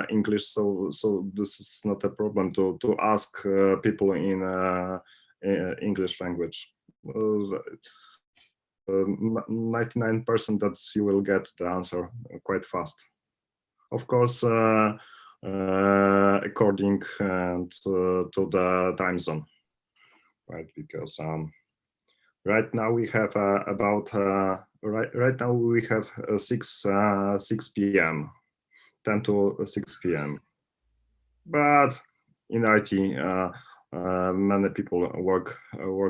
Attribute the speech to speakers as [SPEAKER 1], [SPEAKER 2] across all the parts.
[SPEAKER 1] English, so this is not a problem to ask people in English language. 99% that you will get the answer quite fast. Of course, according to the time zone, right? Because right now we have about right now we have 6 p.m. 10 to 6 p.m. But in IT, many people work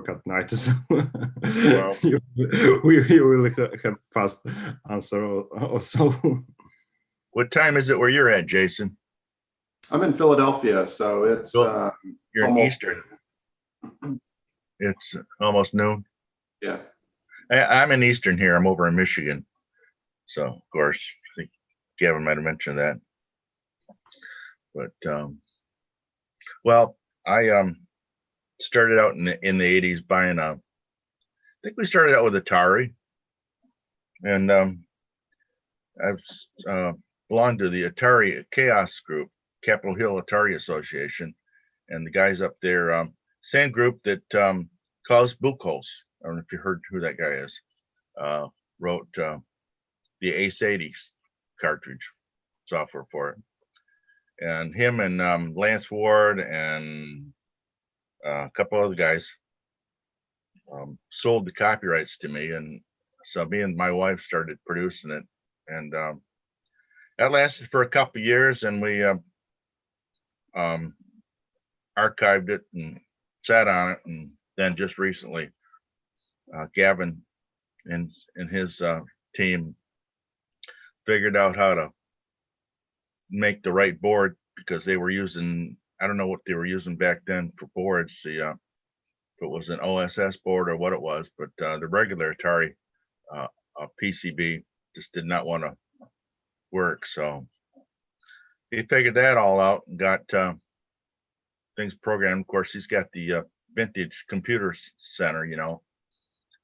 [SPEAKER 1] at night, so
[SPEAKER 2] Wow.
[SPEAKER 1] you will have fast answer also.
[SPEAKER 2] What time is it where you're at, Jason?
[SPEAKER 3] I'm in Philadelphia, so it's
[SPEAKER 2] You're in
[SPEAKER 3] almost,
[SPEAKER 2] Eastern. It's almost noon.
[SPEAKER 3] yeah.
[SPEAKER 2] I'm in Eastern here. I'm over in Michigan. So, of course, I think Gavin might have mentioned that. But, well, I started out in the 80s buying I think we started out with Atari. And I've belonged to the Atari Chaos Group, Capitol Hill Atari Association. And the guys up there, same group that caused Buchholz. I don't know if you heard who that guy is. Wrote the Ace 80 cartridge software for it. And him and Lance Ward and a couple other guys sold the copyrights to me. And so me and my wife started producing it. And that lasted for a couple of years, and we archived it and sat on it. And then just recently, Gavin and his team figured out how to make the right board, because they were using, I don't know what they were using back then for boards, if it was an OSS board or what it was, but the regular Atari PCB just did not want to work. So he figured that all out and got things programmed. Of course, he's got the vintage computer center, you know,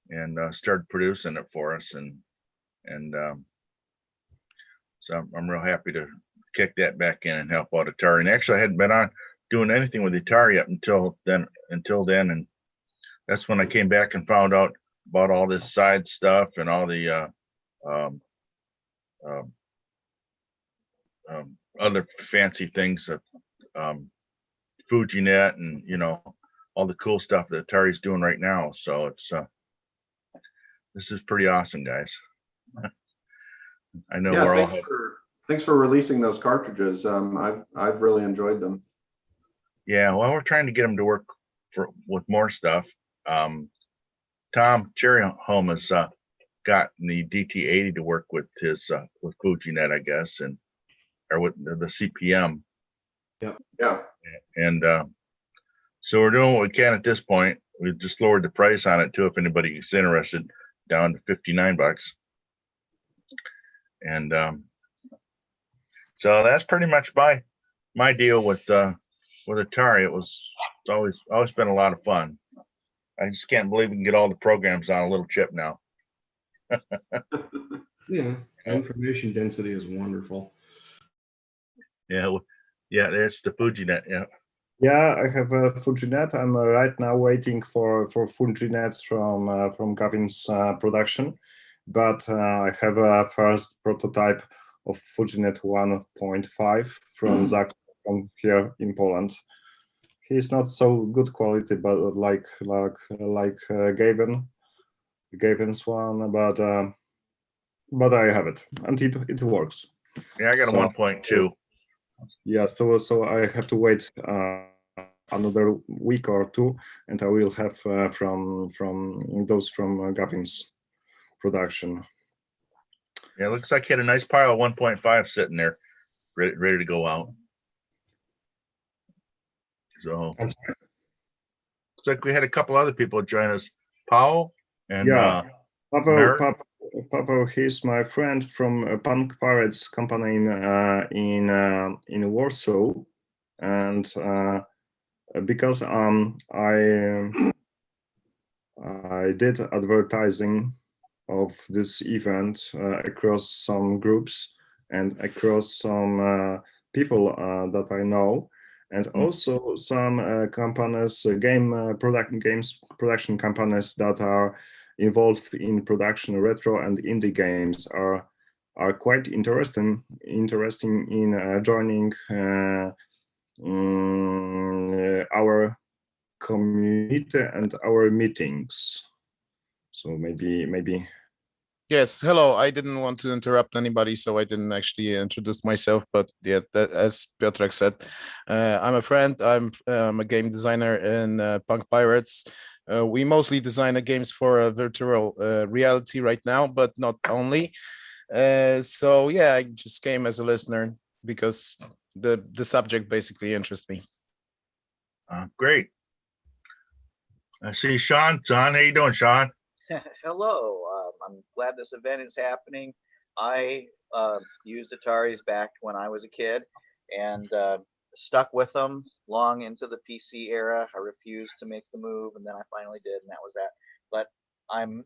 [SPEAKER 2] and started producing it for us. And so I'm real happy to kick that back in and help out Atari. And actually, I hadn't been on doing anything with Atari up until then. And that's when I came back and found out about all this side stuff and all the other fancy things of FujiNet and, you know, all the cool stuff that Atari's doing right now. So it's this is pretty awesome, guys. I know we're all.
[SPEAKER 3] Thanks for releasing those cartridges. I've really enjoyed them.
[SPEAKER 2] Yeah, well, we're trying to get them to work with more stuff. Tom Cherryholm has gotten the DT80 to work with his with FujiNet, I guess, or with the CPM.
[SPEAKER 3] Yeah.
[SPEAKER 2] And so we're doing what we can at this point. We've just lowered the price on it too, if anybody is interested, down to $59. And so that's pretty much my deal with Atari. It's always been a lot of fun. I just can't believe we can get all the programs on a little chip now.
[SPEAKER 4] Yeah, information density is wonderful.
[SPEAKER 2] Yeah, there's the FujiNet.
[SPEAKER 1] Yeah, I have a FujiNet. I'm right now waiting for FujiNets from Gavin's production, but I have a first prototype of FujiNet 1.5 from Zach from here in Poland. He's not so good quality, but like Gavin's one, but I have it and it works.
[SPEAKER 2] Yeah, I got a 1.2.
[SPEAKER 1] Yeah, so I have to wait another week or two, and I will have from those from Gavin's production.
[SPEAKER 2] Yeah, it looks like he had a nice pile of 1.5 sitting there, ready to go out. So looks like we had a couple other people join us. Powell and
[SPEAKER 1] Pavel, he's my friend from Punk Pirates company in Warsaw, and because I did advertising of this event across some groups and across some people that I know, and also some companies, games production companies that are involved in production retro and indie games are quite interesting in joining our community and our meetings. So maybe.
[SPEAKER 5] Yes, hello. I didn't want to interrupt anybody, so I didn't actually introduce myself. But yeah, as Piotrek said, I'm a friend. I'm a game designer in Punk Pirates. We mostly design games for virtual reality right now, but not only. So yeah, I just came as a listener because the subject basically interests me.
[SPEAKER 2] Great. I see Sean. Sean, how you doing, Sean?
[SPEAKER 6] Hello, I'm glad this event is happening. I used Ataris back when I was a kid and stuck with them long into the PC era. I refused to make the move, and then I finally did, and that was that. But I'm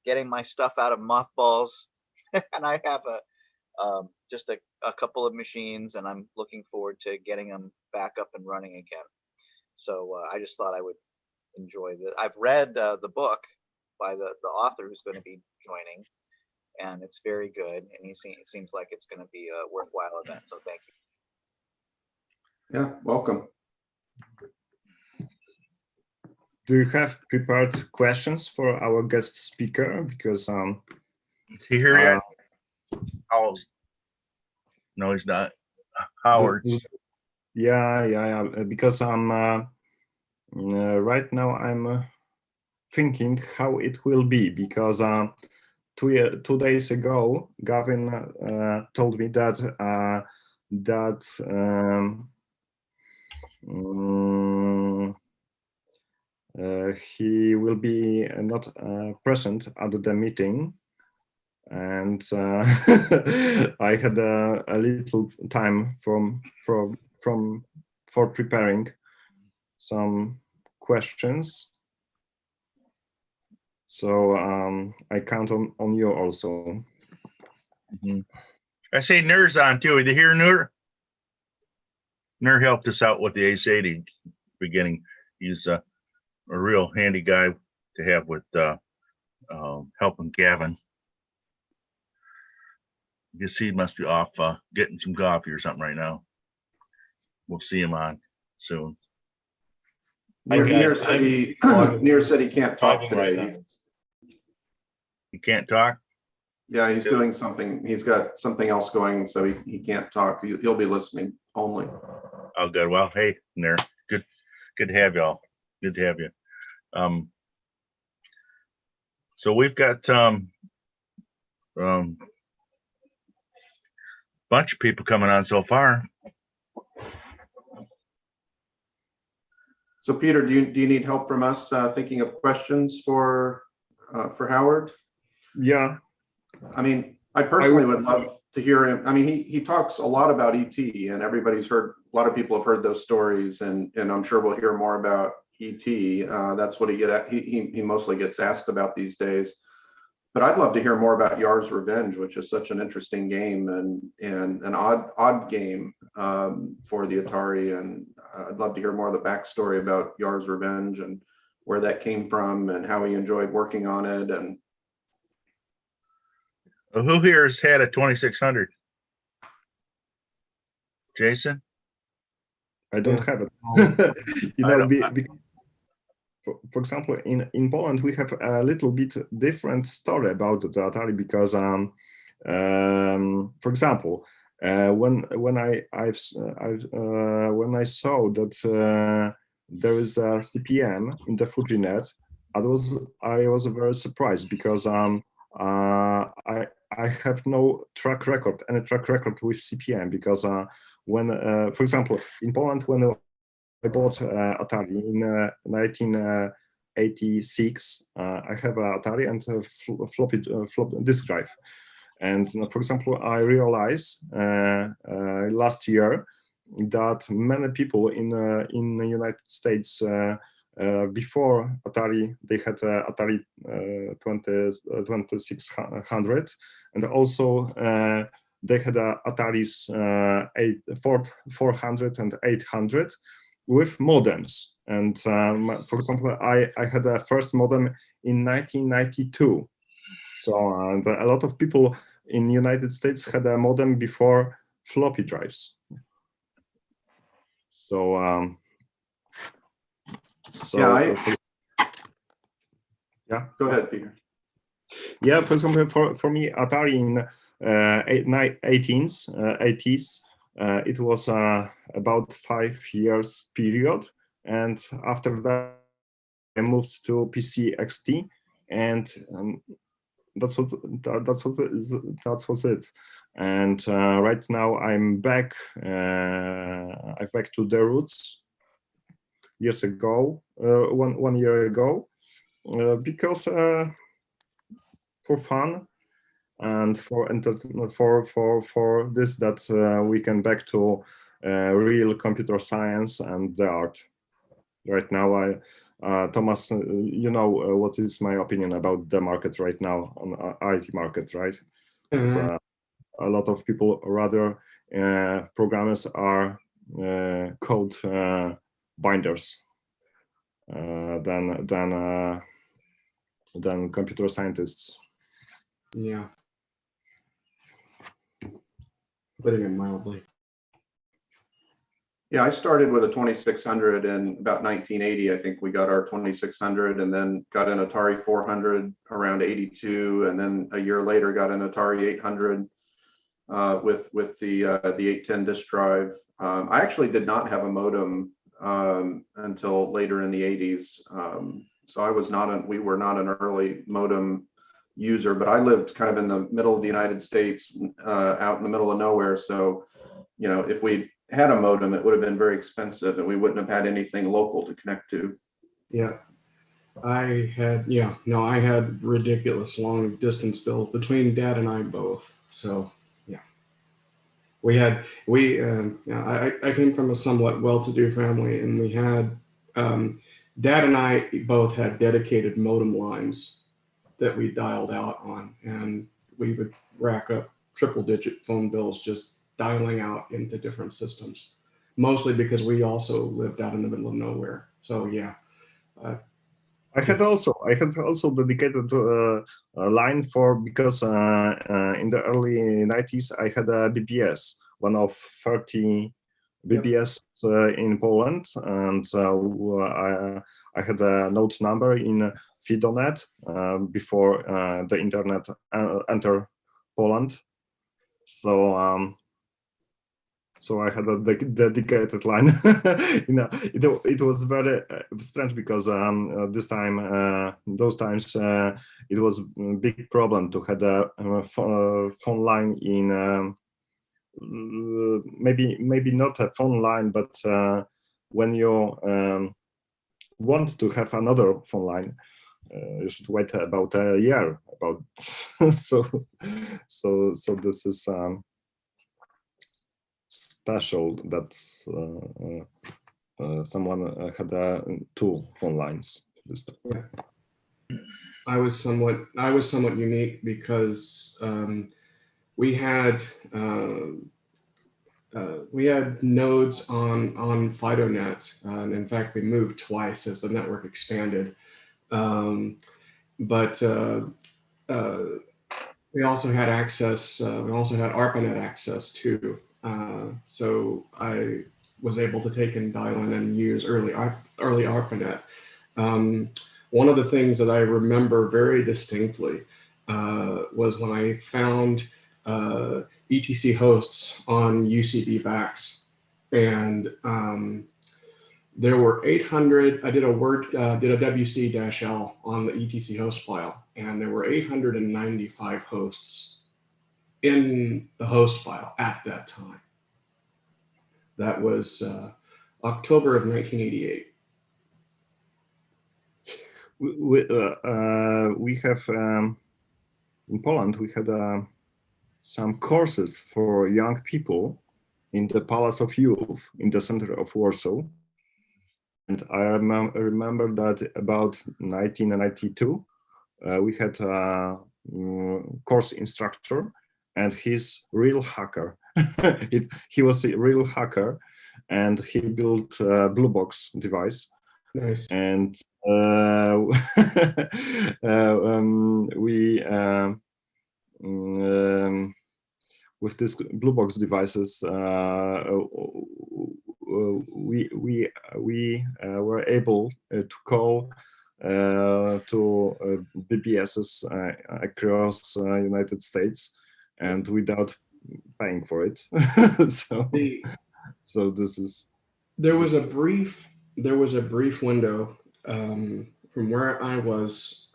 [SPEAKER 6] getting my stuff out of mothballs, and I have just a couple of machines, and I'm looking forward to getting them back up and running again. So I just thought I would enjoy this. I've read the book by the author who's going to be joining, and it's very good, and it seems like it's going to be a worthwhile event, so thank you.
[SPEAKER 3] Yeah, welcome.
[SPEAKER 1] Do you have prepared questions for our guest speaker? Because
[SPEAKER 2] Is he here yet? Howell's. No, he's not. Howard's.
[SPEAKER 1] Yeah. Because right now I'm thinking how it will be, because 2 days ago Gavin told me that he will be not present at the meeting, and I had a little time for preparing some questions. So I count on you also.
[SPEAKER 2] I see Nur's on too. Did you hear Nur? Nur helped us out with the A80 beginning. He's a real handy guy to have with helping Gavin. I guess he must be off getting some coffee or something right now. We'll see him on soon.
[SPEAKER 3] Near said he can't talk today.
[SPEAKER 2] He can't talk?
[SPEAKER 3] Yeah, he's doing something. He's got something else going, so he can't talk. He'll be listening only.
[SPEAKER 2] Oh, good. Well, hey, Nur, good to have y'all. Good to have you. So we've got bunch of people coming on so far.
[SPEAKER 3] So Peter, do you need help from us thinking of questions for Howard?
[SPEAKER 1] Yeah.
[SPEAKER 3] I mean, I personally would love to hear him. I mean, he talks a lot about ET, and everybody's heard, a lot of people have heard those stories, and I'm sure we'll hear more about ET. That's what he mostly gets asked about these days. But I'd love to hear more about Yar's Revenge, which is such an interesting game and an odd game for the Atari. And I'd love to hear more of the backstory about Yar's Revenge and where that came from and how he enjoyed working on it. And
[SPEAKER 2] who here has had a 2600? Jason?
[SPEAKER 1] I don't have it. You know, for example, in Poland, we have a little bit different story about the Atari, because, for example, when I saw that there is a CPM in the FujiNet, I was very surprised, because I have no track record with CPM, because when, for example, in Poland, when I bought Atari in 1986. I have an Atari and a floppy disk drive. And for example, I realized last year that many people in the United States before Atari, they had Atari 2600, and also they had Atari's 400 and 800 with modems. And for example, I had a first modem in 1992. So a lot of people in the United States had a modem before floppy drives. So, yeah.
[SPEAKER 3] Go ahead, Peter.
[SPEAKER 1] Yeah, for example, for me, Atari in 80s, it was about 5 years period, and after that, I moved to PC XT, and that's what it. And right now, I'm back. I'm back to the roots. Years ago, 1 year ago, because. For fun and for this that we can back to real computer science and the art. Right now, Thomas, you know what is my opinion about the market right now on IT market, right?
[SPEAKER 4] Mhm.
[SPEAKER 1] A lot of people, rather programmers are code binders than computer scientists.
[SPEAKER 4] Yeah. Putting it mildly.
[SPEAKER 3] Yeah, I started with a 2600 in about 1980. I think we got our 2600 and then got an Atari 400 around 82. And then a year later got an Atari 800 with the 810 disk drive. I actually did not have a modem until later in the 80s. So we were not an early modem user, but I lived kind of in the middle of the United States, out in the middle of nowhere. So, you know, if we had a modem, it would have been very expensive and we wouldn't have had anything local to connect to.
[SPEAKER 4] Yeah. I had ridiculous long distance bills between Dad and I both. So yeah, I came from a somewhat well-to-do family, and we had Dad and I both had dedicated modem lines that we dialed out on, and we would rack up triple-digit phone bills just dialing out into different systems, mostly because we also lived out in the middle of nowhere. So yeah.
[SPEAKER 1] I had also dedicated a line because in the early 90s I had a BBS, one of 30 BBS in Poland, and I had a node number in Fidonet before the internet entered Poland. So I had a dedicated line. It was very strange because those times it was a big problem to have a phone line in maybe not a phone line, but when you want to have another phone line, you should wait about a year. So this is. Special that someone had two phone lines.
[SPEAKER 4] Yeah. I was somewhat unique because we had nodes on FidoNet, and in fact we moved twice as the network expanded. But we also had access. We also had ARPANET access too. So I was able to take and dial in and use early ARPANET. One of the things that I remember very distinctly was when I found ETC hosts on UCB backs, and there were 800. I did a WC-L on the ETC host file, and there were 895 hosts in the host file at that time. That was October of 1988.
[SPEAKER 1] We have in Poland. We had some courses for young people in the Palace of Youth in the center of Warsaw, and I remember that about 1992 we had a course instructor and he's real hacker. He was a real hacker, and he built a blue box device.
[SPEAKER 4] Nice.
[SPEAKER 1] And we with these blue box devices, we were able to call to BBSs across United States, and without paying for it. So this is.
[SPEAKER 4] There was a brief window from where I was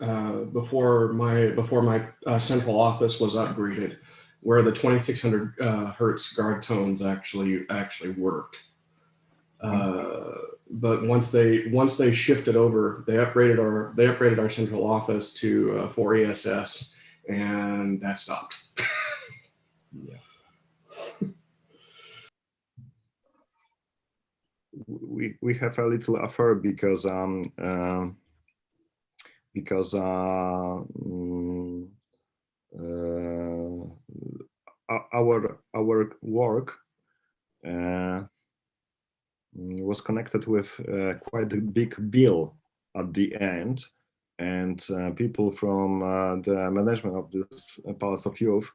[SPEAKER 4] before my central office was upgraded, where the 2600 hertz guard tones actually worked. But once they shifted over, they upgraded our central office to 4 ESS, and that stopped.
[SPEAKER 1] Yeah. We have a little affair because our work was connected with quite a big bill at the end, and people from the management of this Palace of Youth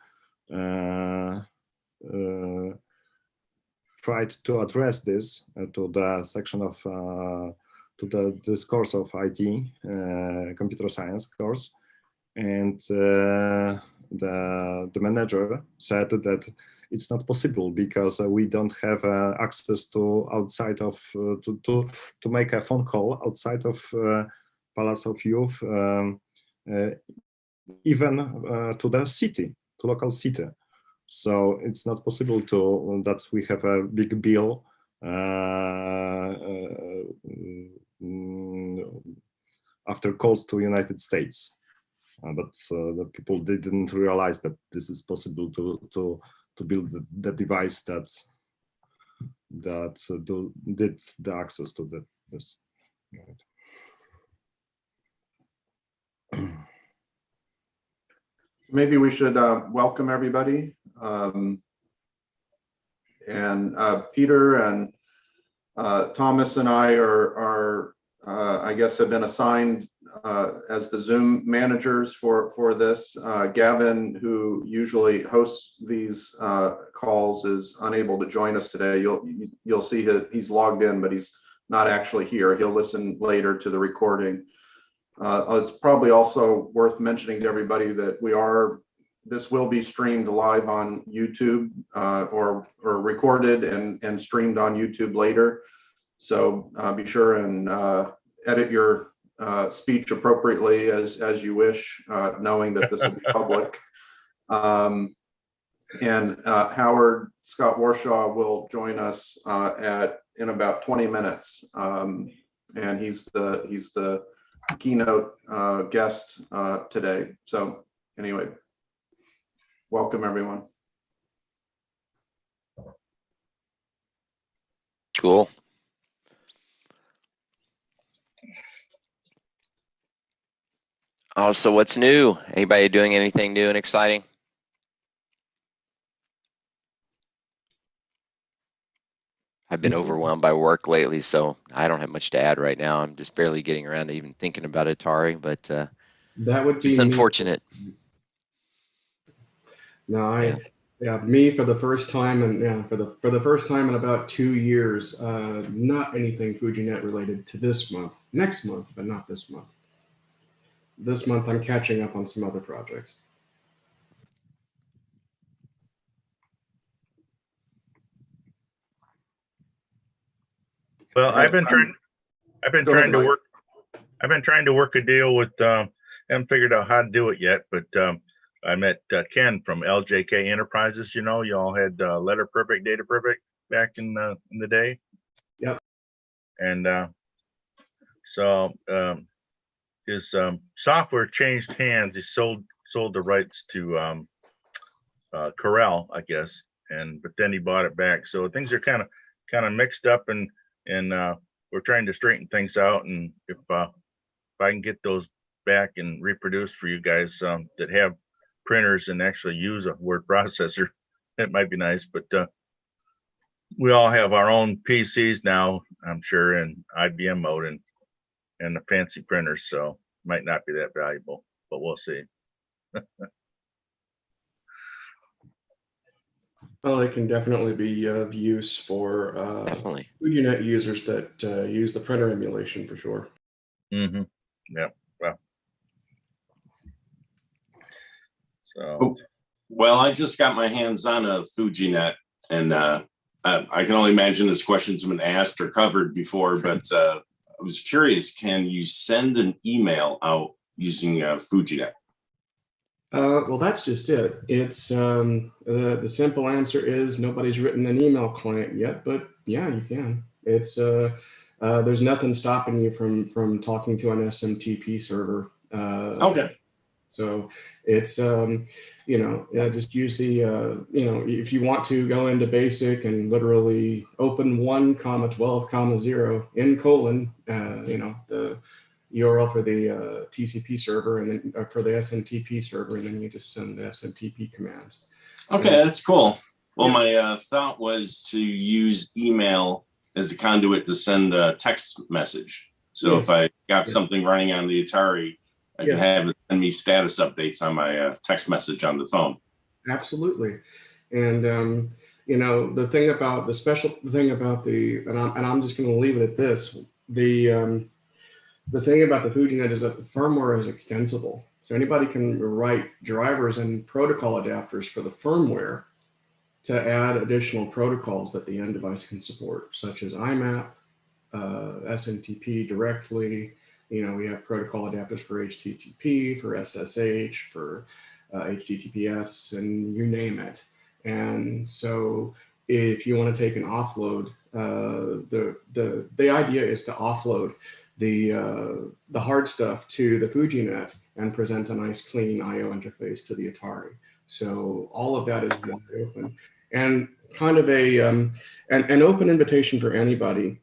[SPEAKER 1] tried to address this to the section of this course of IT, computer science course, and the manager said that it's not possible because we don't have access to outside of to make a phone call outside of Palace of Youth, even to the city, to local city. So it's not possible to that we have a big bill after calls to United States, but the people didn't realize that this is possible to build the device that did the access to this.
[SPEAKER 3] Maybe we should welcome everybody. And Peter and Thomas and I are I guess have been assigned as the Zoom managers for this. Gavin, who usually hosts these calls, is unable to join us today. You'll see he's logged in, but he's not actually here. He'll listen later to the recording. It's probably also worth mentioning to everybody that this will be streamed live on YouTube or recorded and streamed on YouTube later. So be sure and edit your speech appropriately as you wish, knowing that this will be public. And Howard Scott Warshaw will join us in about 20 minutes, and he's the keynote guest today. So anyway, welcome everyone.
[SPEAKER 7] Cool. Oh, so what's new? Anybody doing anything new and exciting? I've been overwhelmed by work lately, so I don't have much to add right now. I'm just barely getting around to even thinking about Atari, but
[SPEAKER 4] that would be
[SPEAKER 7] just unfortunate.
[SPEAKER 4] No, me for the first time, and for the first time in about 2 years, not anything FujiNet related to this month. Next month, but not this month. This month, I'm catching up on some other projects.
[SPEAKER 2] Well, I've been trying to work a deal with haven't figured out how to do it yet, but I met Ken from LJK Enterprises. You know, y'all had Letter Perfect, Data Perfect back in the day.
[SPEAKER 4] Yep.
[SPEAKER 2] And so his software changed hands. He sold the rights to Corel, I guess, but then he bought it back. So things are kind of mixed up, and we're trying to straighten things out. And if I can get those back and reproduced for you guys that have printers and actually use a word processor. That might be nice, but we all have our own PCs now, I'm sure, in IBM mode and the fancy printers, so might not be that valuable, but we'll see.
[SPEAKER 4] Well, it can definitely be of use for
[SPEAKER 7] Definitely.
[SPEAKER 4] FujiNet users that use the printer emulation for sure.
[SPEAKER 2] Mm-hmm. Yeah. Well. So.
[SPEAKER 8] Oh, well, I just got my hands on a FujiNet, and I can only imagine this question's been asked or covered before, but I was curious, can you send an email out using FujiNet?
[SPEAKER 4] Well, that's just it. It's the simple answer is nobody's written an email client yet, but yeah, you can. It's there's nothing stopping you from talking to an SMTP server.
[SPEAKER 8] Okay.
[SPEAKER 4] So it's just use the if you want to go into BASIC and literally open 1,12,0 in colon the URL for the TCP server and then for the SMTP server, and then you just send the SMTP commands.
[SPEAKER 8] Okay, that's cool. Well, my thought was to use email as the conduit to send a text message. So if I got something running on the Atari, I can have it send me status updates on my text message on the phone.
[SPEAKER 4] Absolutely. And the thing about the special thing about and I'm just going to leave it at this. The thing about the FujiNet is that the firmware is extensible. So anybody can write drivers and protocol adapters for the firmware to add additional protocols that the end device can support, such as IMAP, SMTP directly. We have protocol adapters for HTTP, for SSH, for HTTPS, and you name it. And so if you want to take an offload, the idea is to offload the hard stuff to the FujiNet and present a nice clean IO interface to the Atari. So all of that is wide open and kind of an open invitation for anybody.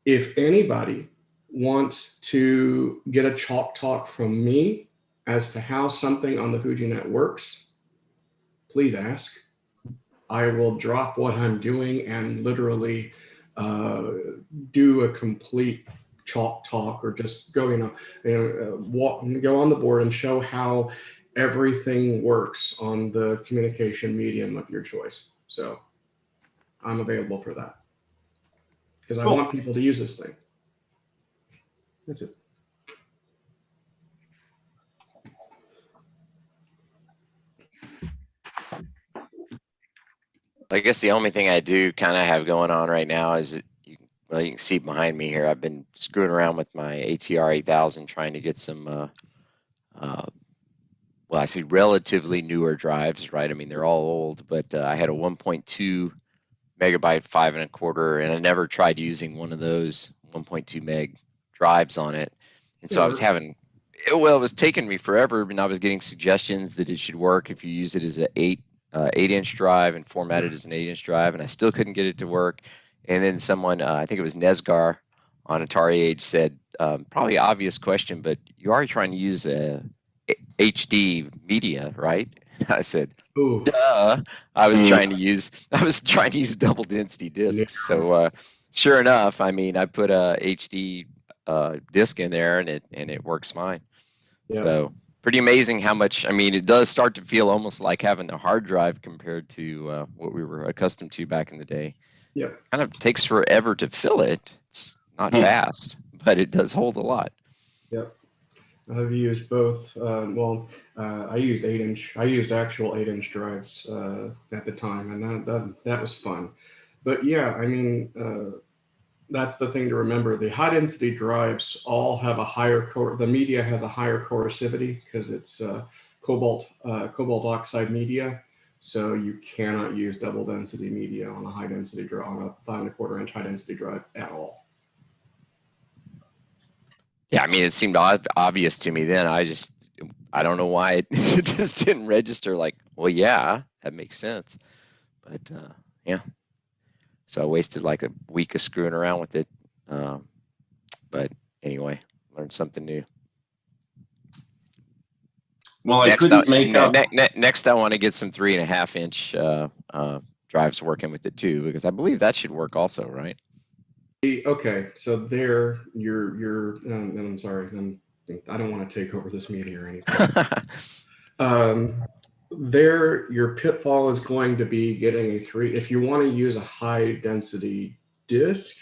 [SPEAKER 4] If anybody wants to get a chalk talk from me as to how something on the FujiNet works, please ask. I will drop what I'm doing and literally do a complete chalk talk, or just go go on the board and show how everything works on the communication medium of your choice. So I'm available for that because I want people to use this thing. That's it.
[SPEAKER 7] I guess the only thing I do kind of have going on right now is that you can see behind me here. I've been screwing around with my ATR 8000 trying to get some, I say relatively newer drives, right? I mean, they're all old, but I had a 1.2 megabyte 5 1/4, and I never tried using one of those 1.2 meg drives on it. And so I was it was taking me forever, and I was getting suggestions that it should work if you use it as an 8-inch drive and format it as an 8-inch drive, and I still couldn't get it to work. And then someone, I think it was Nesgar on Atari Age, said, probably obvious question, but you are trying to use a HD media, right? I said,
[SPEAKER 4] ooh,
[SPEAKER 7] duh. I was trying to use double density discs. So sure enough, I mean, I put a HD disc in there, and it works fine. Yeah. So pretty amazing how much. I mean, it does start to feel almost like having a hard drive compared to what we were accustomed to back in the day.
[SPEAKER 4] Yeah,
[SPEAKER 7] kind of takes forever to fill it. It's not fast, but it does hold a lot.
[SPEAKER 4] Yep. I've used both. I used 8-inch. I used actual 8-inch drives at the time, and that was fun. But yeah, I mean, that's the thing to remember. The high density drives all have a higher core. The media has a higher coercivity because it's cobalt oxide media. So you cannot use double density media on a high density drive, on a 5 1/4 inch high density drive at all.
[SPEAKER 7] Yeah, I mean, it seemed obvious to me then. I don't know why it just didn't register. Like, well, yeah, that makes sense. But yeah, so I wasted like a week of screwing around with it. But anyway, learned something new.
[SPEAKER 8] Well, I couldn't make out.
[SPEAKER 7] Next, I want to get some 3.5 inch drives working with it too, because I believe that should work also, right?
[SPEAKER 4] Okay, so there, and I'm sorry, I don't want to take over this meeting or anything. There, your pitfall is going to be getting if you want to use a high density disk,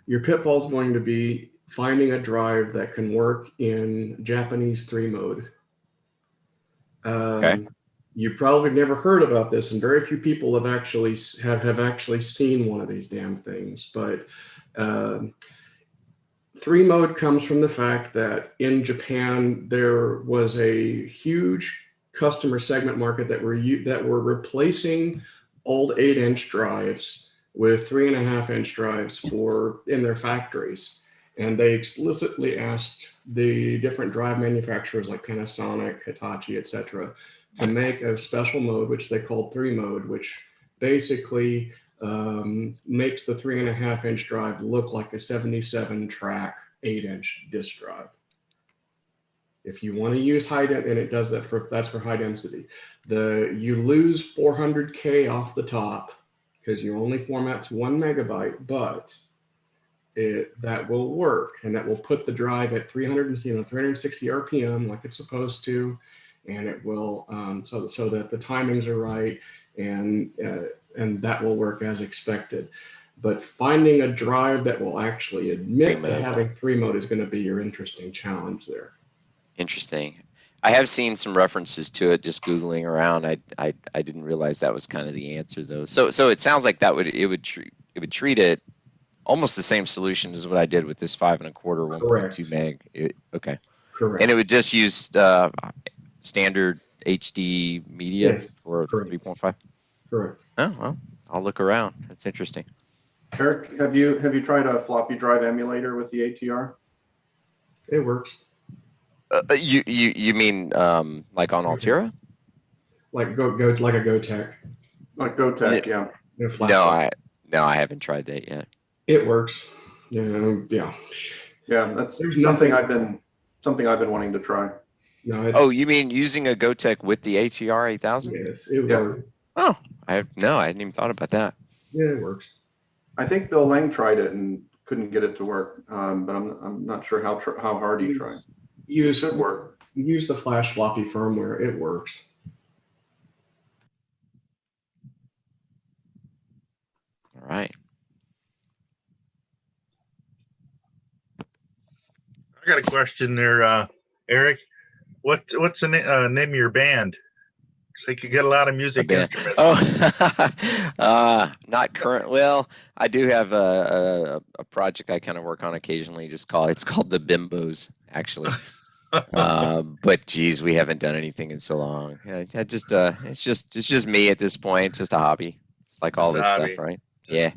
[SPEAKER 4] your pitfall is going to be finding a drive that can work in Japanese 3 mode.
[SPEAKER 7] Okay.
[SPEAKER 4] You probably never heard about this, and very few people have actually seen one of these damn things. But 3 mode comes from the fact that in Japan there was a huge customer segment market that were replacing old 8-inch drives with 3.5-inch drives in their factories, and they explicitly asked the different drive manufacturers like Panasonic, Hitachi, etc., to make a special mode which they called 3 mode, which basically makes the 3.5-inch drive look like a 77-track 8-inch disk drive. If you want to use high density, and it does that that's for high density, you lose 400K off the top because you only format to 1 megabyte, but that will work, and that will put the drive at 360 RPM like it's supposed to, and it will so that the timings are right, and that will work as expected. But finding a drive that will actually admit to having 3 mode is going to be your interesting challenge there. Interesting. I have seen some references to it just Googling around. I didn't realize that was kind of the answer though. So it sounds like it would treat it almost the same solution as what I did with this 5 1/4 1.2 meg. Okay. Correct. And it would just use standard HD media for 3.5. Correct. Oh well, I'll look around. That's interesting.
[SPEAKER 3] Eric, have you tried a floppy drive emulator with the ATR?
[SPEAKER 4] It works.
[SPEAKER 7] You mean like on Altera?
[SPEAKER 4] Like like a GoTech.
[SPEAKER 3] Like GoTech, yeah.
[SPEAKER 7] No, I haven't tried that yet.
[SPEAKER 4] It works. Yeah.
[SPEAKER 3] That's something I've been wanting to try.
[SPEAKER 7] No, you mean using a GoTech with the ATR 8000?
[SPEAKER 4] Yes, it works.
[SPEAKER 7] Oh, I hadn't even thought about that.
[SPEAKER 4] Yeah, it works.
[SPEAKER 3] I think Bill Lang tried it and couldn't get it to work, but I'm not sure how hard he tried. It should work.
[SPEAKER 4] Use the flash floppy firmware. It works.
[SPEAKER 7] All right.
[SPEAKER 2] I got a question there, Eric. What's the name of your band? So you could get a lot of music instruments.
[SPEAKER 7] Oh, not current. Well, I do have a project I kind of work on occasionally. It's called the Bimbos, actually. But geez, we haven't done anything in so long. It's just me at this point. It's just a hobby. It's like all this stuff, right? Yeah.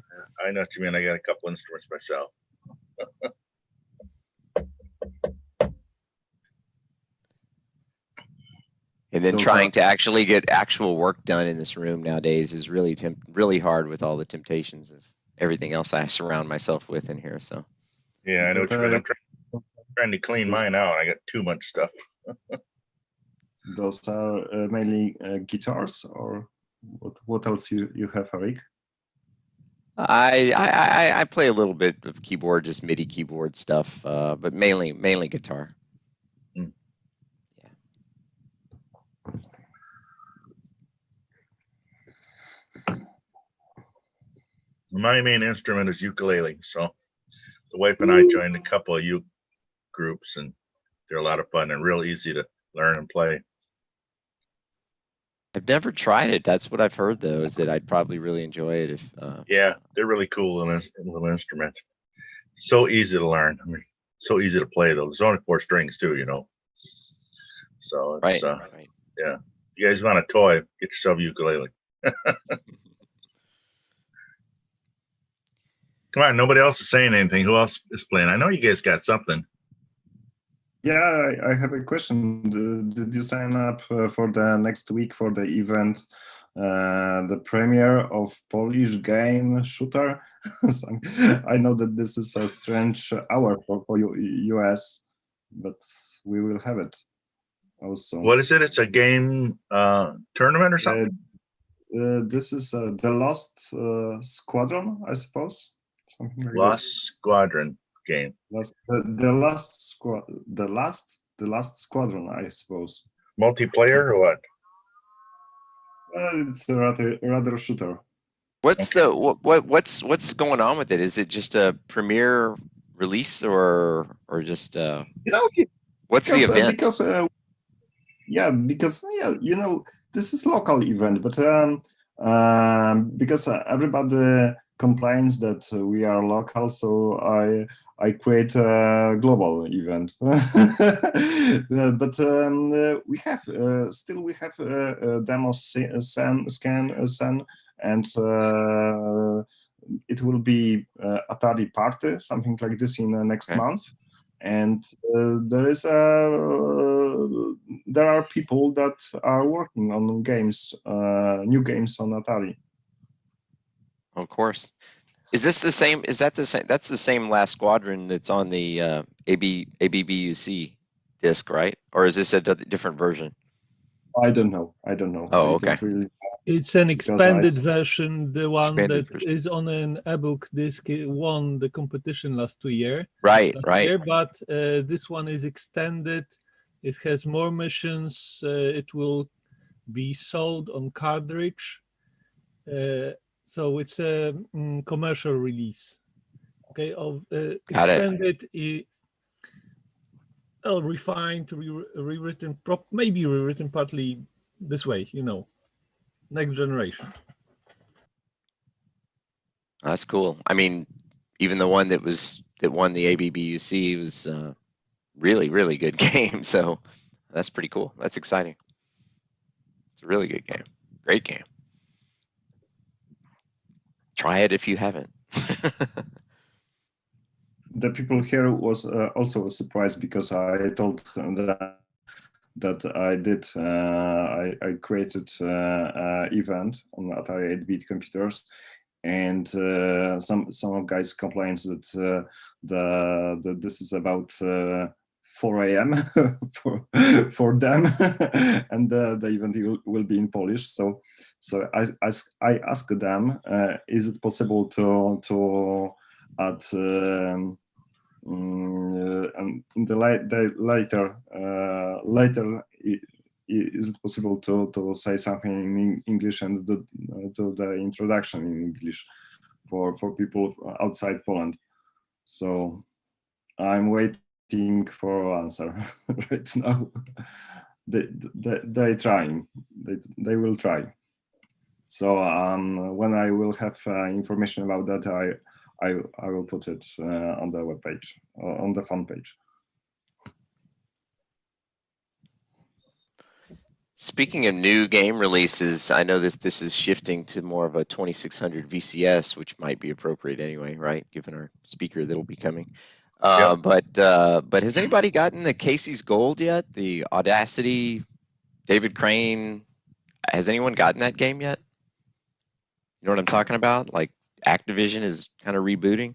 [SPEAKER 2] I know what you mean. I got a couple instruments myself.
[SPEAKER 7] And then trying to actually get actual work done in this room nowadays is really hard with all the temptations of everything else I surround myself with in here. So
[SPEAKER 2] yeah, I know what you mean. I'm trying to clean mine out. I got too much stuff.
[SPEAKER 1] Those are mainly guitars, or what else you have, Eric?
[SPEAKER 7] I play a little bit of keyboard, just MIDI keyboard stuff, but mainly guitar.
[SPEAKER 2] My main instrument is ukulele. So the wife and I joined a couple of uke groups, and they're a lot of fun and real easy to learn and play.
[SPEAKER 7] I've never tried it. That's what I've heard, though, is that I'd probably really enjoy it if.
[SPEAKER 2] Yeah, they're really cool little instrument. So easy to learn. I mean, so easy to play though. There's only 4 strings too, So it's,
[SPEAKER 7] right.
[SPEAKER 2] Yeah. You guys want a toy? Get yourself a ukulele. Come on, nobody else is saying anything. Who else is playing? I know you guys got something.
[SPEAKER 1] Yeah, I have a question. Did you sign up for the next week for the event, the premiere of Polish game shooter? I know that this is a strange hour for US, but we will have it. also.
[SPEAKER 2] What is it? It's a game tournament or something?
[SPEAKER 1] This is the Lost Squadron, I suppose. Something like
[SPEAKER 2] Lost
[SPEAKER 1] this.
[SPEAKER 2] Squadron game.
[SPEAKER 1] The last squadron, I suppose.
[SPEAKER 2] Multiplayer or what?
[SPEAKER 1] It's a rather shooter.
[SPEAKER 7] What's the what's going on with it? Is it just a premiere release or just what's the event?
[SPEAKER 1] Because this is local event, but because everybody complains that we are local, so I create a global event. But we have a demo scan, and it will be Atari party, something like this in next month. And there are people that are working on games, new games on Atari.
[SPEAKER 7] Of course. Is this the same? Is that the same? That's the same Last Squadron that's on the ABBUC disc, right? Or is this a different version?
[SPEAKER 1] I don't know.
[SPEAKER 7] Oh, okay.
[SPEAKER 9] It's an expanded version. The one
[SPEAKER 7] Expanded
[SPEAKER 9] that
[SPEAKER 7] version.
[SPEAKER 9] is on an ebook disc won the competition last year.
[SPEAKER 7] Right.
[SPEAKER 9] But this one is extended. It has more missions. It will be sold on cartridge. So it's a commercial release. Okay, of extended, refined, rewritten, maybe rewritten partly this way. Next generation.
[SPEAKER 7] That's cool. I mean, even the one that won the ABBUC was really, really good game. So that's pretty cool. That's exciting. It's a really good game. Great game. Try it if you haven't.
[SPEAKER 1] The people here was also surprised because I told them that I created an event on Atari 8-bit computers, and some of guys complains that this is about 4 a.m. for them, and the event will be in Polish. So I asked them, is it possible to add and in the later is it possible to say something in English and do the introduction in English for people outside Poland? So I'm waiting for answer right now. They trying. They will try. So when I will have information about that, I will put it on the webpage, on the fan page.
[SPEAKER 7] Speaking of new game releases, I know that this is shifting to more of a 2600 VCS, which might be appropriate anyway, right? Given our speaker that'll be coming.
[SPEAKER 2] Yep.
[SPEAKER 7] But has anybody gotten the Casey's Gold yet? The Audacity, David Crane. Has anyone gotten that game yet? You know what I'm talking about? Like Activision is kind of rebooting.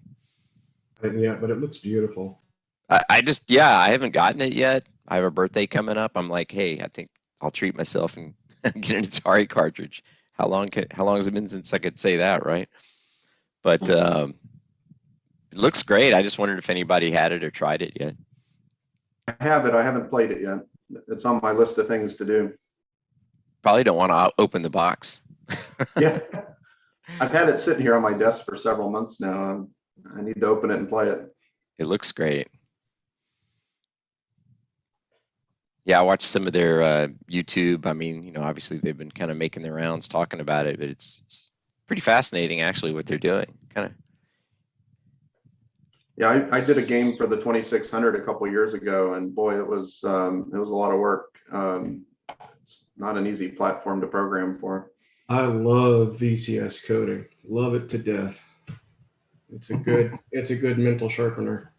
[SPEAKER 4] Yeah, but it looks beautiful.
[SPEAKER 7] I haven't gotten it yet. I have a birthday coming up. I'm like, hey, I think I'll treat myself and get an Atari cartridge. How long has it been since I could say that, right? But it looks great. I just wondered if anybody had it or tried it yet.
[SPEAKER 3] I have it. I haven't played it yet. It's on my list of things to do.
[SPEAKER 7] Probably don't want to open the box.
[SPEAKER 3] Yeah. I've had it sitting here on my desk for several months now. I need to open it and play it.
[SPEAKER 7] It looks great. Yeah, I watched some of their YouTube. I mean, obviously they've been kind of making their rounds talking about it, but it's pretty fascinating actually what they're doing. Kind of.
[SPEAKER 3] Yeah, I did a game for the 2600 a couple years ago, and boy, it was a lot of work. It's not an easy platform to program for.
[SPEAKER 4] I love VCS coding. Love it to death. It's a good mental sharpener.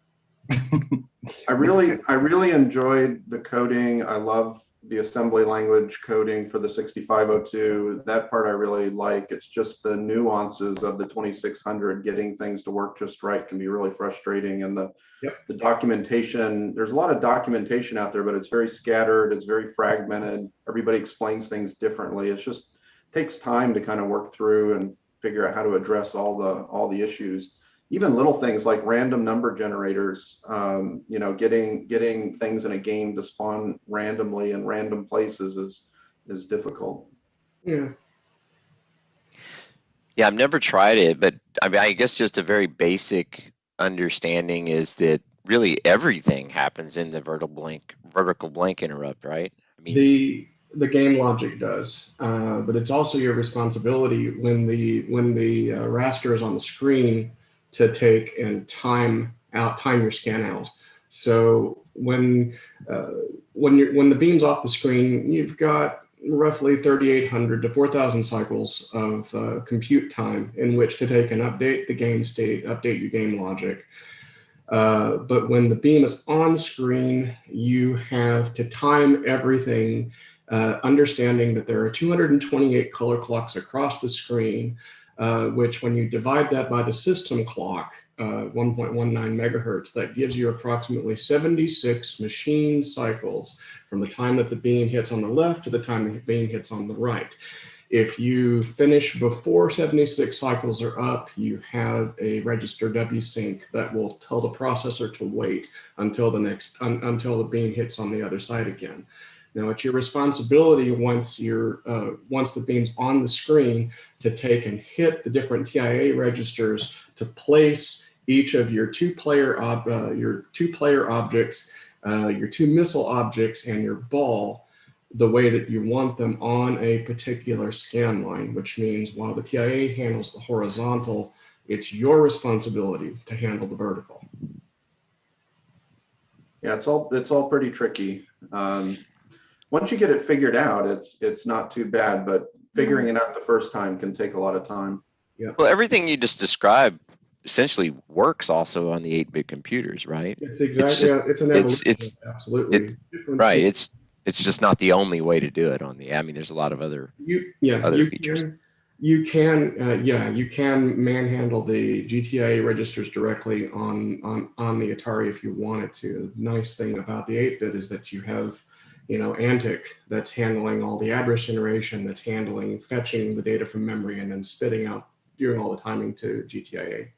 [SPEAKER 3] I really enjoyed the coding. I love the assembly language coding for the 6502. That part I really like. It's just the nuances of the 2600, getting things to work just right can be really frustrating. And the documentation, there's a lot of documentation out there, but it's very scattered, it's very fragmented. Everybody explains things differently. It's just takes time to kind of work through and figure out how to address all the issues. Even little things like random number generators, you know, getting things in a game to spawn randomly in random places is difficult.
[SPEAKER 4] Yeah.
[SPEAKER 7] Yeah, I've never tried it, but I mean, I guess just a very basic understanding is that really everything happens in the vertical blank interrupt, right? I mean,
[SPEAKER 4] The game logic does, but it's also your responsibility when the raster is on the screen to take and time your scan out. So when the beam's off the screen, you've got roughly 3,800 to 4,000 cycles of compute time in which to take and update the game state, update your game logic. But when the beam is on screen, you have to time everything, understanding that there are 228 color clocks across the screen, which when you divide that by the system clock, 1.19 megahertz, that gives you approximately 76 machine cycles from the time that the beam hits on the left to the time the beam hits on the right. If you finish before 76 cycles are up, you have a register WSync that will tell the processor to wait until the beam hits on the other side again. Now, it's your responsibility once the beam's on the screen to take and hit the different TIA registers to place each of your two-player objects, your two missile objects, and your ball the way that you want them on a particular scan line, which means while the TIA handles the horizontal, it's your responsibility to handle the vertical.
[SPEAKER 3] Yeah, it's all pretty tricky. Once you get it figured out, it's not too bad, but figuring it out the first time can take a lot of time.
[SPEAKER 4] Yeah.
[SPEAKER 7] well, everything you just described essentially works also on the 8-bit computers, right?
[SPEAKER 4] It's exactly, it's an evolution, absolutely.
[SPEAKER 7] Right. It's just not the only way to do it on the. I mean, there's a lot of other features.
[SPEAKER 4] You can manhandle the GTA registers directly on the Atari if you wanted to. The nice thing about the 8-bit is that you have, you know, Antic that's handling all the address generation, that's handling fetching the data from memory and then spitting out, doing all the timing to GTIA.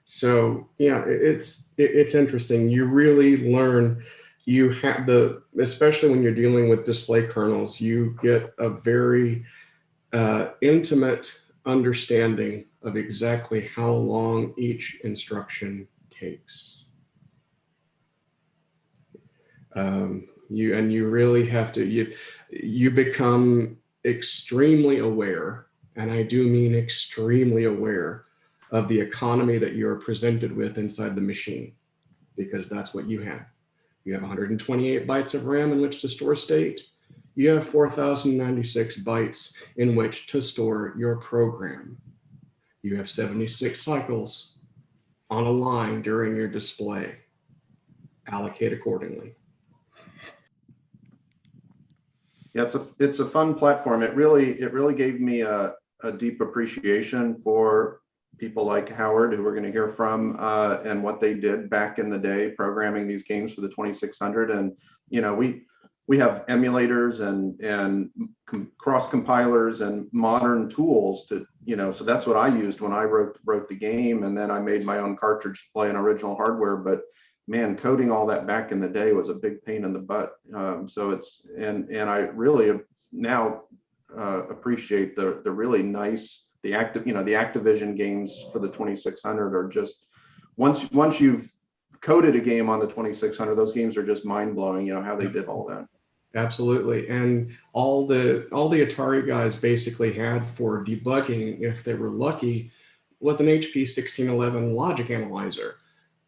[SPEAKER 4] So yeah, it's interesting. You really learn. You have especially when you're dealing with display kernels, you get a very intimate understanding of exactly how long each instruction takes. You really have to, you become extremely aware, and I do mean extremely aware of the economy that you're presented with inside the machine, because that's what you have. You have 128 bytes of RAM in which to store state. You have 4,096 bytes in which to store your program. You have 76 cycles on a line during your display. Allocate accordingly.
[SPEAKER 3] Yeah, it's a fun platform. It really gave me a deep appreciation for people like Howard, who we're going to hear from, and what they did back in the day programming these games for the 2600. And you know, we have emulators and cross compilers and modern tools to, you know, so that's what I used when I wrote the game, and then I made my own cartridge to play on original hardware. But man, coding all that back in the day was a big pain in the butt. So it's and I really now appreciate the really nice, the Activision games for the 2600 are just, once you've coded a game on the 2600, those games are just mind blowing. You know how they did all that.
[SPEAKER 4] Absolutely, and all the Atari guys basically had for debugging, if they were lucky, was an HP 1611 logic analyzer.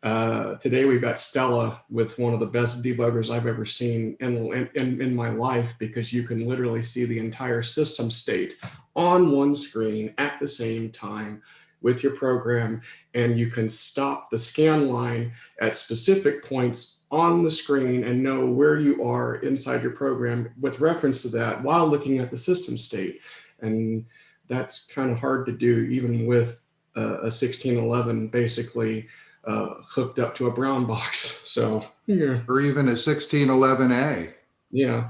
[SPEAKER 4] Today we've got Stella with one of the best debuggers I've ever seen in my life, because you can literally see the entire system state on one screen at the same time, with your program, and you can stop the scan line at specific points on the screen and know where you are inside your program with reference to that while looking at the system state. And that's kind of hard to do even with a 1611 basically hooked up to a brown box. So, yeah.
[SPEAKER 10] Or even a 1611A.
[SPEAKER 4] Yeah.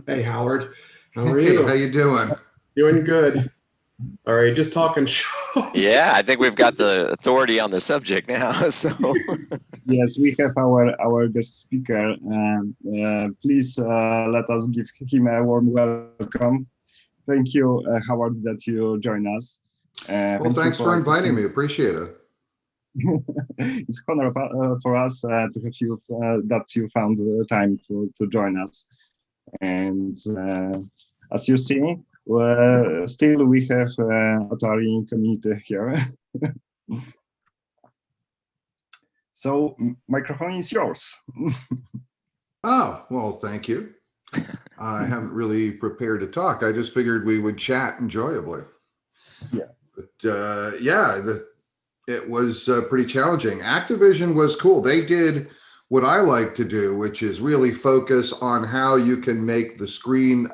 [SPEAKER 4] Hey, Howard, how are
[SPEAKER 10] Hey,
[SPEAKER 4] you?
[SPEAKER 10] how you doing?
[SPEAKER 4] Doing good. All right, just talking shop.
[SPEAKER 7] Yeah, I think we've got the authority on the subject now. So
[SPEAKER 1] Yes, we have our guest speaker. Please let us give him a warm welcome. Thank you, Howard, that you join us.
[SPEAKER 10] Well, thanks for inviting me. Appreciate it.
[SPEAKER 1] It's an honor for us to have you that you found the time to join us. And as you see, still we have Atari community here. So microphone is yours.
[SPEAKER 10] Oh, well, thank you. I haven't really prepared to talk. I just figured we would chat enjoyably.
[SPEAKER 1] Yeah.
[SPEAKER 10] But yeah, it was pretty challenging. Activision was cool. They did what I like to do, which is really focus on how you can make the screen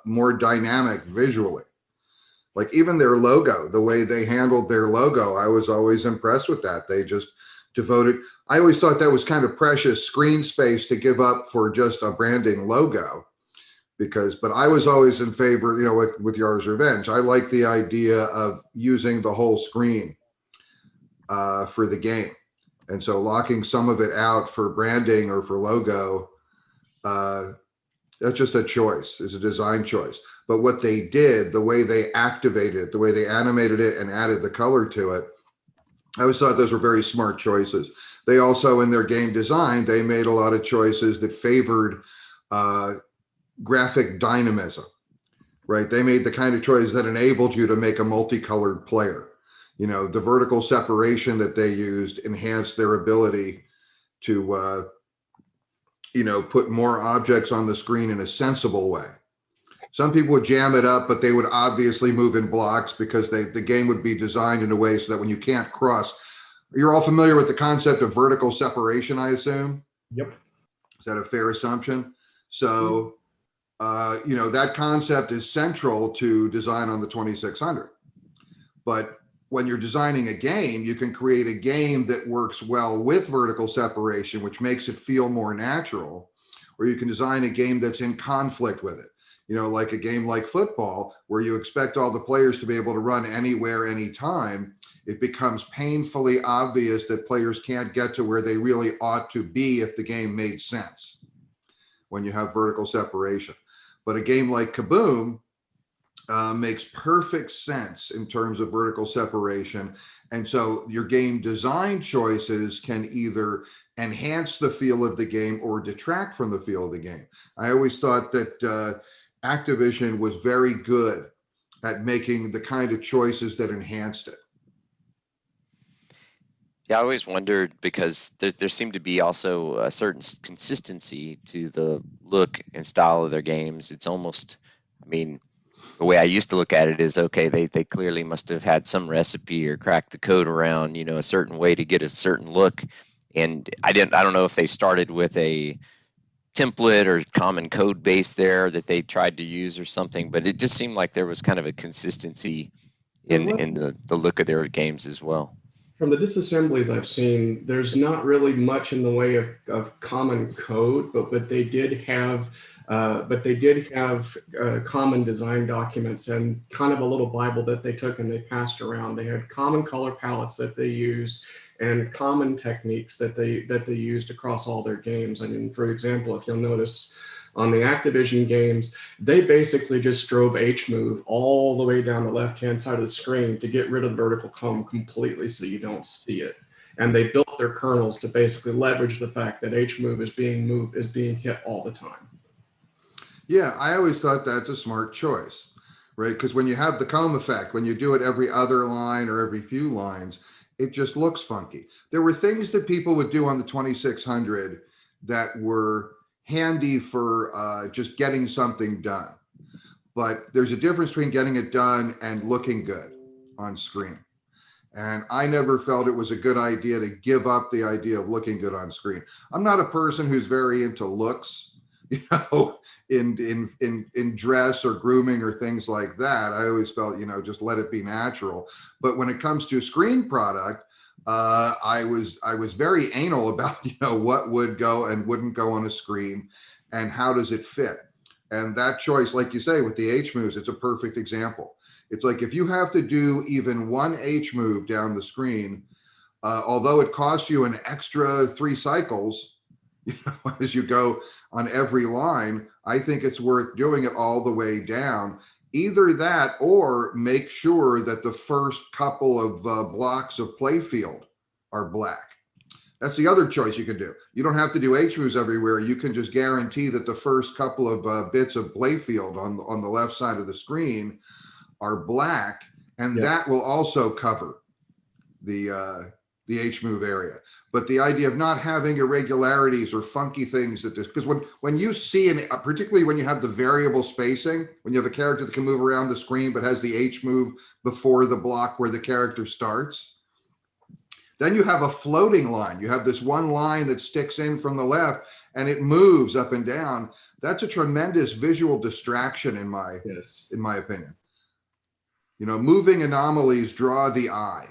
[SPEAKER 10] more dynamic visually. Like even their logo, the way they handled their logo, I was always impressed with that. They just devoted, I always thought that was kind of precious screen space to give up for just a branding logo. But I was always in favor, you know, with Yar's Revenge. I like the idea of using the whole screen for the game. And so locking some of it out for branding or for logo, that's just a choice, it's a design choice. But what they did, the way they activated it, the way they animated it and added the color to it, I always thought those were very smart choices. They also, in their game design, they made a lot of choices that favored graphic dynamism, right? They made the kind of choice that enabled you to make a multicolored player. You know, the vertical separation that they used enhanced their ability to, you know, put more objects on the screen in a sensible way. Some people would jam it up, but they would obviously move in blocks because the game would be designed in a way so that when you can't cross, you're all familiar with the concept of vertical separation, I assume?
[SPEAKER 4] Yep.
[SPEAKER 10] Is that a fair assumption? So, you know, that concept is central to design on the 2600. But when you're designing a game, you can create a game that works well with vertical separation, which makes it feel more natural, or you can design a game that's in conflict with it. You know, like a game like football, where you expect all the players to be able to run anywhere, anytime. It becomes painfully obvious that players can't get to where they really ought to be if the game made sense when you have vertical separation. But a game like Kaboom makes perfect sense in terms of vertical separation. And so your game design choices can either enhance the feel of the game or detract from the feel of the game. I always thought that Activision was very good at making the kind of choices that enhanced it.
[SPEAKER 7] yeah, I always wondered because there seemed to be also a certain consistency to the look and style of their games. It's almost, I mean, the way I used to look at it is, okay, they clearly must have had some recipe or cracked the code around, you know, a certain way to get a certain look. And I don't know if they started with a template or common code base there that they tried to use or something, but it just seemed like there was kind of a consistency in the look of their games as well.
[SPEAKER 4] From the disassemblies I've seen, there's not really much in the way of common code, but they did have common design documents and kind of a little Bible that they took and they passed around. They had common color palettes that they used and common techniques that they used across all their games. I mean, for example, if you'll notice on the Activision games, they basically just drove H-move all the way down the left-hand side of the screen to get rid of the vertical comb completely so you don't see it. And they built their kernels to basically leverage the fact that H-move is being hit all the time.
[SPEAKER 10] Yeah, I always thought that's a smart choice, right? Because when you have the comb effect, when you do it every other line or every few lines, it just looks funky. There were things that people would do on the 2600 that were handy for just getting something done. But there's a difference between getting it done and looking good on screen. And I never felt it was a good idea to give up the idea of looking good on screen. I'm not a person who's very into looks, you know, in dress or grooming or things like that. I always felt, you know, just let it be natural. But when it comes to screen product, I was very anal about, you know, what would go and wouldn't go on a screen and how does it fit. And that choice, like you say, with the H moves, it's a perfect example. It's like if you have to do even one H move down the screen, although it costs you an extra 3 cycles, you know, as you go on every line, I think it's worth doing it all the way down. Either that or make sure that the first couple of blocks of playfield are black. That's the other choice you can do. You don't have to do H moves everywhere. You can just guarantee that the first couple of bits of playfield on the left side of the screen are black, and that will also cover the H move area. But the idea of not having irregularities or funky things that this, because when you see, particularly when you have the variable spacing, when you have a character that can move around the screen but has the H move before the block where the character starts, then you have a floating line. You have this one line that sticks in from the left and it moves up and down. That's a tremendous visual distraction in my opinion. You know, moving anomalies draw the eye.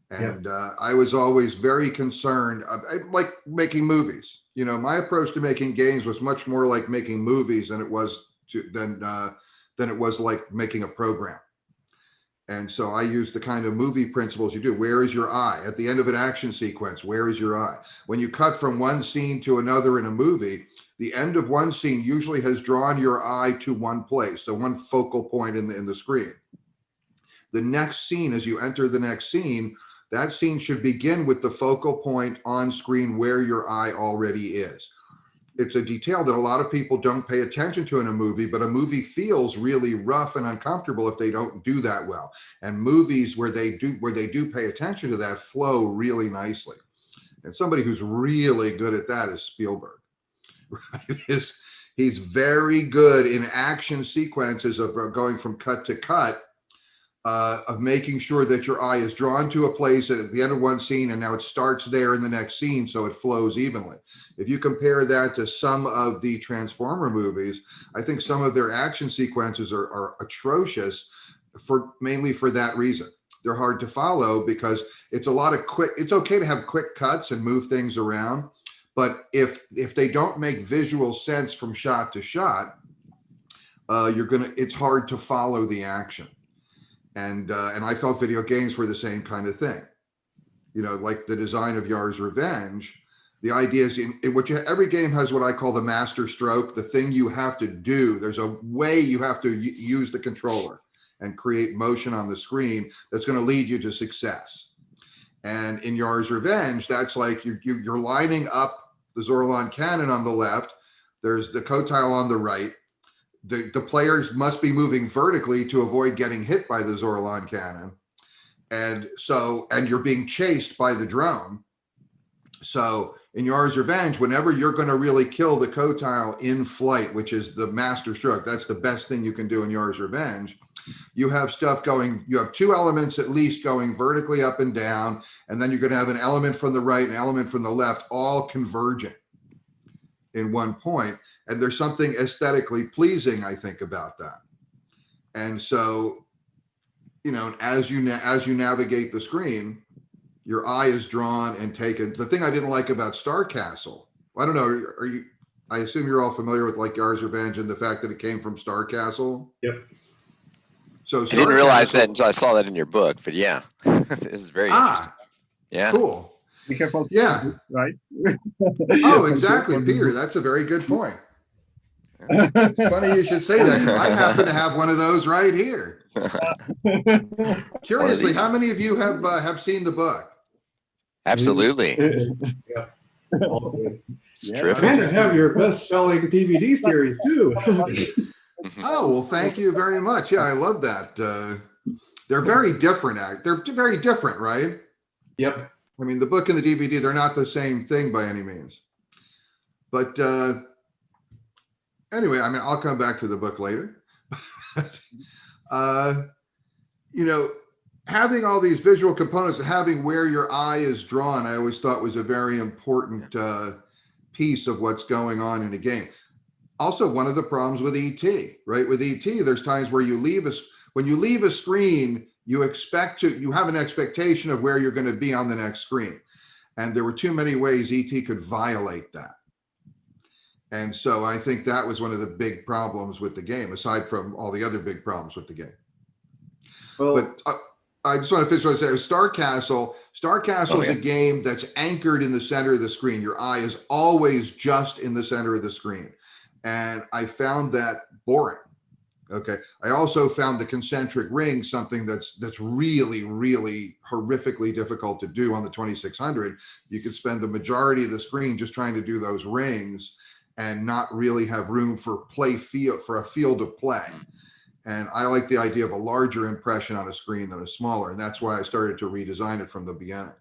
[SPEAKER 10] And I was always very concerned, like making movies. You know, my approach to making games was much more like making movies than it was like making a program. And so I use the kind of movie principles you do. Where is your eye? At the end of an action sequence, where is your eye? When you cut from one scene to another in a movie, the end of one scene usually has drawn your eye to one place, the one focal point in the screen. The next scene, as you enter the next scene, that scene should begin with the focal point on screen where your eye already is. It's a detail that a lot of people don't pay attention to in a movie, but a movie feels really rough and uncomfortable if they don't do that well. And movies where they do pay attention to that flow really nicely. And somebody who's really good at that is Spielberg. Right? He's very good in action sequences of going from cut to cut, of making sure that your eye is drawn to a place at the end of one scene and now it starts there in the next scene so it flows evenly. If you compare that to some of the Transformer movies, I think some of their action sequences are atrocious mainly for that reason. They're hard to follow because it's a lot of it's okay to have quick cuts and move things around, but if they don't make visual sense from shot to shot, it's hard to follow the action. And I felt video games were the same kind of thing. You know, like the design of Yar's Revenge, the idea is every game has what I call the master stroke, the thing you have to do. There's a way you have to use the controller and create motion on the screen that's going to lead you to success. And in Yar's Revenge, that's like you're lining up the Zorlon cannon on the left. There's the Kotile on the right. The players must be moving vertically to avoid getting hit by the Zorlon cannon. And you're being chased by the drone. So in Yar's Revenge, whenever you're going to really kill the Kotile in flight, which is the master stroke, that's the best thing you can do in Yar's Revenge. You have you have 2 elements at least going vertically up and down, and then you're going to have an element from the right and an element from the left, all converging in one point. And there's something aesthetically pleasing, I think, about that. And so, you know, as you navigate the screen, your eye is drawn and taken. The thing I didn't like about Star Castle, I don't know, I assume you're all familiar with like Yar's Revenge and the fact that it came from Star Castle?
[SPEAKER 4] Yep.
[SPEAKER 10] So
[SPEAKER 7] I didn't realize that until I saw that in your book, but yeah, it was very interesting. Yeah.
[SPEAKER 10] Cool.
[SPEAKER 1] We have also, right?
[SPEAKER 10] Oh, exactly, Peter. That's a very good point. It's funny you should say that, because I happen to have one of those right here. Curiously, how many of you have seen the book?
[SPEAKER 7] Absolutely.
[SPEAKER 4] Yeah.
[SPEAKER 7] It's terrific.
[SPEAKER 4] And to have your best-selling DVD series too.
[SPEAKER 10] Oh, well, thank you very much. Yeah, I love that. They're very different. They're very different, right?
[SPEAKER 4] Yep.
[SPEAKER 10] I mean, the book and the DVD, they're not the same thing by any means. But anyway, I mean, I'll come back to the book later. You know, having all these visual components and having where your eye is drawn, I always thought was a very important piece of what's going on in a game. Also, one of the problems with ET, right? With ET, there's times where when you leave a screen, you have an expectation of where you're going to be on the next screen. And there were too many ways ET could violate that. And so I think that was one of the big problems with the game, aside from all the other big problems with the game.
[SPEAKER 4] Well,
[SPEAKER 10] But I just want to finish what I said. Star Castle is a game that's anchored in the center of the screen. Your eye is always just in the center of the screen. And I found that boring. Okay. I also found the concentric ring something that's really, really horrifically difficult to do on the 2600. You could spend the majority of the screen just trying to do those rings and not really have room for a field of play. And I like the idea of a larger impression on a screen than a smaller. And that's why I started to redesign it from the beginning.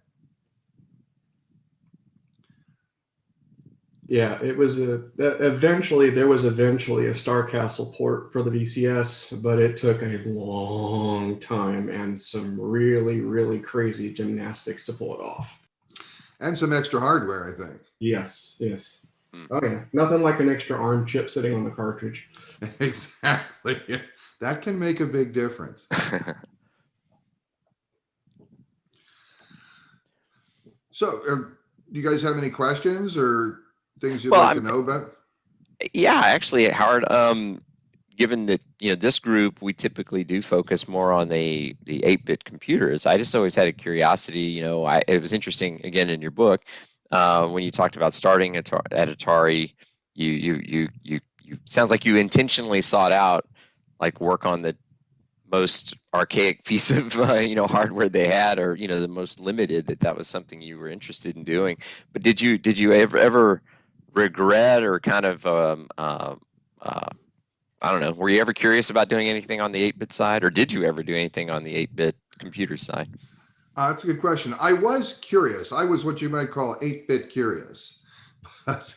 [SPEAKER 4] yeah, it was eventually there was a Star Castle port for the VCS, but it took a long time and some really, really crazy gymnastics to pull it off.
[SPEAKER 10] And some extra hardware, I think.
[SPEAKER 4] Yes. Oh yeah, nothing like an extra ARM chip sitting on the cartridge.
[SPEAKER 10] Exactly. That can make a big difference. So, do you guys have any questions or things you'd like to know about?
[SPEAKER 7] Yeah, actually, Howard, given that, this group, we typically do focus more on the 8-bit computers. I just always had a curiosity, it was interesting, again, in your book, when you talked about starting at Atari, you sounds like you intentionally sought out, like, work on the most archaic piece of hardware they had, or the most limited, that was something you were interested in doing. But did you ever regret, or kind of I don't know, were you ever curious about doing anything on the 8-bit side, or did you ever do anything on the 8-bit computer side?
[SPEAKER 10] That's a good question. I was curious. I was what you might call 8-bit curious, but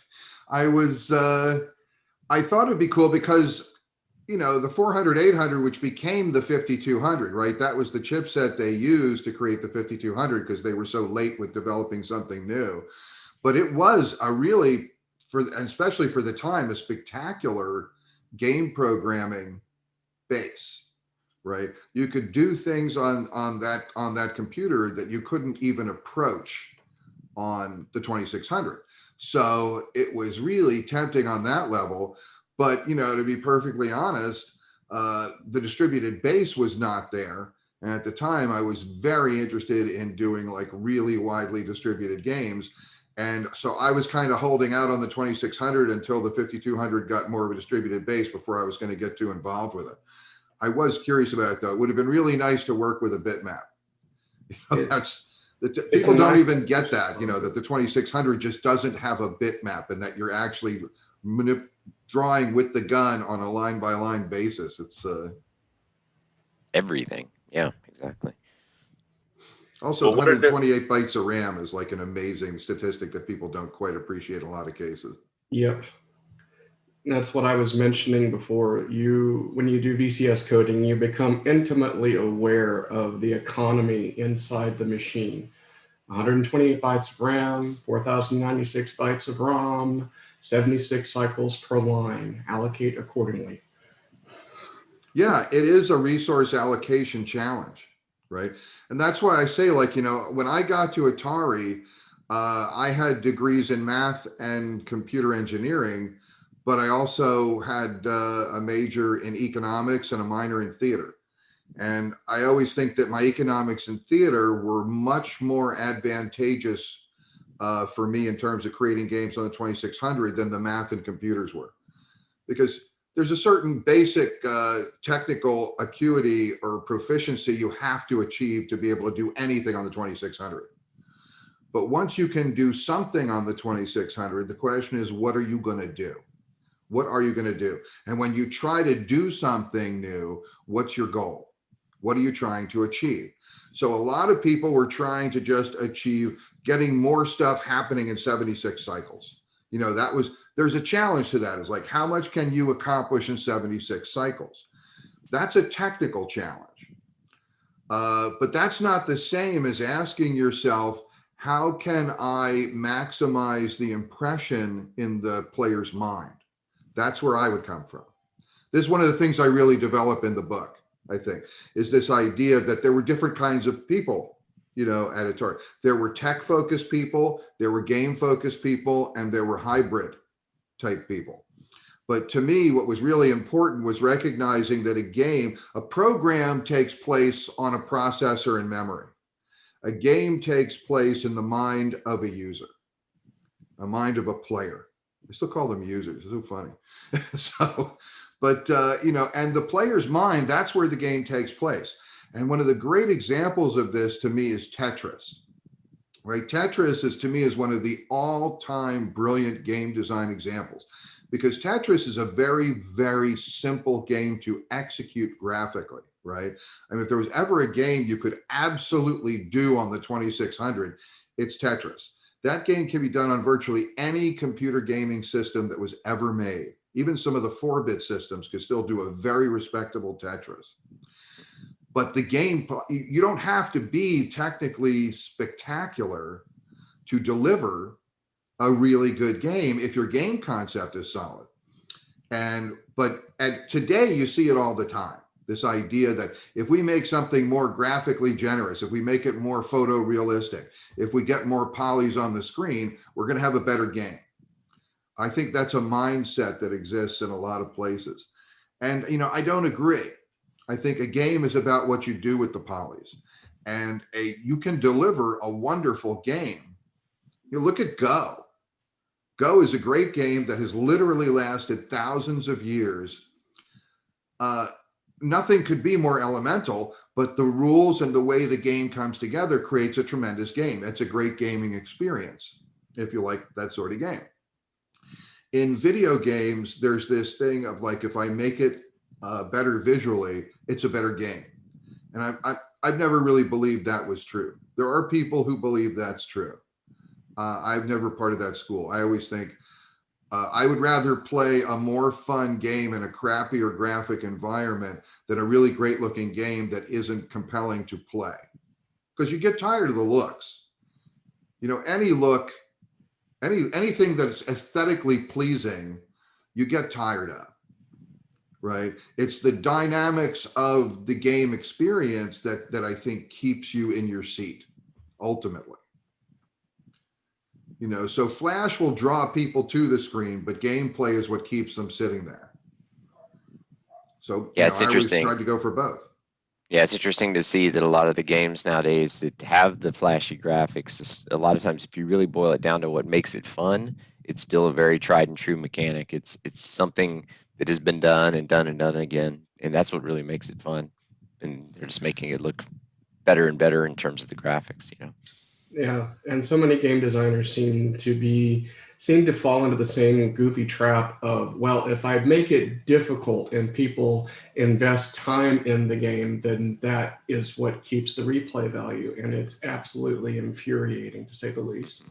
[SPEAKER 10] I thought it'd be cool because, the 400, 800, which became the 5200, right? That was the chipset they used to create the 5200 because they were so late with developing something new. But it was a really, especially for the time, a spectacular game programming base, right? You could do things on that computer that you couldn't even approach on the 2600. So it was really tempting on that level. But, to be perfectly honest, the distributed base was not there. And at the time, I was very interested in doing like really widely distributed games. And so I was kind of holding out on the 2600 until the 5200 got more of a distributed base before I was going to get too involved with it. I was curious about it, though. It would have been really nice to work with a bitmap. People don't even get that, that the 2600 just doesn't have a bitmap and that you're actually drawing with the gun on a line-by-line basis. It's
[SPEAKER 7] everything. Yeah, exactly.
[SPEAKER 10] Also, 128 bytes of RAM is like an amazing statistic that people don't quite appreciate in a lot of cases.
[SPEAKER 4] Yep. That's what I was mentioning before. When you do VCS coding, you become intimately aware of the economy inside the machine. 128 bytes of RAM, 4096 bytes of ROM, 76 cycles per line. Allocate accordingly.
[SPEAKER 10] Yeah, it is a resource allocation challenge, right? And that's why I say, like, when I got to Atari, I had degrees in math and computer engineering, but I also had a major in economics and a minor in theater. And I always think that my economics and theater were much more advantageous for me in terms of creating games on the 2600 than the math and computers were. Because there's a certain basic technical acuity or proficiency you have to achieve to be able to do anything on the 2600. But once you can do something on the 2600, the question is, what are you going to do? What are you going to do? And when you try to do something new, what's your goal? What are you trying to achieve? So a lot of people were trying to just achieve getting more stuff happening in 76 cycles. There's a challenge to that. It's like, how much can you accomplish in 76 cycles? That's a technical challenge. But that's not the same as asking yourself, how can I maximize the impression in the player's mind? That's where I would come from. This is one of the things I really develop in the book, I think, is this idea that there were different kinds of people, you know, at Atari. There were tech-focused people, there were game-focused people, and there were hybrid type people. But to me, what was really important was recognizing that a program takes place on a processor and memory. A game takes place in the mind of a user, a mind of a player. I still call them users. It's so funny. You know, and the player's mind, that's where the game takes place. And one of the great examples of this to me is Tetris, right? Tetris is, to me, is one of the all-time brilliant game design examples, because Tetris is a very, very simple game to execute graphically, right? I mean, if there was ever a game you could absolutely do on the 2600, it's Tetris. That game can be done on virtually any computer gaming system that was ever made. Even some of the 4-bit systems could still do a very respectable Tetris. But the game, you don't have to be technically spectacular to deliver a really good game if your game concept is solid. But today you see it all the time. This idea that if we make something more graphically generous, if we make it more photorealistic, if we get more polys on the screen, we're going to have a better game. I think that's a mindset that exists in a lot of places. And, you know, I don't agree. I think a game is about what you do with the polys. And you can deliver a wonderful game. You look at Go. Go is a great game that has literally lasted thousands of years. Nothing could be more elemental, but the rules and the way the game comes together creates a tremendous game. It's a great gaming experience, if you like that sort of game. In video games, there's this thing of like, if I make it better visually, it's a better game. And I've never really believed that was true. There are people who believe that's true. I've never part of that school. I always think I would rather play a more fun game in a crappier graphic environment than a really great looking game that isn't compelling to play. Because you get tired of the looks. You know, anything that's aesthetically pleasing, you get tired of, right? It's the dynamics of the game experience that I think keeps you in your seat, ultimately. You know, so Flash will draw people to the screen, but gameplay is what keeps them sitting there. So
[SPEAKER 7] yeah, it's interesting.
[SPEAKER 10] I always tried to go for both.
[SPEAKER 7] Yeah, it's interesting to see that a lot of the games nowadays that have the flashy graphics, a lot of times if you really boil it down to what makes it fun, it's still a very tried and true mechanic. It's something that has been done and done and done again, and that's what really makes it fun. And they're just making it look better and better in terms of the graphics, you know.
[SPEAKER 4] Yeah, and so many game designers seem to fall into the same goofy trap of, well, if I make it difficult and people invest time in the game, then that is what keeps the replay value. And it's absolutely infuriating, to say the least.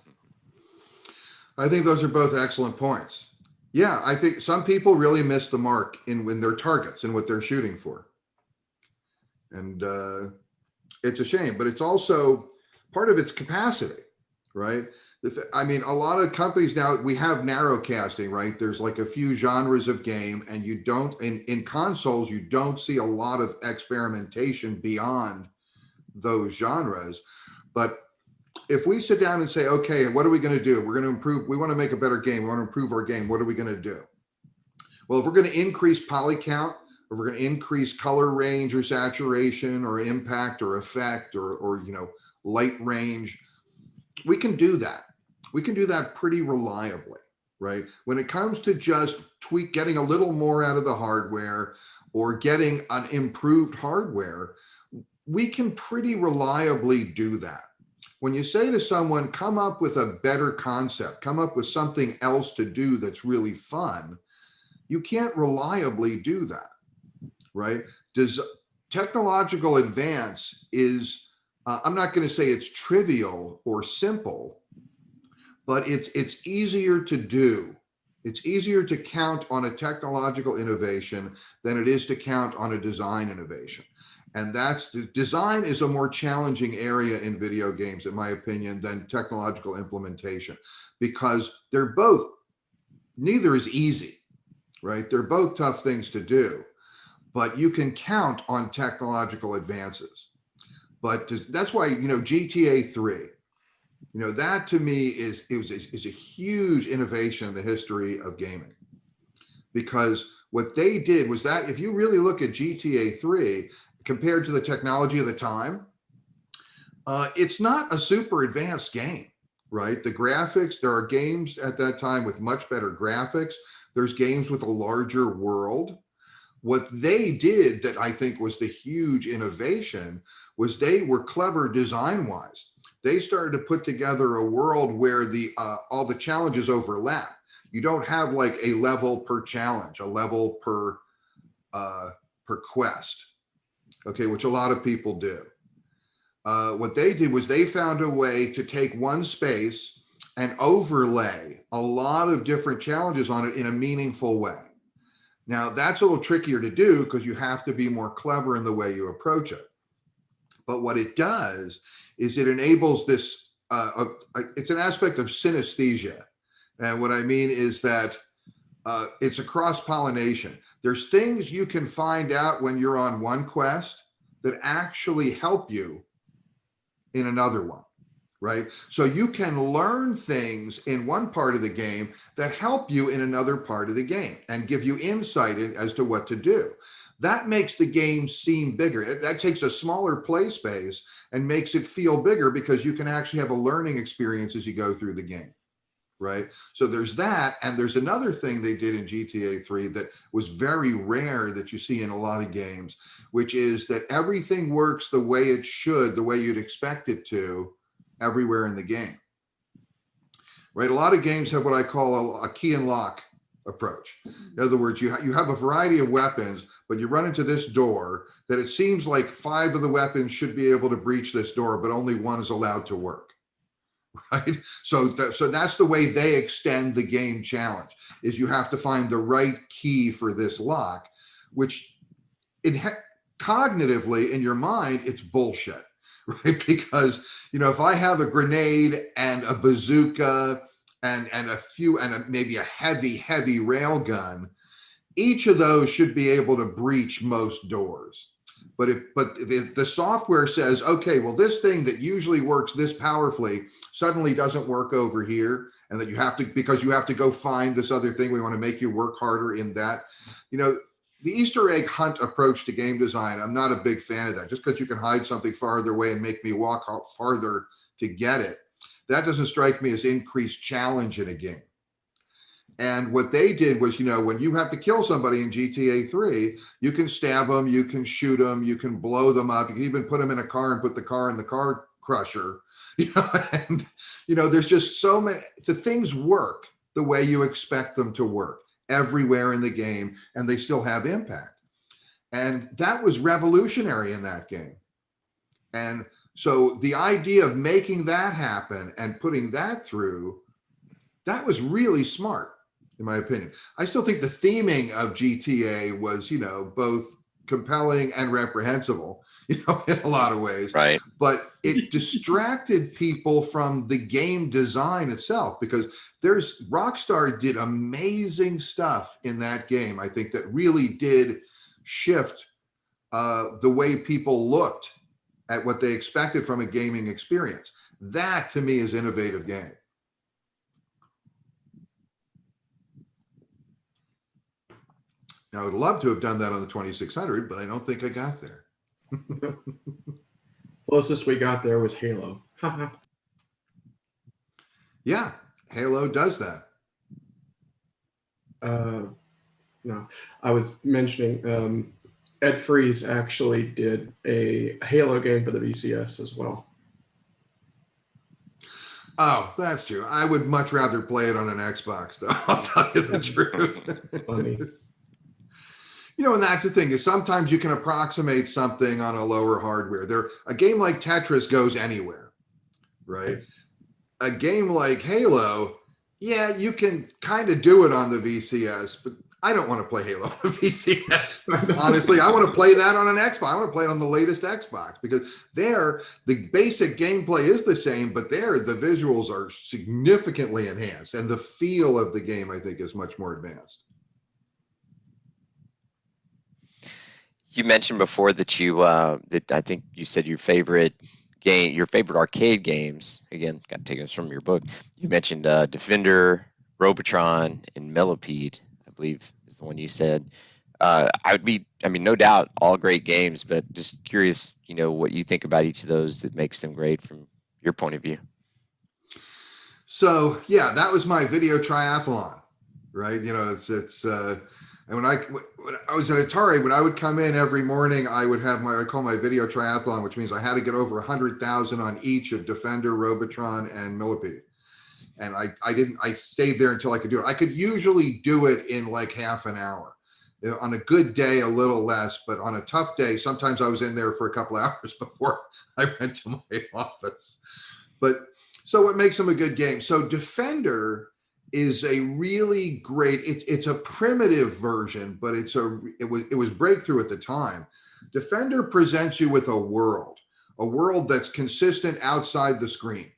[SPEAKER 10] I think those are both excellent points. Yeah, I think some people really miss the mark in their targets and what they're shooting for. And it's a shame, but it's also part of its capacity, right? I mean, a lot of companies now, we have narrow casting, right? There's like a few genres of game, and you don't, in consoles, you don't see a lot of experimentation beyond those genres. But if we sit down and say, okay, what are we going to do? We're going to improve. We want to make a better game. We want to improve our game. What are we going to do? Well, if we're going to increase poly count, or we're going to increase color range or saturation or impact or effect or you know, light range, we can do that. We can do that pretty reliably, right? When it comes to just getting a little more out of the hardware or getting an improved hardware, we can pretty reliably do that. When you say to someone, come up with a better concept, come up with something else to do that's really fun, you can't reliably do that, right? Technological advance is, I'm not going to say it's trivial or simple, but it's easier to do. It's easier to count on a technological innovation than it is to count on a design innovation. And that's design is a more challenging area in video games, in my opinion, than technological implementation, because they're both, neither is easy, right? They're both tough things to do, but you can count on technological advances. But that's why, GTA 3, that to me is a huge innovation in the history of gaming, because what they did was that if you really look at GTA 3 compared to the technology of the time, it's not a super advanced game, right? The graphics, there are games at that time with much better graphics. There's games with a larger world. What they did that I think was the huge innovation was they were clever design-wise. They started to put together a world where all the challenges overlap. You don't have like a level per challenge, a level per quest, okay, which a lot of people do. What they did was they found a way to take one space and overlay a lot of different challenges on it in a meaningful way. Now, that's a little trickier to do because you have to be more clever in the way you approach it. But what it does is it enables this, it's an aspect of synesthesia. And what I mean is that it's a cross-pollination. There's things you can find out when you're on one quest that actually help you in another one, right? So you can learn things in one part of the game that help you in another part of the game and give you insight as to what to do. That makes the game seem bigger. That takes a smaller play space and makes it feel bigger because you can actually have a learning experience as you go through the game, right? So there's that. And there's another thing they did in GTA 3 that was very rare that you see in a lot of games, which is that everything works the way it should, the way you'd expect it to, everywhere in the game, right? A lot of games have what I call a key and lock approach. In other words, you have a variety of weapons, but you run into this door that it seems like 5 of the weapons should be able to breach this door, but only 1 is allowed to work, right? So that's the way they extend the game challenge, is you have to find the right key for this lock, which cognitively in your mind, it's bullshit, right? Because, if I have a grenade and a bazooka and maybe a heavy rail gun, each of those should be able to breach most doors. But the software says, okay, well, this thing that usually works this powerfully suddenly doesn't work over here, and that you have to, because you have to go find this other thing, we want to make you work harder in that. The Easter egg hunt approach to game design, I'm not a big fan of that. Just because you can hide something farther away and make me walk farther to get it, that doesn't strike me as increased challenge in a game. And what they did was, when you have to kill somebody in GTA 3, you can stab them, you can shoot them, you can blow them up, you can even put them in a car and put the car in the car crusher. And there's just so many, the things work the way you expect them to work everywhere in the game, and they still have impact. And that was revolutionary in that game. And so the idea of making that happen and putting that through, that was really smart, in my opinion. I still think the theming of GTA was, both compelling and reprehensible, in a lot of ways.
[SPEAKER 7] Right.
[SPEAKER 10] But it distracted people from the game design itself, because Rockstar did amazing stuff in that game, I think, that really did shift the way people looked at what they expected from a gaming experience. That, to me, is innovative game. Now, I would love to have done that on the 2600, but I don't think I got there.
[SPEAKER 4] Closest we got there was Halo.
[SPEAKER 10] Yeah, Halo does that.
[SPEAKER 4] No, I was mentioning Ed Freeze actually did a Halo game for the VCS as well.
[SPEAKER 10] Oh, that's true. I would much rather play it on an Xbox, though. I'll tell you the truth.
[SPEAKER 4] Funny.
[SPEAKER 10] And that's the thing, is sometimes you can approximate something on a lower hardware. A game like Tetris goes anywhere, right? A game like Halo, yeah, you can kind of do it on the VCS, but I don't want to play Halo on a VCS. Honestly, I want to play that on an Xbox. I want to play it on the latest Xbox because there, the basic gameplay is the same, but there, the visuals are significantly enhanced and the feel of the game, I think, is much more advanced.
[SPEAKER 7] You mentioned before that you, that I think you said your favorite game, your favorite arcade games, again, got taken us from your book. You mentioned Defender, Robotron, and Millipede, I believe is the one you said. I mean, no doubt, all great games, but just curious, what you think about each of those that makes them great from your point of view.
[SPEAKER 10] So yeah, that was my video triathlon, right? And when I was at Atari, when I would come in every morning, I would call my video triathlon, which means I had to get over 100,000 on each of Defender, Robotron, and Millipede. And I stayed there until I could do it. I could usually do it in like half an hour. On a good day, a little less, but on a tough day, sometimes I was in there for a couple hours before I went to my office. But so what makes them a good game? So Defender is a really great, it's a primitive version, but it was breakthrough at the time. Defender presents you with a world that's consistent outside the screen,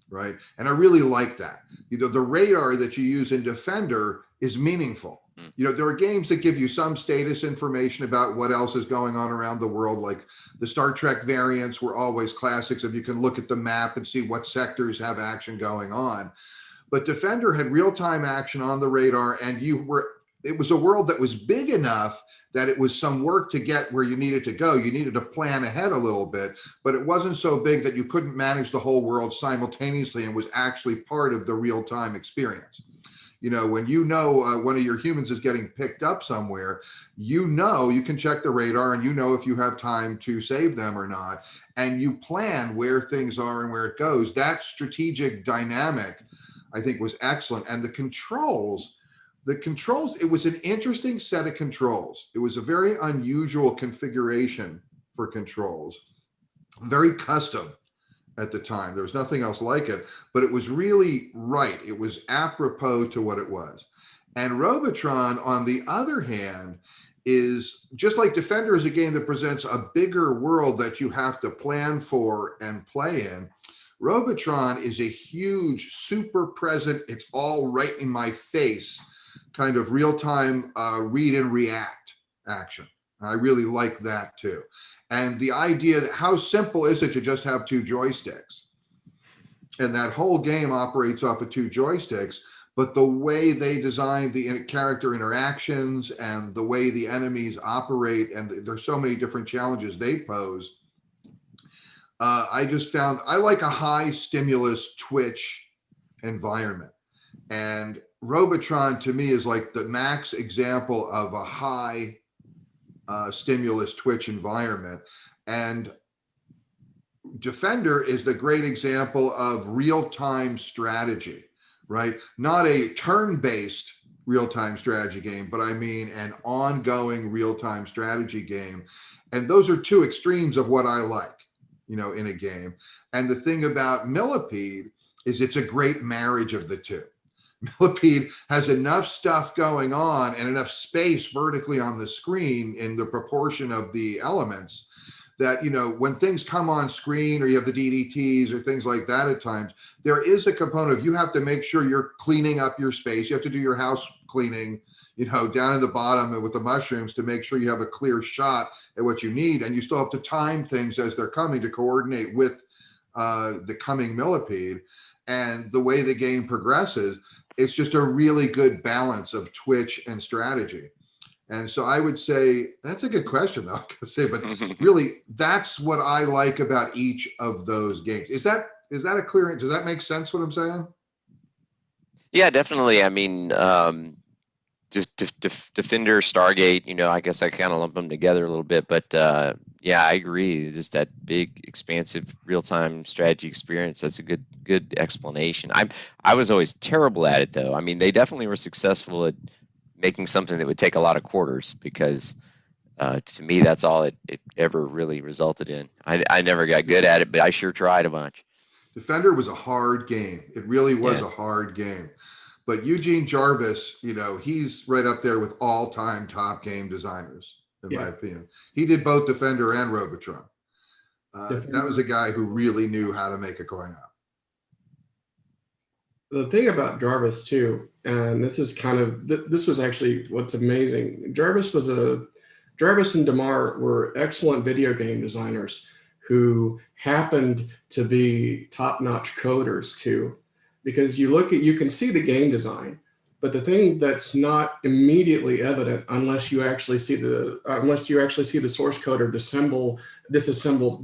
[SPEAKER 10] right? And I really like that. The radar that you use in Defender is meaningful. There are games that give you some status information about what else is going on around the world, like the Star Trek variants were always classics if you can look at the map and see what sectors have action going on. But Defender had real-time action on the radar, and it was a world that was big enough that it was some work to get where you needed to go. You needed to plan ahead a little bit, but it wasn't so big that you couldn't manage the whole world simultaneously and was actually part of the real-time experience. When one of your humans is getting picked up somewhere, you can check the radar and if you have time to save them or not, and you plan where things are and where it goes. That strategic dynamic, I think, was excellent. And the controls, it was an interesting set of controls. It was a very unusual configuration for controls, very custom at the time. There was nothing else like it, but it was really right. It was apropos to what it was. And Robotron, on the other hand, is just like Defender is a game that presents a bigger world that you have to plan for and play in. Robotron is a huge, super present, it's all right in my face kind of real-time read and react action. I really like that too. And the idea that how simple is it to just have two joysticks? And that whole game operates off of two joysticks, but the way they design the character interactions and the way the enemies operate, and there's so many different challenges they pose. I just found I like a high stimulus twitch environment. And Robotron to me is like the max example of a high stimulus twitch environment. And Defender is the great example of real-time strategy, right? Not a turn-based real-time strategy game, but I mean an ongoing real-time strategy game. And those are two extremes of what I like, in a game. And the thing about Millipede is it's a great marriage of the two. Millipede has enough stuff going on and enough space vertically on the screen in the proportion of the elements that, when things come on screen or you have the DDTs or things like that at times, there is a component of you have to make sure you're cleaning up your space. You have to do your house cleaning, down in the bottom and with the mushrooms to make sure you have a clear shot at what you need. And you still have to time things as they're coming to coordinate with the coming Millipede. And the way the game progresses, it's just a really good balance of twitch and strategy. And so I would say that's a good question, though, but really that's what I like about each of those games. Is that a clear? Does that make sense? What I'm saying?
[SPEAKER 7] Yeah, definitely. I mean, Defender, Stargate. I guess I kind of lump them together a little bit, but yeah, I agree. Just that big, expansive, real-time strategy experience. That's a good explanation. I was always terrible at it, though. I mean, they definitely were successful at making something that would take a lot of quarters because to me, that's all it ever really resulted in. I never got good at it, but I sure tried a bunch.
[SPEAKER 10] Defender was a hard game. It really was a hard game. But Eugene Jarvis, he's right up there with all-time top game designers, in my opinion. He did both Defender and Robotron. That was a guy who really knew how to make a coin op.
[SPEAKER 4] The thing about Jarvis too, and this is this was actually what's amazing. Jarvis and DeMar were excellent video game designers who happened to be top-notch coders too, because you can see the game design, but the thing that's not immediately evident unless you actually see the source code or disassemble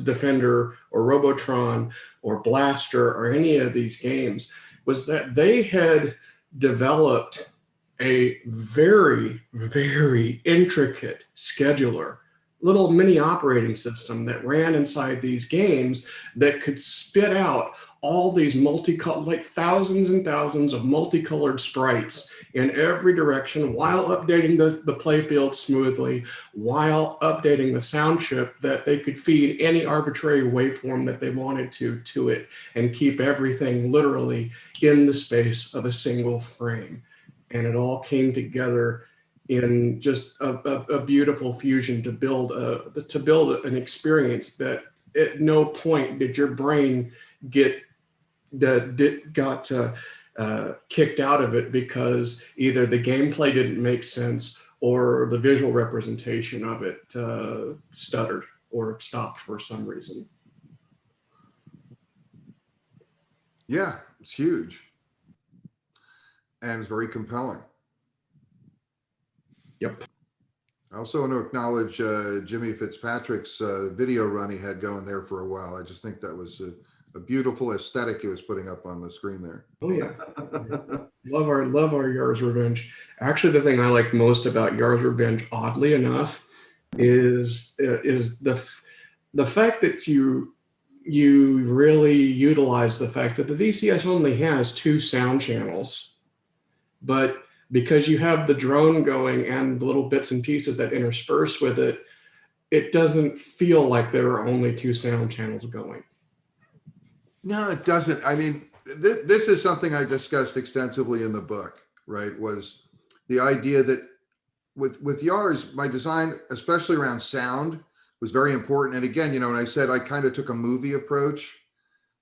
[SPEAKER 4] Defender or Robotron or Blaster or any of these games was that they had developed a very, very intricate scheduler, little mini operating system that ran inside these games that could spit out all these like thousands and thousands of multicolored sprites in every direction while updating the playfield smoothly, while updating the sound chip that they could feed any arbitrary waveform that they wanted to it and keep everything literally in the space of a single frame. And it all came together in just a beautiful fusion to build an experience that at no point did your brain got kicked out of it because either the gameplay didn't make sense or the visual representation of it stuttered or stopped for some reason.
[SPEAKER 10] Yeah, it's huge. And it's very compelling.
[SPEAKER 4] Yep.
[SPEAKER 10] I also want to acknowledge Jimmy Fitzpatrick's video run he had going there for a while. I just think that was a beautiful aesthetic he was putting up on the screen there.
[SPEAKER 4] Oh yeah, love our Yar's Revenge. Actually, the thing I like most about Yar's Revenge, oddly enough, is the fact that you really utilize the fact that the VCS only has 2 sound channels, but because you have the drone going and the little bits and pieces that intersperse with it, it doesn't feel like there are only 2 sound channels going.
[SPEAKER 10] No, it doesn't. I mean, this is something I discussed extensively in the book, right? Was the idea that with Yar's, my design, especially around sound, was very important. And again, when I said I kind of took a movie approach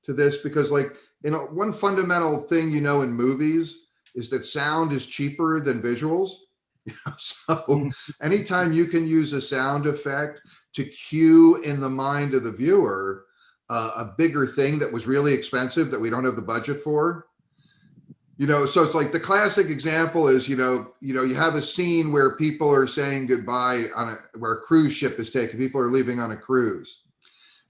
[SPEAKER 10] to this, because one fundamental thing, in movies is that sound is cheaper than visuals. So anytime you can use a sound effect to cue in the mind of the viewer a bigger thing that was really expensive that we don't have the budget for, so it's like the classic example is, you have a scene where people are saying goodbye where a cruise ship is taken, people are leaving on a cruise.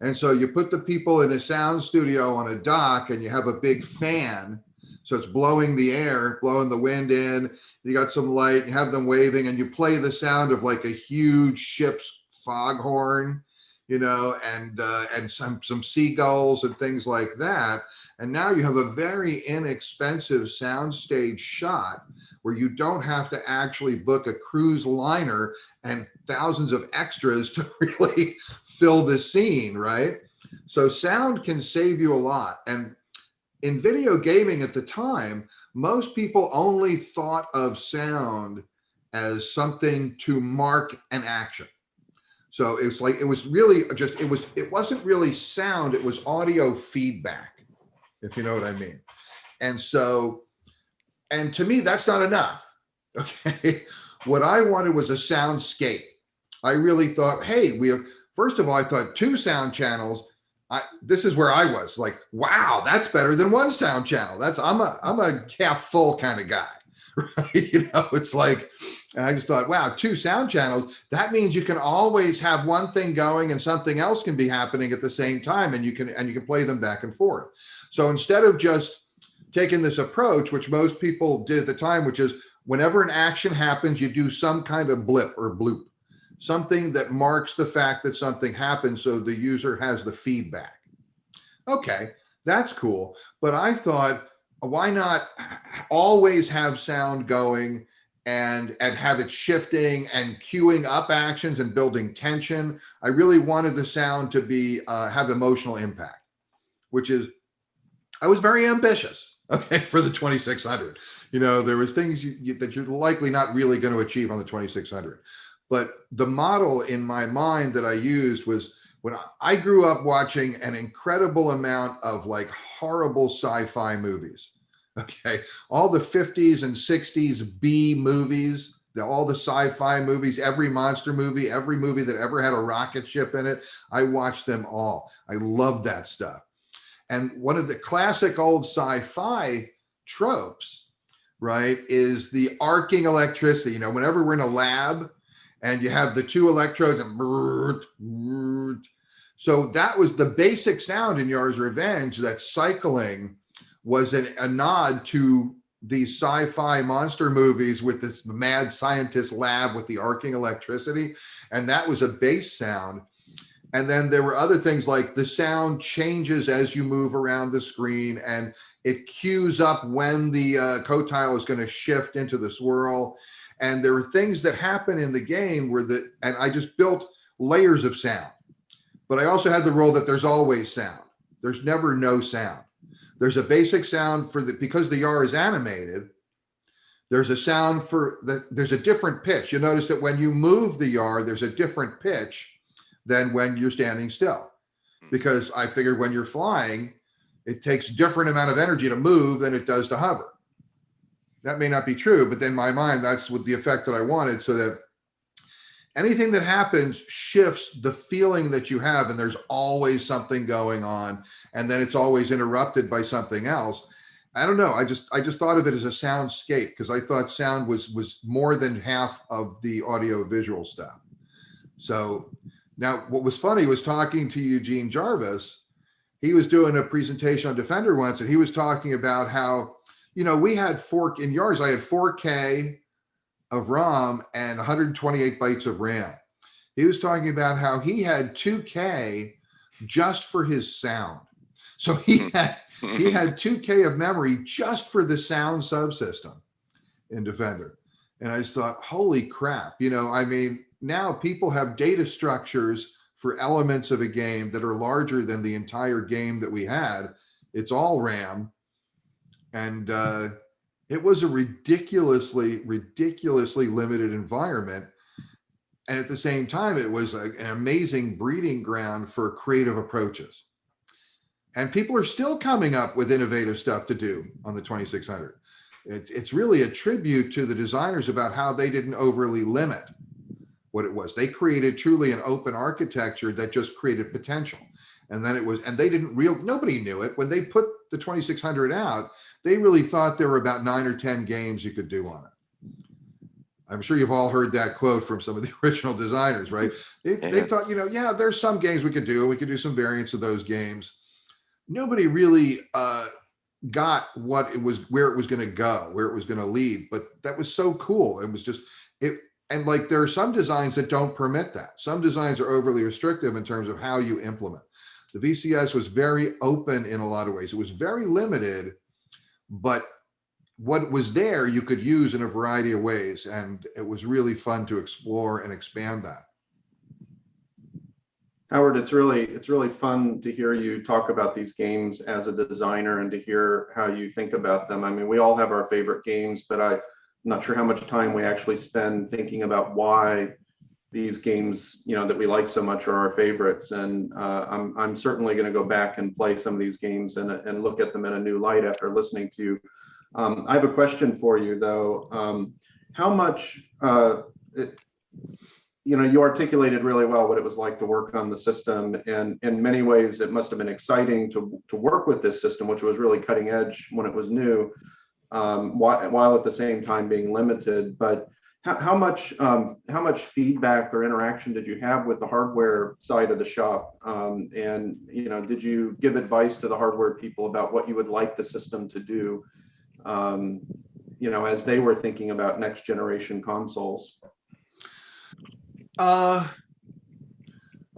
[SPEAKER 10] And so you put the people in a sound studio on a dock and you have a big fan. So it's blowing the air, blowing the wind in, you got some light, you have them waving, and you play the sound of like a huge ship's foghorn, and some seagulls and things like that. And now you have a very inexpensive soundstage shot where you don't have to actually book a cruise liner and thousands of extras to really fill the scene, right? So sound can save you a lot. And in video gaming at the time, most people only thought of sound as something to mark an action. So it wasn't really sound, it was audio feedback, if you know what I mean. And to me, that's not enough. Okay. What I wanted was a soundscape. I really thought, hey, first of all, I thought 2 sound channels. This is where I was like, wow, that's better than 1 sound channel. I'm a half full kind of guy, right? It's like, and I just thought, wow, 2 sound channels. That means you can always have one thing going and something else can be happening at the same time, and you can play them back and forth. So instead of just taking this approach, which most people did at the time, which is whenever an action happens, you do some kind of blip or bloop. Something that marks the fact that something happened so the user has the feedback. Okay, that's cool. But I thought, why not always have sound going and have it shifting and queuing up actions and building tension? I really wanted the sound to be have emotional impact, which is, I was very ambitious, okay, for the 2600. There was things that you're likely not really going to achieve on the 2600. But the model in my mind that I used was when I grew up watching an incredible amount of like horrible sci-fi movies. Okay. All the 50s and 60s B movies, all the sci-fi movies, every monster movie, every movie that ever had a rocket ship in it. I watched them all. I loved that stuff. And one of the classic old sci-fi tropes, right, is the arcing electricity. Whenever we're in a lab and you have the two electrodes and so that was the basic sound in Yar's Revenge, that cycling was a nod to these sci-fi monster movies with this mad scientist lab with the arcing electricity. And that was a bass sound. And then there were other things like the sound changes as you move around the screen, and it cues up when the code tile is going to shift into the swirl. And there were things that happen in the game and I just built layers of sound. But I also had the rule that there's always sound. There's never no sound. There's a basic sound because the Yar is animated. There's a sound there's a different pitch. You'll notice that when you move the Yar, there's a different pitch than when you're standing still. Because I figured when you're flying, it takes different amount of energy to move than it does to hover. That may not be true, but in my mind, that's what the effect that I wanted, so that anything that happens shifts the feeling that you have, and there's always something going on, and then it's always interrupted by something else. I don't know. I just thought of it as a soundscape because I thought sound was more than half of the audio visual stuff. So now what was funny was talking to Eugene Jarvis. He was doing a presentation on Defender once, and he was talking about how, we had in Yars, I had 4K of ROM and 128 bytes of RAM. He was talking about how he had 2K just for his sound. So he had 2K of memory just for the sound subsystem in Defender. And I just thought, holy crap, now people have data structures for elements of a game that are larger than the entire game that we had. It's all RAM. And it was a ridiculously limited environment. And at the same time, it was an amazing breeding ground for creative approaches. And people are still coming up with innovative stuff to do on the 2600. It's really a tribute to the designers about how they didn't overly limit what it was. They created truly an open architecture that just created potential. And then nobody knew it. When they put the 2600 out, they really thought there were about 9 or 10 games you could do on it. I'm sure you've all heard that quote from some of the original designers, right? They thought, there's some games we could do. We could do some variants of those games. Nobody really got where it was going to go, where it was going to lead. But that was so cool. It was just and like there are some designs that don't permit that. Some designs are overly restrictive in terms of how you implement. The VCS was very open in a lot of ways. It was very limited, but what was there you could use in a variety of ways, and it was really fun to explore and expand that.
[SPEAKER 3] Howard, it's really fun to hear you talk about these games as a designer and to hear how you think about them. I mean, we all have our favorite games, but I'm not sure how much time we actually spend thinking about why these games, that we like so much are our favorites. And I'm certainly going to go back and play some of these games and look at them in a new light after listening to you. I have a question for you, though. How much, you articulated really well what it was like to work on the system. And in many ways, it must have been exciting to work with this system, which was really cutting edge when it was new, while at the same time being limited. But how much feedback or interaction did you have with the hardware side of the shop? And did you give advice to the hardware people about what you would like the system to do? As they were thinking about next generation consoles?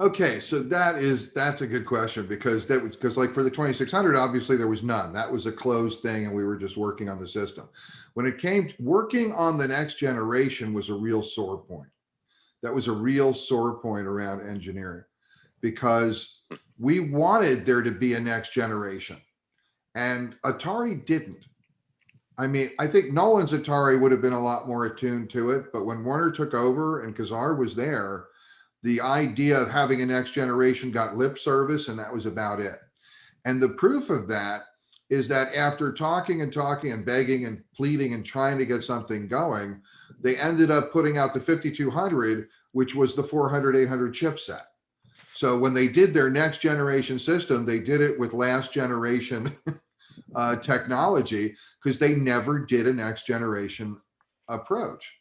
[SPEAKER 10] Okay, so that's a good question because like for the 2600, obviously there was none. That was a closed thing, and we were just working on the system. When it came to working on the next generation was a real sore point. That was a real sore point around engineering because we wanted there to be a next generation, and Atari didn't. I mean, I think Nolan's Atari would have been a lot more attuned to it, but when Warner took over and Kazar was there, the idea of having a next generation got lip service, and that was about it. And the proof of that is that after talking and talking and begging and pleading and trying to get something going, they ended up putting out the 5200, which was the 400, 800 chipset. So when they did their next generation system, they did it with last generation technology, because they never did a next generation approach.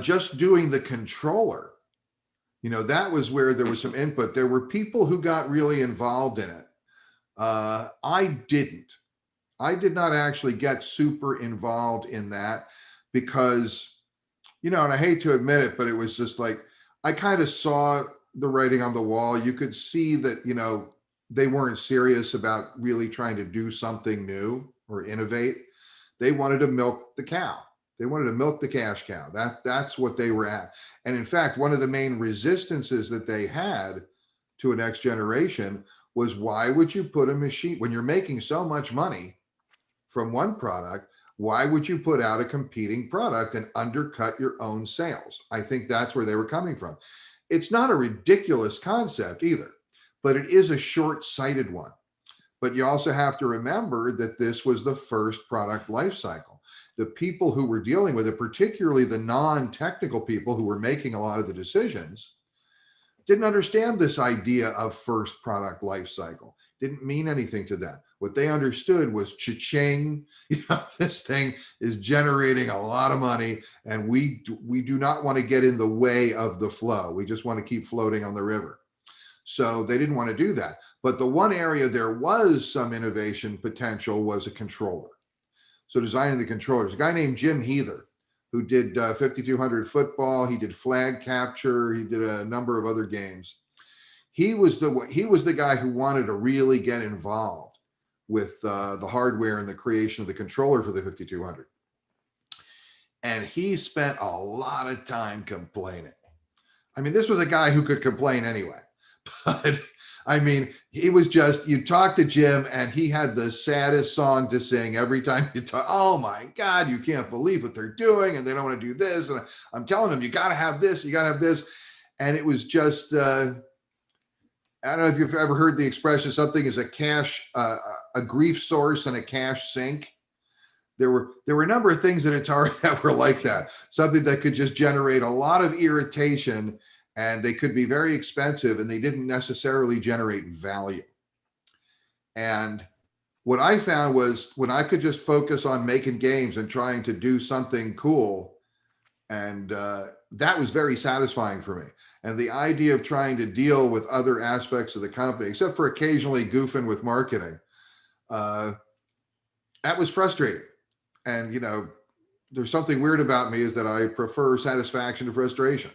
[SPEAKER 10] Just doing the controller, you know, that was where there was some input. There were people who got really involved in it. I didn't. I did not actually get super involved in that because, you know, and I hate to admit it, but it was just like, I kind of saw the writing on the wall. You could see that, you know, they weren't serious about really trying to do something new or innovate. They wanted to milk the cow. They wanted to milk the cash cow. That's what they were at. And in fact, one of the main resistances that they had to a next generation was, why would you put a machine, when you're making so much money from one product, why would you put out a competing product and undercut your own sales? I think that's where they were coming from. It's not a ridiculous concept either, but it is a short-sighted one. But you also have to remember that this was the first product life cycle. The people who were dealing with it, particularly the non-technical people who were making a lot of the decisions, didn't understand this idea of first product life cycle. Didn't mean anything to them. What they understood was cha-ching, you know, this thing is generating a lot of money, and we do not want to get in the way of the flow. We just want to keep floating on the river. So they didn't want to do that. But the one area there was some innovation potential was a controller. So designing the controllers, a guy named Jim Heather, who did 5200 football, he did flag capture, he did a number of other games. He was the guy who wanted to really get involved with the hardware and the creation of the controller for the 5200. And he spent a lot of time complaining. I mean, this was a guy who could complain anyway. But I mean, he was just, you talk to Jim and he had the saddest song to sing every time you talk. Oh my God, you can't believe what they're doing, and they don't want to do this. And I'm telling them, you got to have this, you got to have this. And it was just, I don't know if you've ever heard the expression, something is a cash, a grief source and a cash sink. There were a number of things at Atari that were like that, something that could just generate a lot of irritation, and they could be very expensive, and they didn't necessarily generate value. And what I found was, when I could just focus on making games and trying to do something cool, and that was very satisfying for me. And the idea of trying to deal with other aspects of the company, except for occasionally goofing with marketing, that was frustrating. And, you know, there's something weird about me, is that I prefer satisfaction to frustration.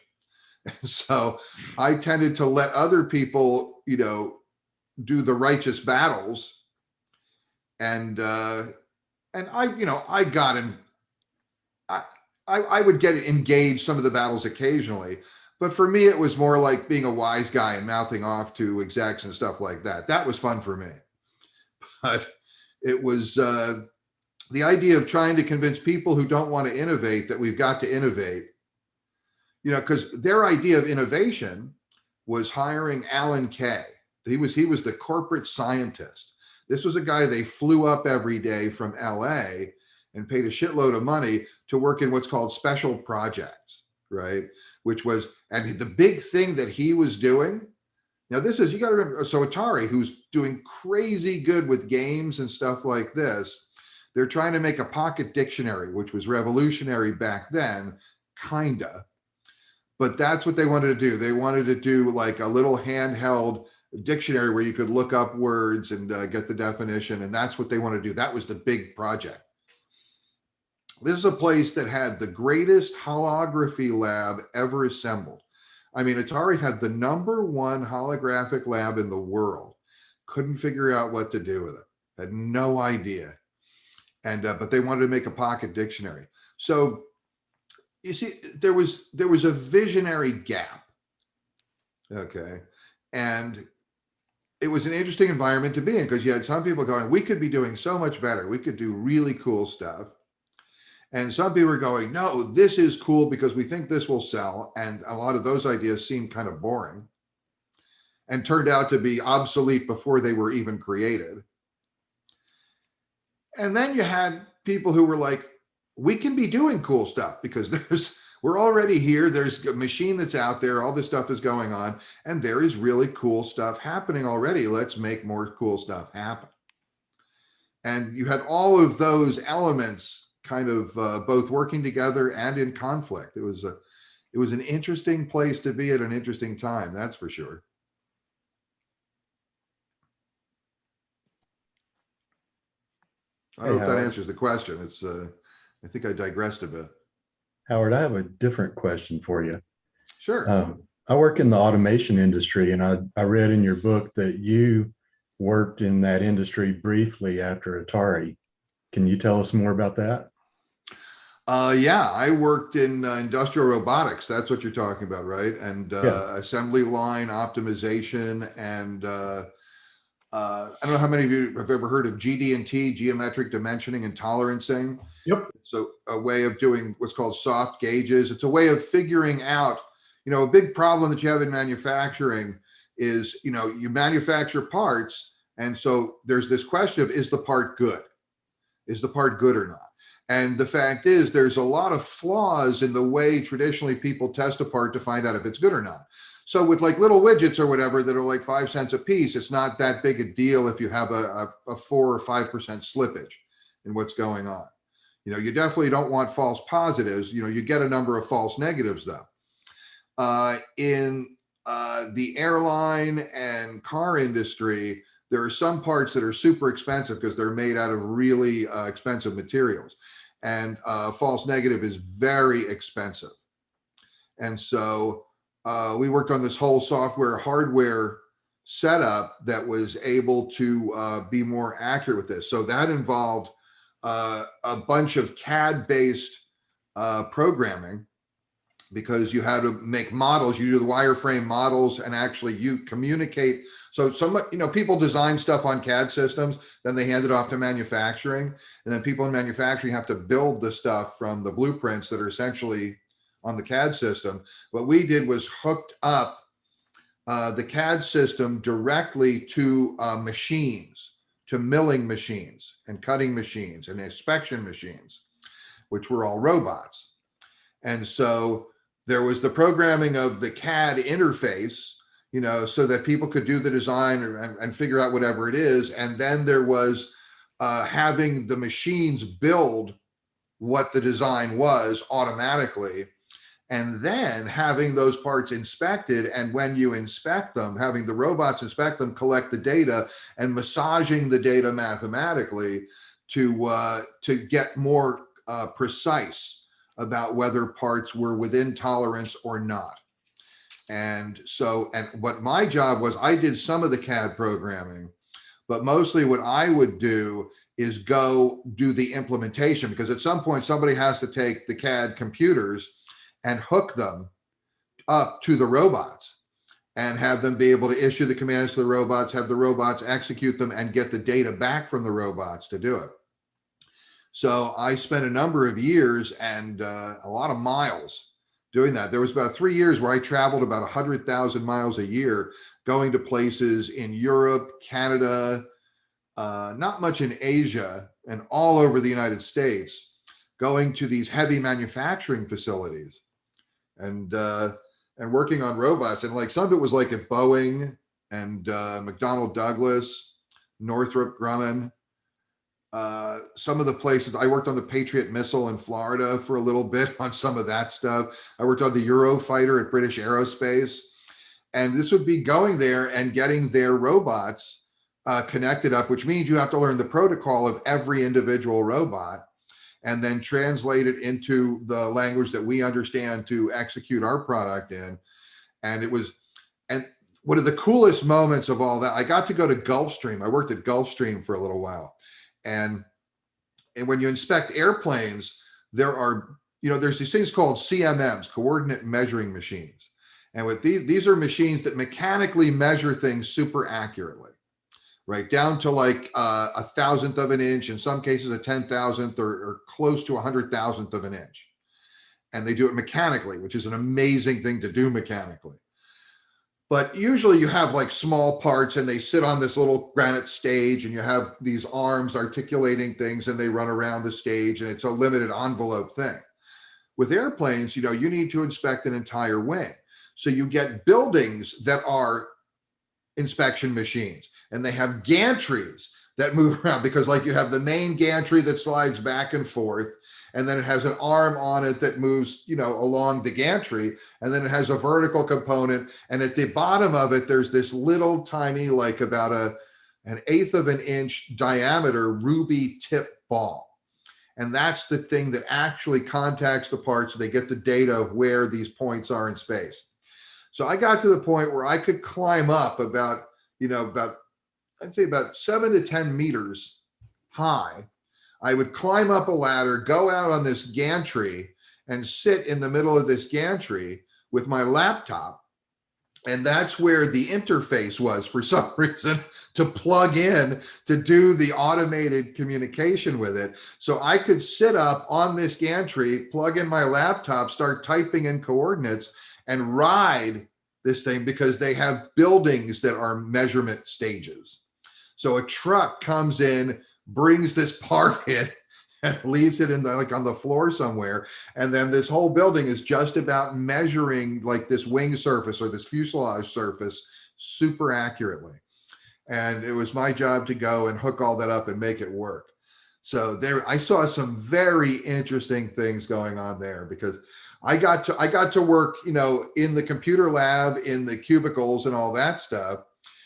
[SPEAKER 10] So I tended to let other people, you know, do the righteous battles. And I, you know, I got in, I would get engaged some of the battles occasionally, but for me, it was more like being a wise guy and mouthing off to execs and stuff like that. That was fun for me. But it was the idea of trying to convince people who don't want to innovate that we've got to innovate. You know, because their idea of innovation was hiring Alan Kay. He was the corporate scientist. This was a guy they flew up every day from LA and paid a shitload of money to work in what's called special projects, right? Which was, and the big thing that he was doing, now this is, you got to remember, so Atari, who's doing crazy good with games and stuff like this, they're trying to make a pocket dictionary, which was revolutionary back then, kinda. But that's what they wanted to do. They wanted to do like a little handheld dictionary where you could look up words and get the definition. And that's what they want to do. That was the big project. This is a place that had the greatest holography lab ever assembled. I mean, Atari had the #1 holographic lab in the world. Couldn't figure out what to do with it. Had no idea. And but they wanted to make a pocket dictionary. So you see, there was a visionary gap. Okay. And it was an interesting environment to be in because you had some people going, we could be doing so much better. We could do really cool stuff. And some people were going, no, this is cool because we think this will sell. And a lot of those ideas seemed kind of boring and turned out to be obsolete before they were even created. And then you had people who were like, we can be doing cool stuff because we're already here. There's a machine that's out there. All this stuff is going on. And there is really cool stuff happening already. Let's make more cool stuff happen. And you had all of those elements kind of both working together and in conflict. It was an interesting place to be at an interesting time, that's for sure. I don't know if that answers the question. It's I think I digressed a bit.
[SPEAKER 11] Howard, I have a different question for you.
[SPEAKER 10] Sure.
[SPEAKER 11] I work in the automation industry, and I read in your book that you worked in that industry briefly after Atari. Can you tell us more about that?
[SPEAKER 10] Yeah, I worked in industrial robotics. That's what you're talking about, right? And assembly line optimization. And I don't know how many of you have ever heard of GD&T, geometric dimensioning and tolerancing.
[SPEAKER 11] Yep.
[SPEAKER 10] So a way of doing what's called soft gauges. It's a way of figuring out, a big problem that you have in manufacturing is, you manufacture parts. And so there's this question of, is the part good? Is the part good or not? And the fact is, there's a lot of flaws in the way traditionally people test a part to find out if it's good or not. So with like little widgets or whatever that are like 5 cents a piece, it's not that big a deal if you have a 4 or 5% slippage in what's going on. You definitely don't want false positives. You get a number of false negatives though. In the airline and car industry, there are some parts that are super expensive because they're made out of really expensive materials. And false negative is very expensive. And so we worked on this whole software hardware setup that was able to be more accurate with this. So that involved a bunch of CAD-based programming because you had to make models. You do the wireframe models and actually you communicate. So people design stuff on CAD systems, then they hand it off to manufacturing. And then people in manufacturing have to build the stuff from the blueprints that are essentially on the CAD system. What we did was hooked up the CAD system directly to machines, to milling machines and cutting machines and inspection machines, which were all robots. And so there was the programming of the CAD interface, so that people could do the design and figure out whatever it is. And then there was having the machines build what the design was automatically, and then having those parts inspected. And when you inspect them, having the robots inspect them, collect the data, and massaging the data mathematically to get more precise about whether parts were within tolerance or not. And what my job was, I did some of the CAD programming, but mostly what I would do is go do the implementation, because at some point somebody has to take the CAD computers and hook them up to the robots and have them be able to issue the commands to the robots, have the robots execute them and get the data back from the robots to do it. So I spent a number of years and a lot of miles doing that. There was about 3 years where I traveled about 100,000 miles a year, going to places in Europe, Canada, not much in Asia, and all over the United States, going to these heavy manufacturing facilities and working on robots. And like some of it was like at Boeing and McDonnell Douglas, Northrop Grumman. Some of the places I worked on the Patriot missile in Florida for a little bit on some of that stuff. I worked on the Eurofighter at British Aerospace, and this would be going there and getting their robots connected up, which means you have to learn the protocol of every individual robot and then translate it into the language that we understand to execute our product in. And one of the coolest moments of all that, I got to go to Gulfstream. I worked at Gulfstream for a little while. And when you inspect airplanes, there's these things called CMMs, coordinate measuring machines. And with these are machines that mechanically measure things super accurately, right? Down to like a thousandth of an inch, in some cases a 10,000th or close to 100,000th of an inch. And they do it mechanically, which is an amazing thing to do mechanically. But usually you have like small parts and they sit on this little granite stage and you have these arms articulating things and they run around the stage and it's a limited envelope thing. With airplanes, you know, you need to inspect an entire wing. So you get buildings that are inspection machines and they have gantries that move around, because like you have the main gantry that slides back and forth, and then it has an arm on it that moves, you know, along the gantry, and then it has a vertical component, and at the bottom of it there's this little tiny, like about an eighth of an inch diameter ruby tip ball, and that's the thing that actually contacts the parts so they get the data of where these points are in space. So I got to the point where I could climb up about, you know, I'd say about 7 to 10 meters high. I would climb up a ladder, go out on this gantry and sit in the middle of this gantry with my laptop. And that's where the interface was for some reason, to plug in to do the automated communication with it. So I could sit up on this gantry, plug in my laptop, start typing in coordinates and ride this thing, because they have buildings that are measurement stages. So a truck comes in, brings this part in and leaves it in the, like on the floor somewhere. And then this whole building is just about measuring like this wing surface or this fuselage surface super accurately. And it was my job to go and hook all that up and make it work. So there, I saw some very interesting things going on there, because I got to work, you know, in the computer lab, in the cubicles and all that stuff.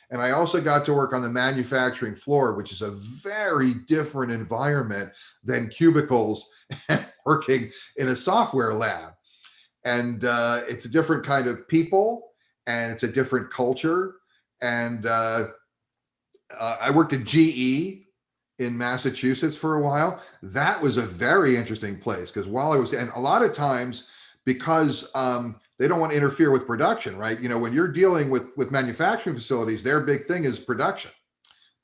[SPEAKER 10] And I also got to work on the manufacturing floor, which is a very different environment than cubicles and working in a software lab. And it's a different kind of people, and it's a different culture. And I worked at GE in Massachusetts for a while. That was a very interesting place, because while I was, and a lot of times, because they don't want to interfere with production, right? You know, when you're dealing with manufacturing facilities, their big thing is production.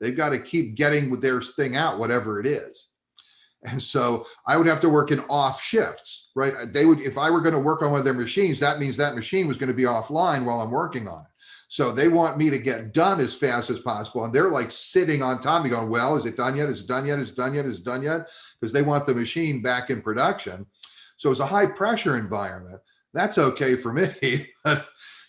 [SPEAKER 10] They've got to keep getting with their thing out, whatever it is. And so I would have to work in off shifts, right? They would, if I were going to work on one of their machines, that means that machine was going to be offline while I'm working on it. So they want me to get done as fast as possible. And they're like sitting on top of me going, well, is it done yet? Is it done yet? Is it done yet? Is it done yet? Because they want the machine back in production. So it's a high pressure environment. That's okay for me.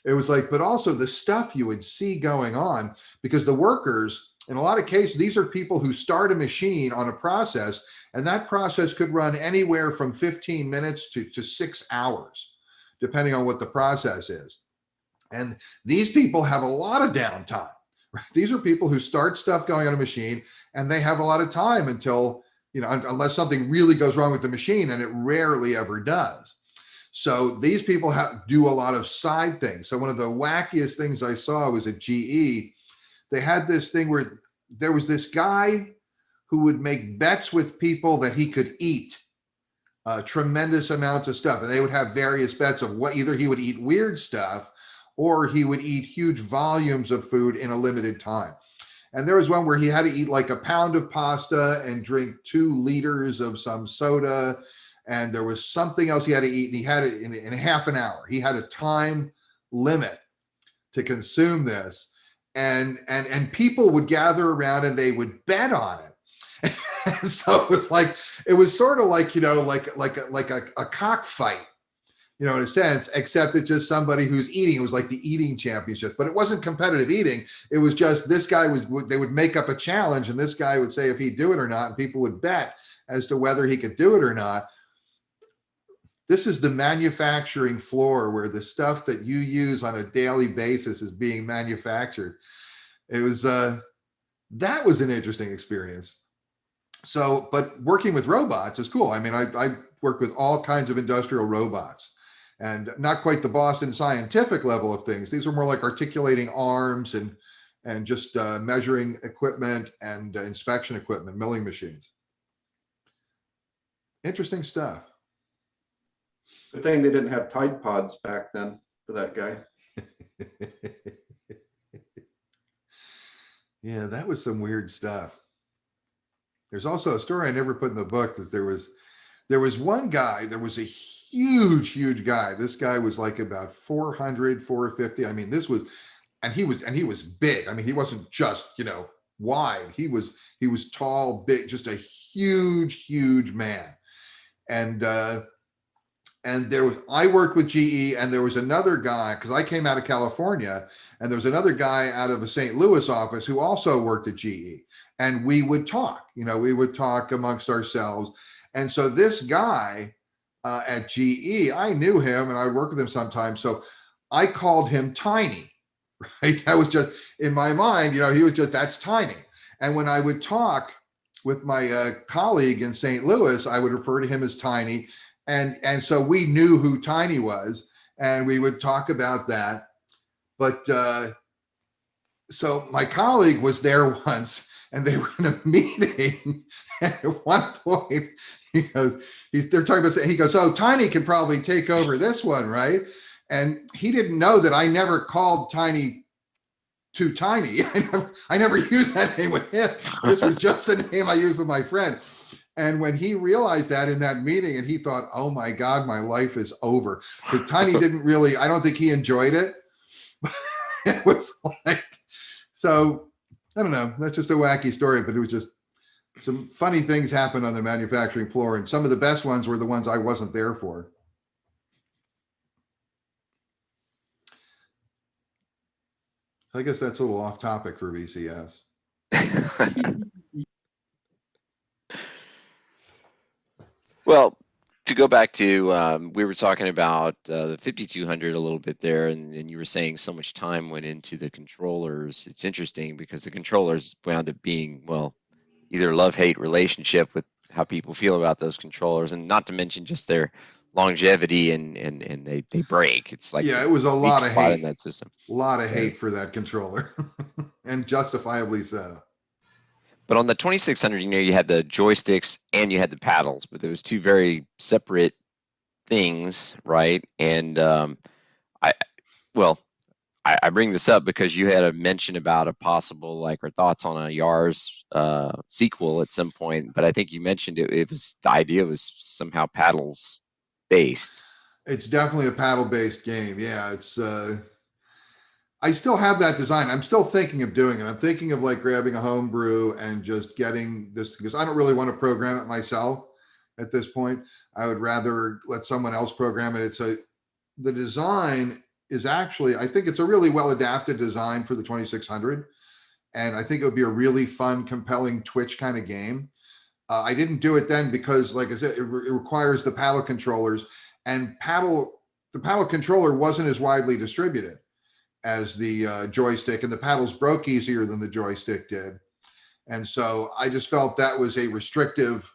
[SPEAKER 10] It was like, but also the stuff you would see going on, because the workers, in a lot of cases, these are people who start a machine on a process, and that process could run anywhere from 15 minutes to 6 hours, depending on what the process is. And these people have a lot of downtime, right? These are people who start stuff going on a machine, and they have a lot of time until, you know, unless something really goes wrong with the machine, and it rarely ever does. So these people do a lot of side things. So one of the wackiest things I saw was at GE. They had this thing where there was this guy who would make bets with people that he could eat tremendous amounts of stuff. And they would have various bets of what, either he would eat weird stuff or he would eat huge volumes of food in a limited time. And there was one where he had to eat like a pound of pasta and drink 2 liters of some soda. And there was something else he had to eat, and he had it in half an hour. He had a time limit to consume this. And people would gather around and they would bet on it. So it was sort of like, you know, like a cockfight, you know, in a sense, except it's just somebody who's eating. It was like the eating championship, but it wasn't competitive eating. It was just this guy they would make up a challenge, and this guy would say if he'd do it or not, and people would bet as to whether he could do it or not. This is the manufacturing floor where the stuff that you use on a daily basis is being manufactured. It was, that was an interesting experience. So, but working with robots is cool. I mean, I worked with all kinds of industrial robots, and not quite the Boston Scientific level of things. These were more like articulating arms and just measuring equipment and inspection equipment, milling machines. Interesting stuff.
[SPEAKER 3] Good thing they didn't have Tide Pods back then for that guy.
[SPEAKER 10] Yeah, that was some weird stuff. There's also a story I never put in the book that there was one guy, there was a huge guy. This guy was like about 400, 450. I mean, he was big. I mean, he wasn't just, wide. He was tall, big, just a huge man. And I worked with GE, and there was another guy, because I came out of California, and there was another guy out of the St. Louis office who also worked at GE. And we would talk, amongst ourselves. And so this guy at GE, I knew him and I worked with him sometimes. So I called him Tiny, right? That was just in my mind, he was just, that's Tiny. And when I would talk with my colleague in St. Louis, I would refer to him as Tiny. And so we knew who Tiny was, and we would talk about that. But so my colleague was there once, and they were in a meeting. And at one point, they're talking about, he goes, "Oh, Tiny can probably take over this one, right?" And he didn't know that I never called Tiny to Tiny. I never used that name with him. This was just the name I used with my friend. And when he realized that in that meeting, and he thought, "Oh my God, my life is over," because Tiny didn't really, I don't think he enjoyed it. It was like, so I don't know. That's just a wacky story, but it was just some funny things happened on the manufacturing floor. And some of the best ones were the ones I wasn't there for. I guess that's a little off topic for VCS.
[SPEAKER 7] Well, to go back to, we were talking about the 5200 a little bit there, and you were saying so much time went into the controllers. It's interesting because the controllers wound up being, well, either love-hate relationship with how people feel about those controllers, and not to mention just their longevity and they break. It's like,
[SPEAKER 10] yeah, it was a lot of hate
[SPEAKER 7] in that system.
[SPEAKER 10] A lot of hate for that controller, and justifiably so.
[SPEAKER 7] But on the 2600, you had the joysticks and you had the paddles, but there was two very separate things, right? And I bring this up because you had a mention about a possible, or thoughts on a YARS sequel at some point, but I think you mentioned it was, the idea was somehow paddles based.
[SPEAKER 10] It's definitely a paddle based game. Yeah, it's I still have that design. I'm still thinking of doing it. I'm thinking of grabbing a homebrew and just getting this, because I don't really want to program it myself at this point. I would rather let someone else program it. The design is actually, I think it's a really well adapted design for the 2600. And I think it would be a really fun, compelling Twitch kind of game. I didn't do it then because, like I said, it requires the paddle controllers, and the paddle controller wasn't as widely distributed as the joystick, and the paddles broke easier than the joystick did. And so I just felt that was a restrictive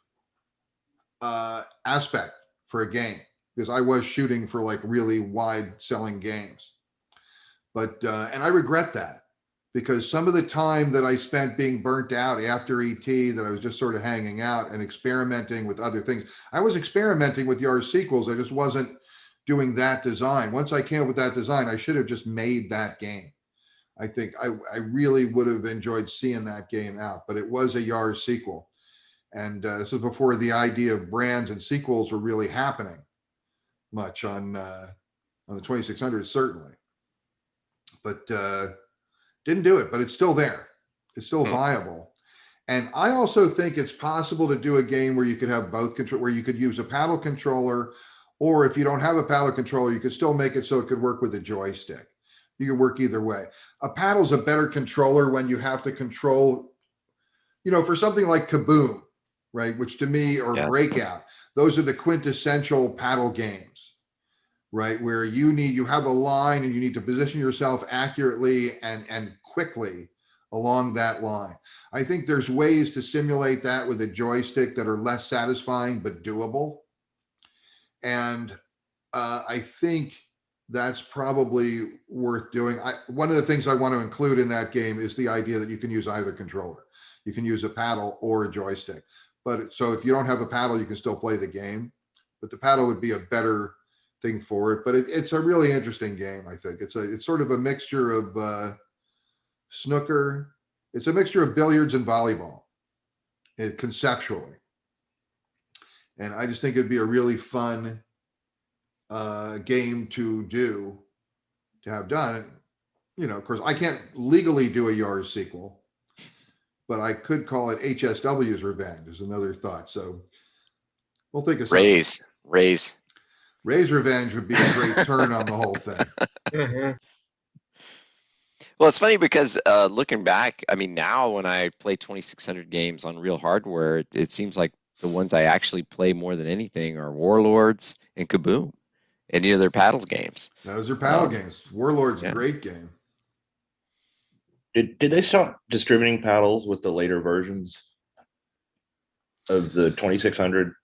[SPEAKER 10] aspect for a game, because I was shooting for really wide selling games. But, and I regret that, because some of the time that I spent being burnt out after ET, that I was just sort of hanging out and experimenting with other things. I was experimenting with YARS sequels. I just wasn't doing that design. Once I came up with that design, I should have just made that game. I think I really would have enjoyed seeing that game out, but it was a YARS sequel. And this was before the idea of brands and sequels were really happening much on the 2600, certainly. But didn't do it, but it's still there. It's still viable. And I also think it's possible to do a game where you could have both control, where you could use a paddle controller, or if you don't have a paddle controller, you could still make it so it could work with a joystick. You could work either way. A paddle's a better controller when you have to control, for something like Kaboom, right? Which to me, or Breakout, those are the quintessential paddle games, right? Where you have a line and you need to position yourself accurately and quickly along that line. I think there's ways to simulate that with a joystick that are less satisfying, but doable. And I think that's probably worth doing. One of the things I want to include in that game is the idea that you can use either controller. You can use a paddle or a joystick. But so if you don't have a paddle, you can still play the game. But the paddle would be a better thing for it, but it's a really interesting game. I think it's sort of a mixture of snooker. It's a mixture of billiards and volleyball, conceptually. And I just think it'd be a really fun game to have done. You know, of course, I can't legally do a Yars sequel, but I could call it HSW's Revenge is another thought. So we'll think of something. Ray's Revenge would be a great turn on the whole thing.
[SPEAKER 7] Well, it's funny because looking back, I mean, now when I play 2600 games on real hardware, it seems like the ones I actually play more than anything are Warlords and Kaboom. Any of their paddle games.
[SPEAKER 10] Those are paddle games. Warlord's a great game.
[SPEAKER 12] Did they stop distributing paddles with the later versions of the 2600?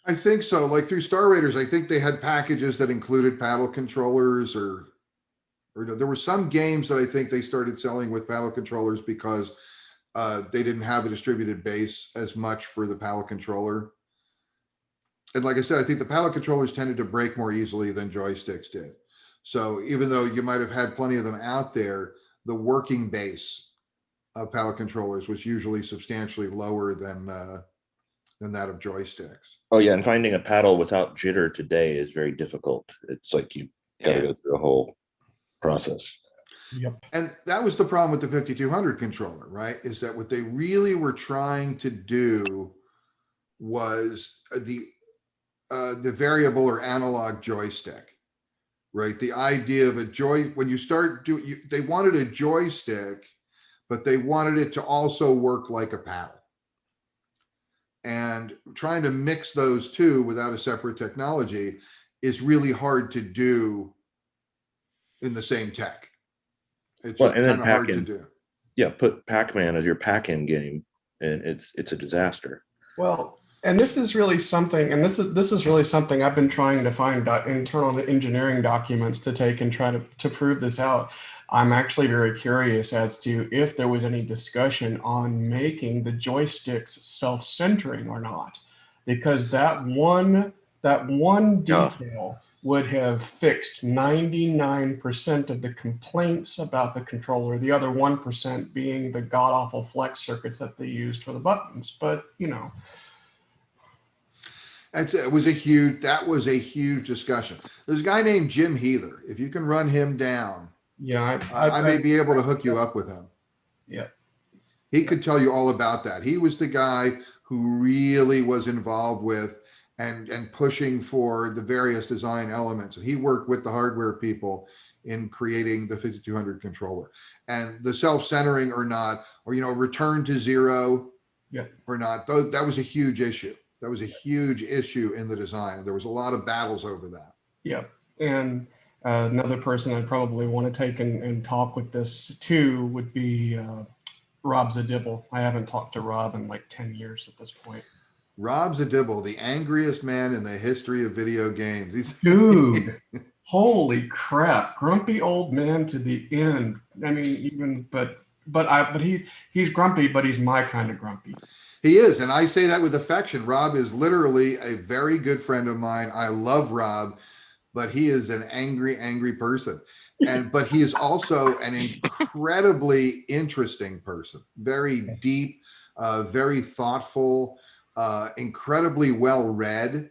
[SPEAKER 10] I think so. Like through Star Raiders, I think they had packages that included paddle controllers, or there were some games that I think they started selling with paddle controllers because they didn't have a distributed base as much for the paddle controller. And like I said, I think the paddle controllers tended to break more easily than joysticks did. So even though you might have had plenty of them out there, the working base of paddle controllers was usually substantially lower than that of joysticks.
[SPEAKER 12] Oh yeah, and finding a paddle without jitter today is very difficult. It's like you got to go through the whole process.
[SPEAKER 4] Yep.
[SPEAKER 10] And that was the problem with the 5200 controller, right? Is that what they really were trying to do was the variable or analog joystick, right? The idea of when you start doing, they wanted a joystick, but they wanted it to also work like a paddle. And trying to mix those two without a separate technology is really hard to do in the same tech. It's just kind of hard to do.
[SPEAKER 12] Yeah, put Pac-Man as your Pac-In game, and it's a disaster.
[SPEAKER 4] Well, and this is really something, and this is really something I've been trying to find internal engineering documents to take and try to prove this out. I'm actually very curious as to if there was any discussion on making the joysticks self-centering or not, because that one detail would have fixed 99% of the complaints about the controller, the other 1% being the god-awful flex circuits that they used for the buttons. But, you know.
[SPEAKER 10] That was a huge discussion. There's a guy named Jim Heather. If you can run him down,
[SPEAKER 4] yeah,
[SPEAKER 10] I may be able to hook you up with him.
[SPEAKER 4] Yeah.
[SPEAKER 10] He could tell you all about that. He was the guy who really was involved with and pushing for the various design elements. And he worked with the hardware people in creating the 5200 controller. And the self-centering or not, or, you know, return to zero or not, that was a huge issue. That was a huge issue in the design. There was a lot of battles over that.
[SPEAKER 4] Yeah. And another person I'd probably want to take and talk with this too would be Rob Zadibble. I haven't talked to Rob in like 10 years at this point.
[SPEAKER 10] Rob Zadibble, the angriest man in the history of video games.
[SPEAKER 4] Dude, holy crap. Grumpy old man to the end. I mean, but he's grumpy, but he's my kind of grumpy.
[SPEAKER 10] He is, and I say that with affection. Rob is literally a very good friend of mine. I love Rob, but he is an angry person. But he is also an incredibly interesting person, very deep, very thoughtful, incredibly well-read,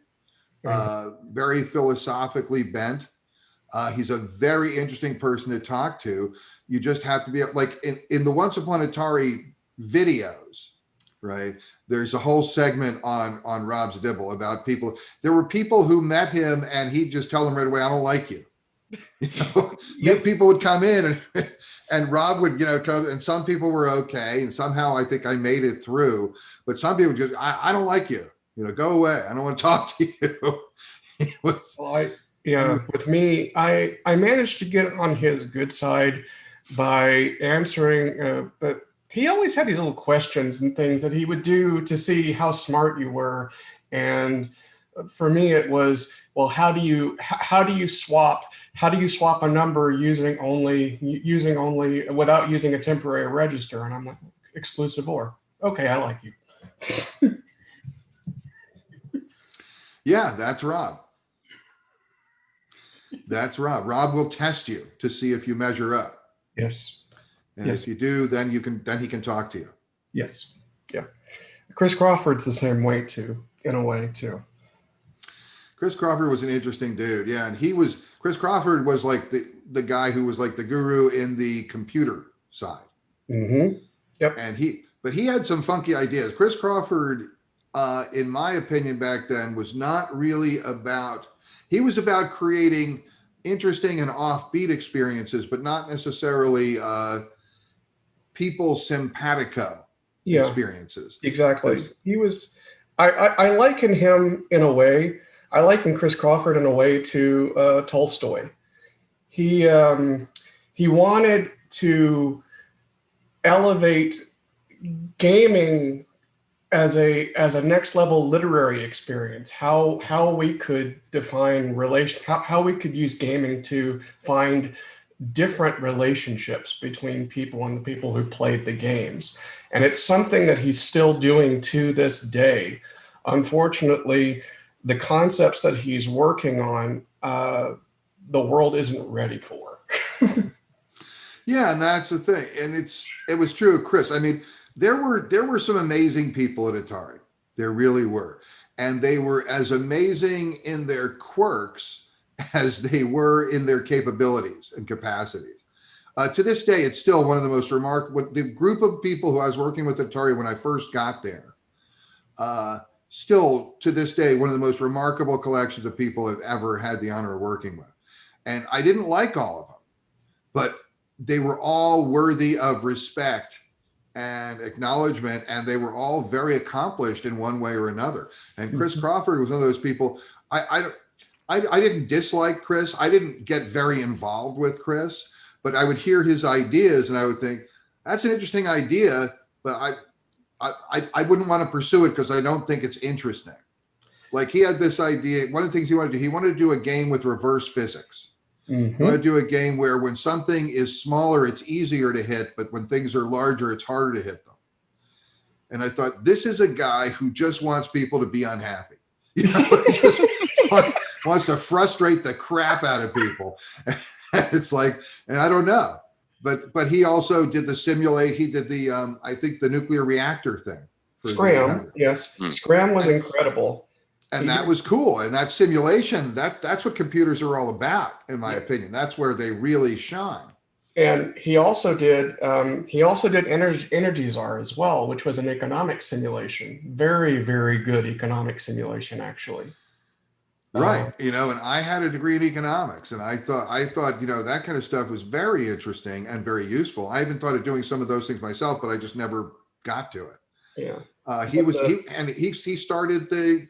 [SPEAKER 10] very philosophically bent. He's a very interesting person to talk to. You just have to be like in the Once Upon Atari videos, right? There's a whole segment on Rob Zadibble about people. There were people who met him and he'd just tell them right away, I don't like you. New people would come in and Rob would, come, and some people were okay. And somehow I think I made it through, but some people just, I don't like you, go away. I don't want to talk to you.
[SPEAKER 4] With me, I managed to get on his good side by answering, but he always had these little questions and things that he would do to see how smart you were. And for me, it was, well, how do you swap a number using only without using a temporary register? And I'm like, exclusive OR. Okay, I like you.
[SPEAKER 10] Yeah, that's Rob. That's Rob. Rob will test you to see if you measure up.
[SPEAKER 4] Yes.
[SPEAKER 10] And
[SPEAKER 4] Yes.
[SPEAKER 10] if you do, then he can talk to you.
[SPEAKER 4] Yes. Yeah. Chris Crawford's the same way too, in a way too.
[SPEAKER 10] Chris Crawford was an interesting dude. Yeah. And Chris Crawford was like the guy who was like the guru in the computer side.
[SPEAKER 4] Mm-hmm. Yep.
[SPEAKER 10] And he had some funky ideas. Chris Crawford, in my opinion back then, was not really he was about creating interesting and offbeat experiences, but not necessarily people simpatico experiences.
[SPEAKER 4] Exactly. He was, I liken him in a way, I liken Chris Crawford in a way to Tolstoy. He wanted to elevate gaming as a next level literary experience, how we could define how we could use gaming to find different relationships between people and the people who played the games. And it's something that he's still doing to this day. Unfortunately, the concepts that he's working on, the world isn't ready for.
[SPEAKER 10] Yeah, and that's the thing. And it was true of Chris. I mean, there were some amazing people at Atari. There really were. And they were as amazing in their quirks as they were in their capabilities and capacities. To this day, it's still one of the most remarkable, the group of people who I was working with at Atari when I first got there, still to this day, one of the most remarkable collections of people I've ever had the honor of working with. And I didn't like all of them, but they were all worthy of respect and acknowledgement, and they were all very accomplished in one way or another. And Chris Crawford was one of those people. I didn't dislike Chris. I didn't get very involved with Chris, but I would hear his ideas and I would think, that's an interesting idea, but I wouldn't want to pursue it because I don't think it's interesting. Like he had this idea, one of the things he wanted to do a game with reverse physics. I want to do a game where when something is smaller, it's easier to hit, but when things are larger, it's harder to hit them. And I thought, this is a guy who just wants people to be unhappy. You know, just wants to frustrate the crap out of people. And it's like, and I don't know, but he also did he did the I think the nuclear reactor thing.
[SPEAKER 4] Scram, yes. Scram was incredible.
[SPEAKER 10] And that was cool. And that simulation, that's what computers are all about, in my opinion. That's where they really shine.
[SPEAKER 4] And he also did Energy Czar as well, which was an economic simulation. Very, very good economic simulation, actually.
[SPEAKER 10] Right. You know, and I had a degree in economics, and I thought, you know, that kind of stuff was very interesting and very useful. I even thought of doing some of those things myself, but I just never got to it.
[SPEAKER 4] Yeah.
[SPEAKER 10] He started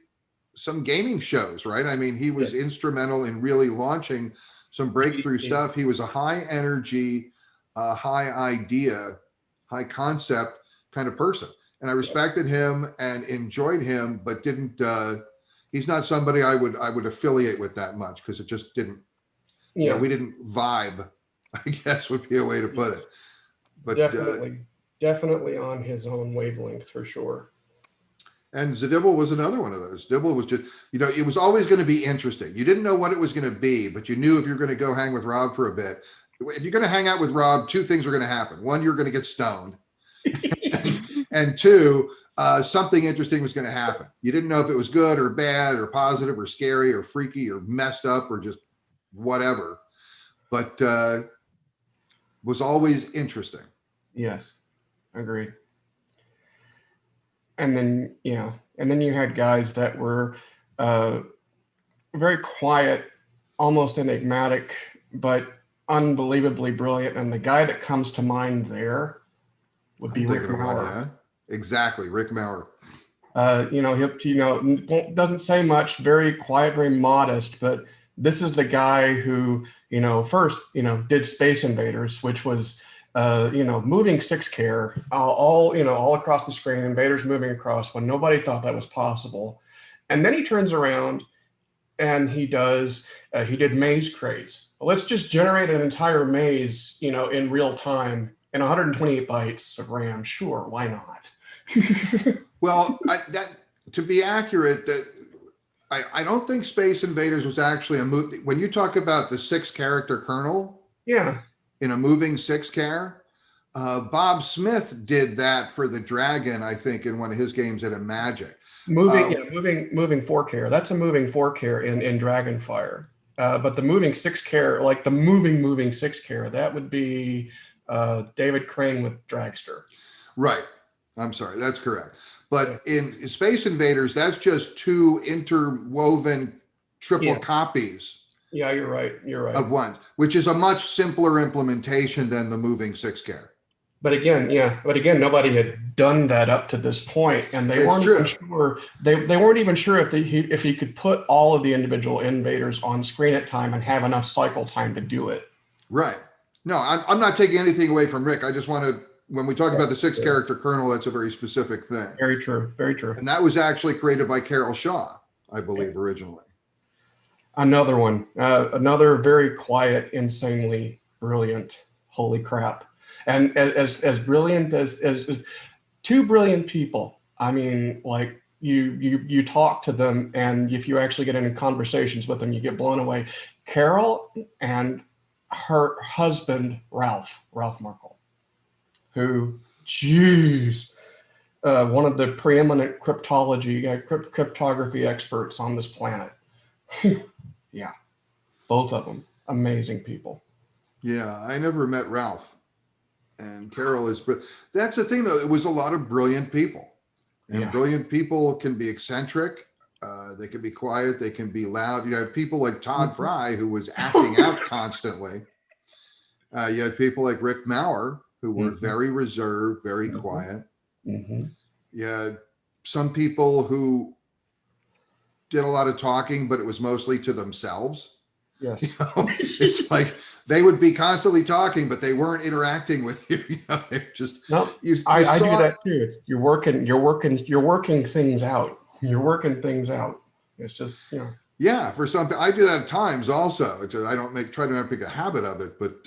[SPEAKER 10] some gaming shows, right? I mean, he was instrumental in really launching some breakthrough stuff. He was a high energy, high idea, high concept kind of person. And I respected him and enjoyed him, but didn't, he's not somebody I would affiliate with that much because it just didn't, you know, we didn't vibe, I guess would be a way to put it. But
[SPEAKER 4] definitely on his own wavelength for sure.
[SPEAKER 10] And Dibble was another one of those. Dibble was just, you know, it was always going to be interesting. You didn't know what it was going to be, but you knew if you're going to go hang with Rob for a bit, if you're going to hang out with Rob, two things are going to happen. One, you're going to get stoned. And two, something interesting was going to happen. You didn't know if it was good or bad or positive or scary or freaky or messed up or just whatever, but was always interesting.
[SPEAKER 4] Yes, agreed. And then, you know, and then you had guys that were very quiet, almost enigmatic, but unbelievably brilliant. And the guy that comes to mind there would be Rick Maurer.
[SPEAKER 10] Exactly, Rick Maurer.
[SPEAKER 4] You know, doesn't say much, very quiet, very modest, but this is the guy who, you know, first, you know, did Space Invaders, which was, you know, moving 6-care all across the screen, invaders moving across when nobody thought that was possible. And then he turns around and he did maze craze. Let's just generate an entire maze, you know, in real time in 128 bytes of RAM. Sure, why not?
[SPEAKER 10] Well, to be accurate, that I don't think Space Invaders was actually a move. When you talk about the 6-character kernel
[SPEAKER 4] Yeah.
[SPEAKER 10] in a moving 6-char, Bob Smith did that for the Dragon, I think, in one of his games at a Magic.
[SPEAKER 4] Moving 4-char. That's a moving 4-char in Dragonfire. But the moving 6-char, like the moving 6-char, that would be David Crane with Dragster.
[SPEAKER 10] Right. I'm sorry. That's correct. But in Space Invaders, that's just 2 interwoven triple copies.
[SPEAKER 4] Yeah, you're right. You're right.
[SPEAKER 10] Of one, which is a much simpler implementation than the moving 6-char.
[SPEAKER 4] But again, nobody had done that up to this point, and they weren't even sure. They weren't even sure if he could put all of the individual invaders on screen at time and have enough cycle time to do it.
[SPEAKER 10] Right. No, I'm not taking anything away from Rick. I just want to, when we talk about the 6-character kernel, that's a very specific thing.
[SPEAKER 4] Very true. Very true.
[SPEAKER 10] And that was actually created by Carol Shaw, I believe, originally.
[SPEAKER 4] Another one, another very quiet, insanely brilliant. Holy crap. And as brilliant as 2 brilliant people. I mean, like you talk to them, and if you actually get into conversations with them, you get blown away. Carol and her husband, Ralph Merkel, who, geez, one of the preeminent cryptography experts on this planet. Yeah, both of them, amazing people.
[SPEAKER 10] Yeah, I never met Ralph. And Carol is, but that's the thing though, it was a lot of brilliant people. And brilliant people can be eccentric, they can be quiet, they can be loud. You have people like Todd Fry, who was acting out constantly. You had people like Rick Maurer, who were very reserved, very quiet. You had some people who did a lot of talking, but it was mostly to themselves.
[SPEAKER 4] Yes.
[SPEAKER 10] You know, it's like they would be constantly talking, but they weren't interacting with you. You know, they're just
[SPEAKER 4] no. I do that too. You're working things out. You're working things out. It's just, you know.
[SPEAKER 10] Yeah, for some, I do that at times also. I don't try to not make a habit of it, but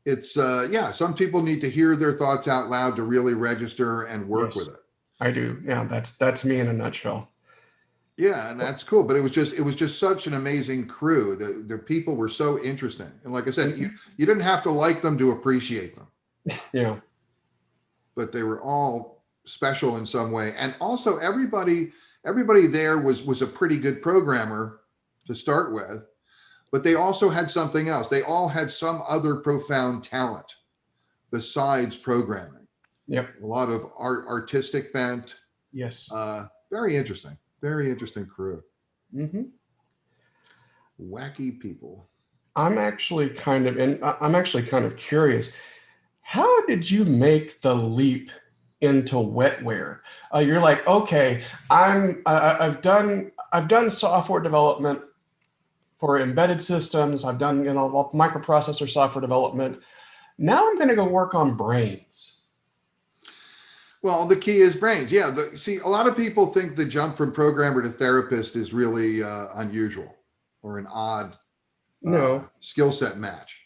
[SPEAKER 10] it's yeah. Some people need to hear their thoughts out loud to really register and work with it.
[SPEAKER 4] I do. Yeah, that's me in a nutshell.
[SPEAKER 10] Yeah, and that's cool. But it was just such an amazing crew. The people were so interesting. And like I said, you didn't have to like them to appreciate them.
[SPEAKER 4] Yeah.
[SPEAKER 10] But they were all special in some way. And also everybody there was a pretty good programmer to start with, but they also had something else. They all had some other profound talent besides programming.
[SPEAKER 4] Yep.
[SPEAKER 10] A lot of artistic bent.
[SPEAKER 4] Yes.
[SPEAKER 10] Very interesting. Very interesting crew.
[SPEAKER 4] Mm-hmm.
[SPEAKER 10] Wacky people.
[SPEAKER 4] I'm actually kind of curious. How did you make the leap into wetware? You're like, okay, I've done software development for embedded systems. I've done microprocessor software development. Now I'm going to go work on brains.
[SPEAKER 10] Well, the key is brains. Yeah. See, a lot of people think the jump from programmer to therapist is really unusual or an odd skill set match.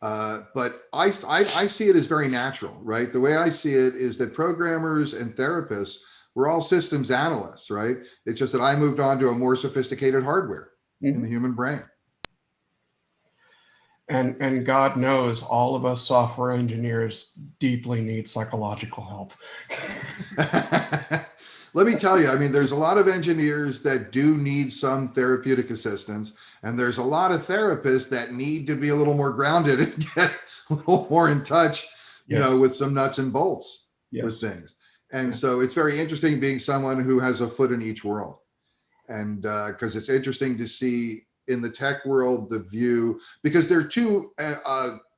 [SPEAKER 10] But I see it as very natural, right? The way I see it is that programmers and therapists were all systems analysts, right? It's just that I moved on to a more sophisticated hardware in the human brain.
[SPEAKER 4] And God knows all of us software engineers deeply need psychological help.
[SPEAKER 10] Let me tell you, I mean, there's a lot of engineers that do need some therapeutic assistance, and there's a lot of therapists that need to be a little more grounded and get a little more in touch, you know, with some nuts and bolts with things. And so it's very interesting being someone who has a foot in each world. And because it's interesting to see in the tech world, the view, because there are two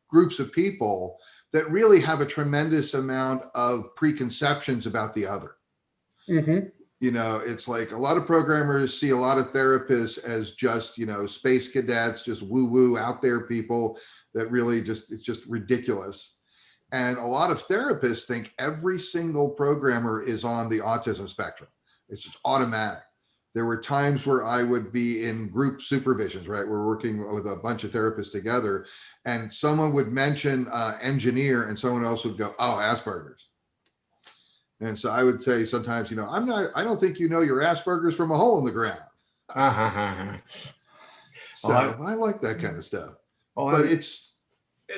[SPEAKER 10] groups of people that really have a tremendous amount of preconceptions about the other. You know, it's like a lot of programmers see a lot of therapists as just, you know, space cadets, just woo-woo out there people that really it's just ridiculous. And a lot of therapists think every single programmer is on the autism spectrum. It's just automatic. There were times where I would be in group supervisions, right? We're working with a bunch of therapists together, and someone would mention engineer and someone else would go, oh, Asperger's. And so I would say sometimes, you know, I don't think you know your Asperger's from a hole in the ground. So I like that kind of stuff. But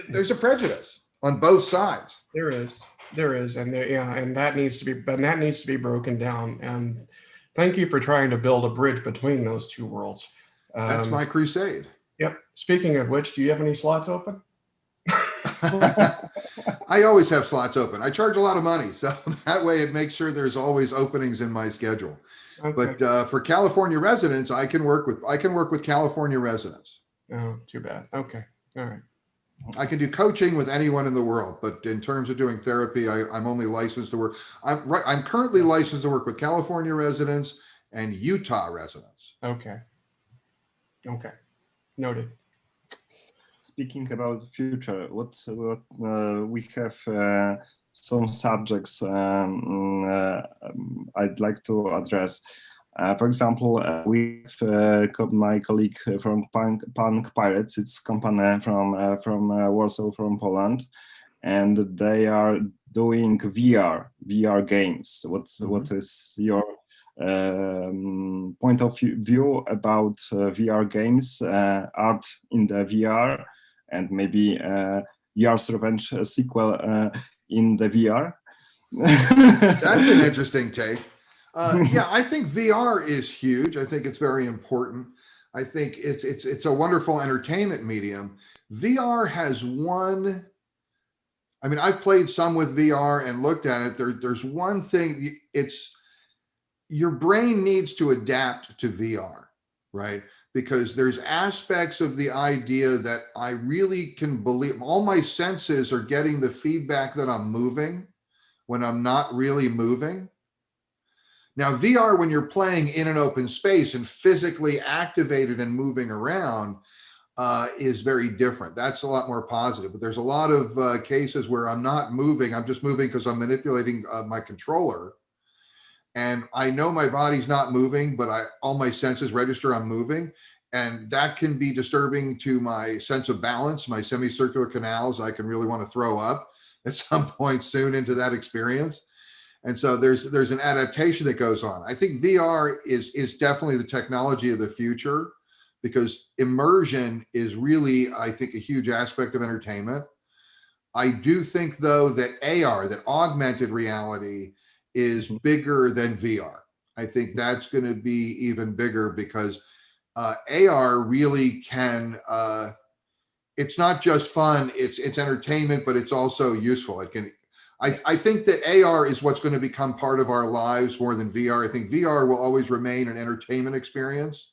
[SPEAKER 10] there's a prejudice on both sides.
[SPEAKER 4] There is, and that needs to be broken down. And thank you for trying to build a bridge between those two worlds.
[SPEAKER 10] That's my crusade.
[SPEAKER 4] Yep. Speaking of which, do you have any slots open?
[SPEAKER 10] I always have slots open. I charge a lot of money, so that way it makes sure there's always openings in my schedule. Okay. But for California residents, I can work with California residents.
[SPEAKER 4] Oh, too bad. Okay. All right.
[SPEAKER 10] I can do coaching with anyone in the world, but in terms of doing therapy, I'm only licensed to work. I'm currently licensed to work with California residents and Utah residents.
[SPEAKER 4] Okay. Okay. Noted.
[SPEAKER 1] Speaking about the future, what we have some subjects I'd like to address. For example, we have my colleague from Punk Pirates. It's a company from Warsaw, from Poland, and they are doing VR games. What is your point of view about VR games, art in the VR, and maybe Yar's Revenge sequel in the VR?
[SPEAKER 10] That's an interesting take. Yeah, I think VR is huge. I think it's very important. I think it's a wonderful entertainment medium. VR has one. I mean, I've played some with VR and looked at it. There's one thing. It's your brain needs to adapt to VR, right? Because there's aspects of the idea that I really can believe. All my senses are getting the feedback that I'm moving when I'm not really moving. Now, VR, when you're playing in an open space and physically activated and moving around, is very different. That's a lot more positive. But there's a lot of cases where I'm not moving. I'm just moving because I'm manipulating my controller. And I know my body's not moving, but all my senses register I'm moving. And that can be disturbing to my sense of balance, my semicircular canals. I can really want to throw up at some point soon into that experience. And so there's an adaptation that goes on. I think VR is definitely the technology of the future, because immersion is really, I think, a huge aspect of entertainment. I do think, though, that AR, that augmented reality, is bigger than VR. I think that's going to be even bigger, because AR really can, it's not just fun, it's entertainment, but it's also useful. It can, I think that AR is what's going to become part of our lives more than VR. I think VR will always remain an entertainment experience,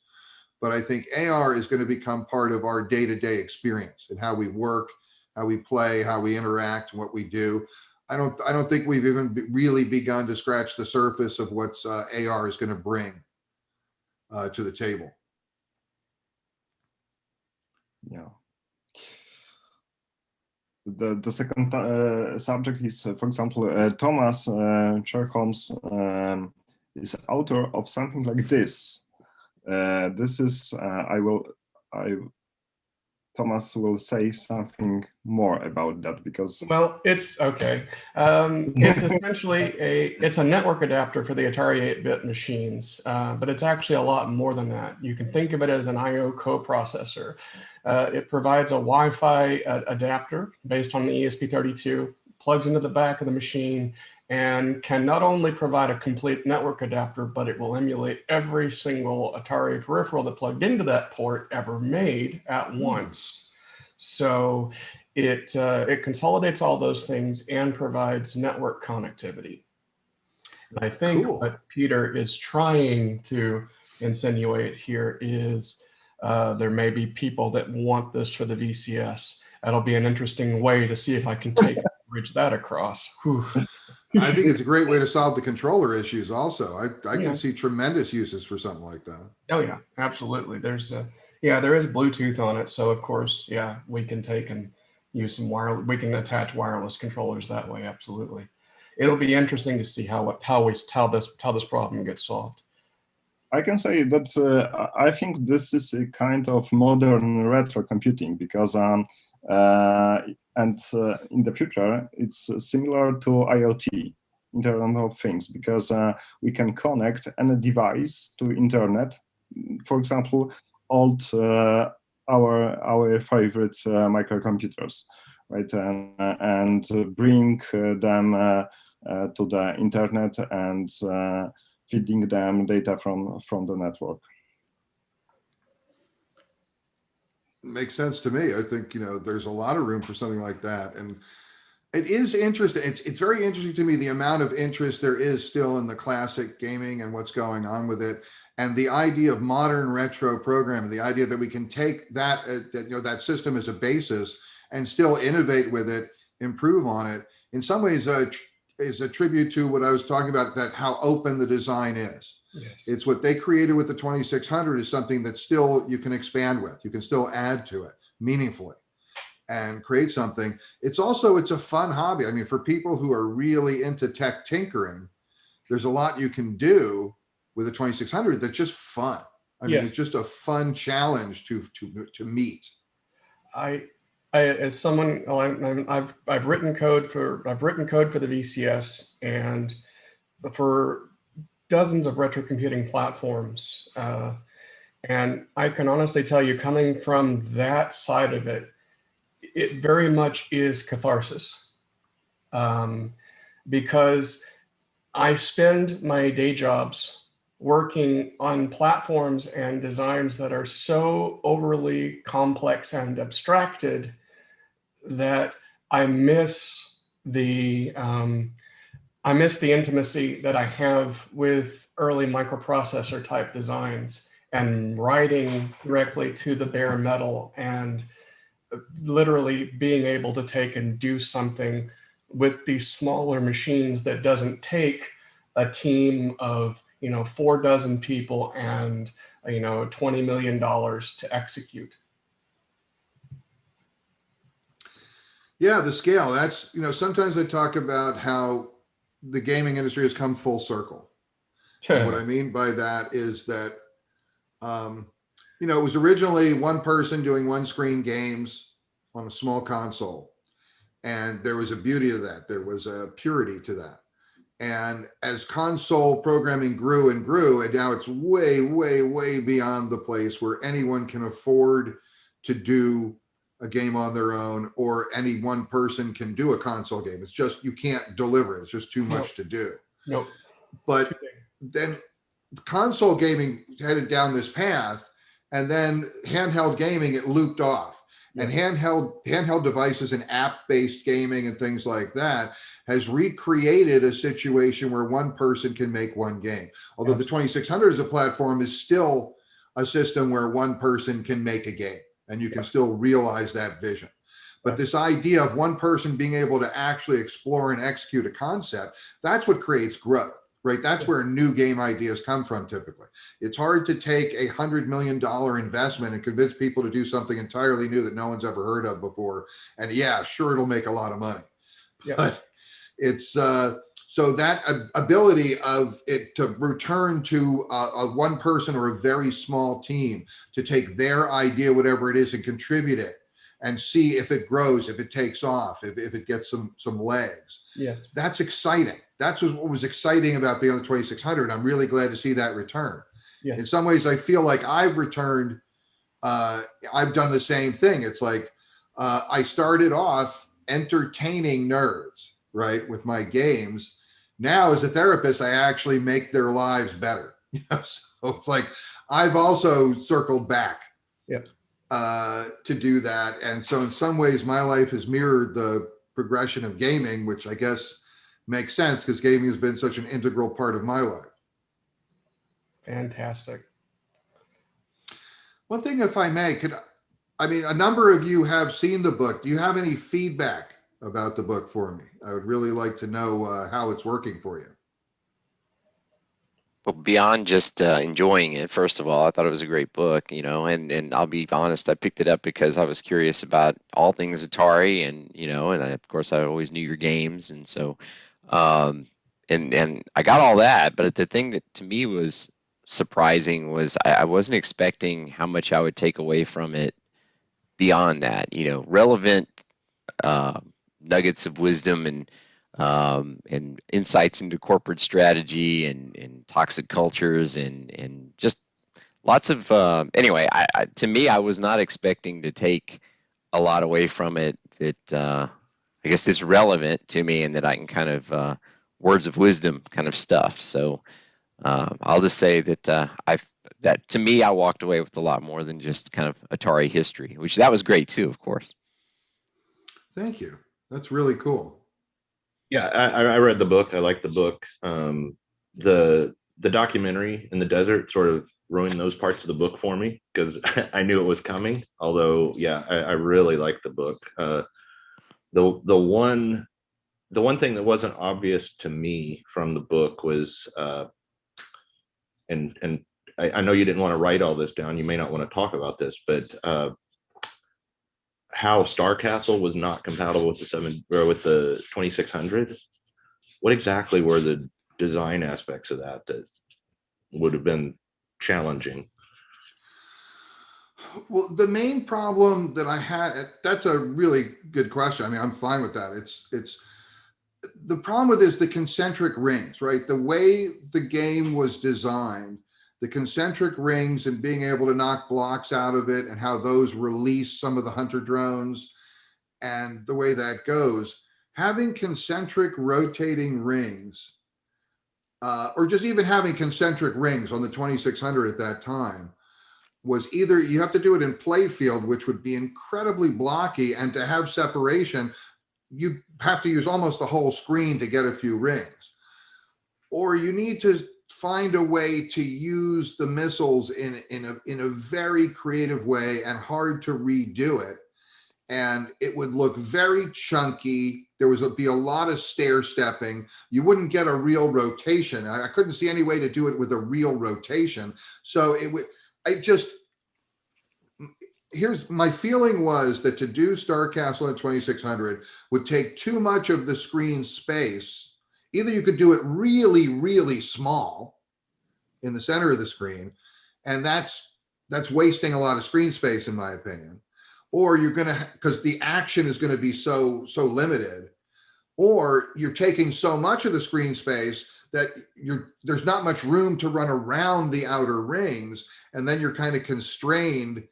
[SPEAKER 10] but I think AR is going to become part of our day-to-day experience and how we work, how we play, how we interact, and what we do. I don't think we've even really begun to scratch the surface of what AR is going to bring to the table.
[SPEAKER 1] Yeah. The second subject is, for example, Thomas Cherholmes is author of something like this. This is Thomas will say something more about that, because
[SPEAKER 4] it's okay. It's essentially it's a network adapter for the Atari 8-bit machines, but it's actually a lot more than that. You can think of it as an I/O coprocessor. It provides a Wi-Fi adapter based on the ESP32, plugs into the back of the machine, and can not only provide a complete network adapter, but it will emulate every single Atari peripheral that plugged into that port ever made at once. So it consolidates all those things and provides network connectivity. And I think what Peter is trying to insinuate here is there may be people that want this for the VCS. That'll be an interesting way to see if I can bridge that across. Whew.
[SPEAKER 10] I think it's a great way to solve the controller issues also. I can see tremendous uses for something like that.
[SPEAKER 4] Oh yeah, absolutely. There is Bluetooth on it. So of course, yeah, we can take and use some we can attach wireless controllers that way. Absolutely. It'll be interesting to see how this problem gets solved.
[SPEAKER 1] I can say that I think this is a kind of modern retro computing, because in the future, it's similar to IoT. Internet of Things, because we can connect any device to internet. For example, old our favorite microcomputers, right, and bring them to the internet and feeding them data from the network.
[SPEAKER 10] Makes sense to me. I think, there's a lot of room for something like that. And it is interesting. It's very interesting to me, the amount of interest there is still in the classic gaming and what's going on with it. And the idea of modern retro programming, the idea that we can take that, that system as a basis and still innovate with it, improve on it, in some ways is a tribute to what I was talking about, that how open the design is.
[SPEAKER 4] Yes.
[SPEAKER 10] It's what they created with the 2600 is something that still you can expand with. You can still add to it meaningfully and create something. It's a fun hobby. I mean, for people who are really into tech tinkering, there's a lot you can do with the 2600 that's just fun. I mean, it's just a fun challenge to meet.
[SPEAKER 4] I as someone, I've written code for the VCS and for dozens of retro computing platforms, and I can honestly tell you, coming from that side of it, it very much is catharsis, because I spend my day jobs working on platforms and designs that are so overly complex and abstracted that I miss the intimacy that I have with early microprocessor type designs and writing directly to the bare metal and literally being able to take and do something with these smaller machines that doesn't take a team of 4 people and $20 million to execute.
[SPEAKER 10] Yeah, the scale. That's, sometimes I talk about how the gaming industry has come full circle. And what I mean by that is that, it was originally one person doing one screen games on a small console. And there was a beauty to that. There was a purity to that. And as console programming grew and grew, and now it's way, way, way beyond the place where anyone can afford to do a game on their own, or any one person can do a console game. It's just, you can't deliver it. It's just too much to do.
[SPEAKER 4] Nope.
[SPEAKER 10] But then console gaming headed down this path, and then handheld gaming, it looped off. And handheld devices and app-based gaming and things like that has recreated a situation where one person can make one game. Although the 2600 as a platform is still a system where one person can make a game, and you can still realize that vision. But this idea of one person being able to actually explore and execute a concept, that's what creates growth, right? That's where new game ideas come from typically. It's hard to take $100 million investment and convince people to do something entirely new that no one's ever heard of before. And yeah, sure, it'll make a lot of money. But it's so that ability of it to return to a one person or a very small team to take their idea, whatever it is, and contribute it and see if it grows, if it takes off, if it gets some legs.
[SPEAKER 4] Yes.
[SPEAKER 10] That's exciting. That's what was exciting about being on the 2600. I'm really glad to see that return.
[SPEAKER 4] Yes.
[SPEAKER 10] In some ways, I feel like I've returned. I've done the same thing. It's like I started off entertaining nerds, right, with my games. Now, as a therapist, I actually make their lives better. So it's like I've also circled back to do that. And so in some ways, my life has mirrored the progression of gaming, which I guess makes sense because gaming has been such an integral part of my life.
[SPEAKER 4] Fantastic.
[SPEAKER 10] One thing, if I may, a number of you have seen the book. Do you have any feedback about the book for me? I would really like to know how it's working for you.
[SPEAKER 7] Well, beyond just enjoying it, first of all, I thought it was a great book, and I'll be honest, I picked it up because I was curious about all things Atari, and of course I always knew your games, and so and I got all that, but the thing that to me was surprising was I wasn't expecting how much I would take away from it beyond that, relevant nuggets of wisdom and and insights into corporate strategy and toxic cultures and just lots of anyway. To me, I was not expecting to take a lot away from it that I guess that's relevant to me and that I can kind of words of wisdom kind of stuff. So I'll just say that that to me, I walked away with a lot more than just kind of Atari history, which that was great too, of course.
[SPEAKER 10] Thank you. That's really cool.
[SPEAKER 12] Yeah, I read the book. I liked the book. The documentary in the desert sort of ruined those parts of the book for me because I knew it was coming. Although, yeah, I really liked the book. The one thing that wasn't obvious to me from the book was, and I know you didn't want to write all this down. You may not want to talk about this, but how Star Castle was not compatible with the 2600. What exactly were the design aspects of that would have been challenging?
[SPEAKER 10] Well, the main problem that I had, that's a really good question. I mean, I'm fine with that. It's the problem with is the concentric rings, right? The way the game was designed, the concentric rings and being able to knock blocks out of it and how those release some of the hunter drones and the way that goes, having concentric rotating rings, or just even having concentric rings on the 2600 at that time, was either you have to do it in play field, which would be incredibly blocky, and to have separation, you have to use almost the whole screen to get a few rings. Or you need to find a way to use the missiles in a very creative way and hard to redo it. And it would look very chunky. There would be a lot of stair stepping. You wouldn't get a real rotation. I couldn't see any way to do it with a real rotation. So here's my feeling was that to do Star Castle at 2600 would take too much of the screen space. Either you could do it really, really small in the center of the screen, and that's wasting a lot of screen space, in my opinion. Or you're gonna, because the action is gonna be so limited, or you're taking so much of the screen space that there's not much room to run around the outer rings, and then you're kind of constrained.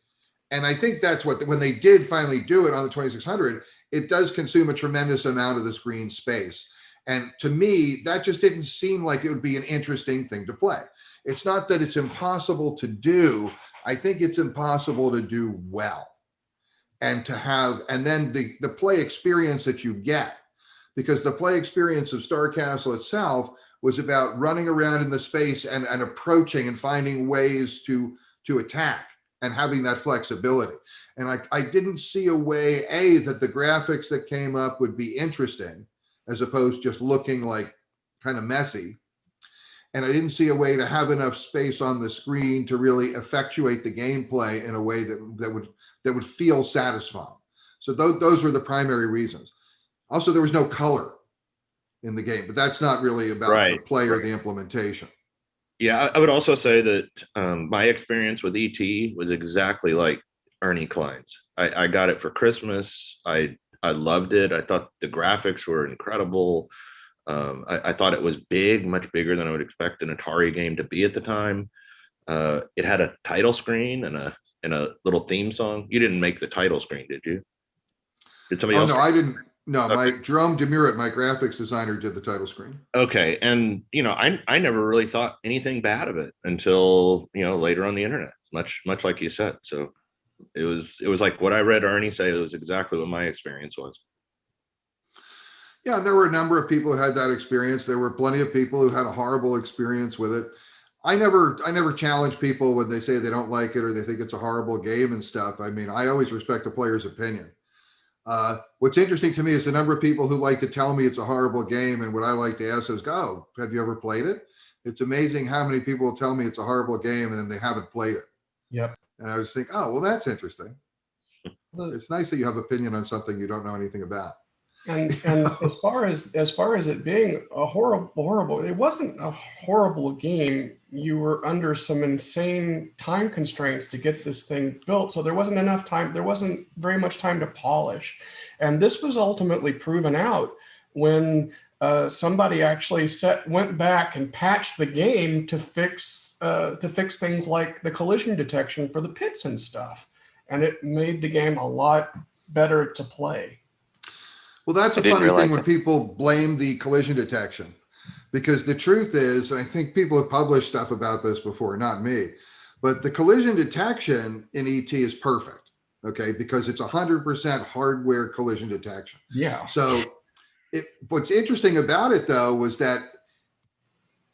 [SPEAKER 10] And I think that's when they did finally do it on the 2600, it does consume a tremendous amount of the screen space. And to me, that just didn't seem like it would be an interesting thing to play. It's not that it's impossible to do. I think it's impossible to do well and to have, and then the play experience that you get, because the play experience of Star Castle itself was about running around in the space and approaching and finding ways to attack and having that flexibility. And I didn't see a way, that the graphics that came up would be interesting, as opposed to just looking like kind of messy. And I didn't see a way to have enough space on the screen to really effectuate the gameplay in a way that would feel satisfying. So those were the primary reasons. Also, there was no color in the game, but that's not really about the play or the implementation.
[SPEAKER 12] Yeah, I would also say that my experience with ET was exactly like Ernie Klein's. I got it for Christmas. I loved it. I thought the graphics were incredible. I thought it was big, much bigger than I would expect an Atari game to be at the time. It had a title screen and a little theme song. You didn't make the title screen, did you? Did somebody else?
[SPEAKER 10] No, I didn't. No, my Jerome Demurit, my graphics designer, did the title screen.
[SPEAKER 12] Okay, and I never really thought anything bad of it until later on the internet. Much like you said. So it was like what I read Ernie say. It was exactly what my experience was.
[SPEAKER 10] Yeah, there were a number of people who had that experience. There were plenty of people who had a horrible experience with it. I never challenge people when they say they don't like it or they think it's a horrible game and stuff. I mean, I always respect the player's opinion. What's interesting to me is the number of people who like to tell me it's a horrible game, and what I like to ask is, have you ever played it? It's amazing how many people will tell me it's a horrible game and then they haven't played it.
[SPEAKER 4] Yep.
[SPEAKER 10] And I was thinking, well, that's interesting. It's nice that you have opinion on something you don't know anything about.
[SPEAKER 4] And as far as it being a horrible, it wasn't a horrible game. You were under some insane time constraints to get this thing built. So there wasn't enough time. There wasn't very much time to polish. And this was ultimately proven out when somebody actually went back and patched the game to fix things like the collision detection for the pits and stuff, and it made the game a lot better to play.
[SPEAKER 10] Well, that's a funny thing when people blame the collision detection, because the truth is, and I think people have published stuff about this before, not me, but the collision detection in ET is perfect, okay, because it's 100% hardware collision detection.
[SPEAKER 4] Yeah.
[SPEAKER 10] So what's interesting about it, though, was that,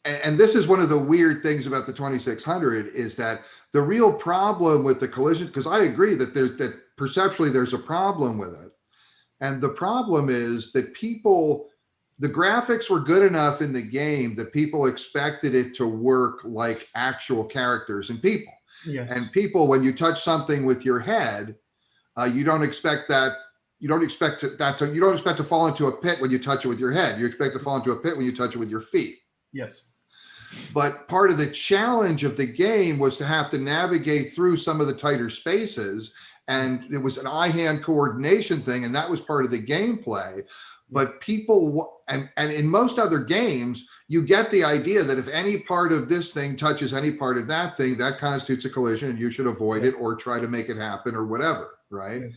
[SPEAKER 10] and this is one of the weird things about the 2600, is that the real problem with the collision, because I agree that perceptually there's a problem with it. And the problem is that the graphics were good enough in the game that people expected it to work like actual characters and people.
[SPEAKER 4] Yes.
[SPEAKER 10] And people, when you touch something with your head, you don't expect that. You don't expect to fall into a pit when you touch it with your head. You expect to fall into a pit when you touch it with your feet.
[SPEAKER 4] Yes.
[SPEAKER 10] But part of the challenge of the game was to have to navigate through some of the tighter spaces. And it was an eye-hand coordination thing, and that was part of the gameplay. But people, and in most other games, you get the idea that if any part of this thing touches any part of that thing, that constitutes a collision, and you should avoid it or try to make it happen or whatever, right? Yeah.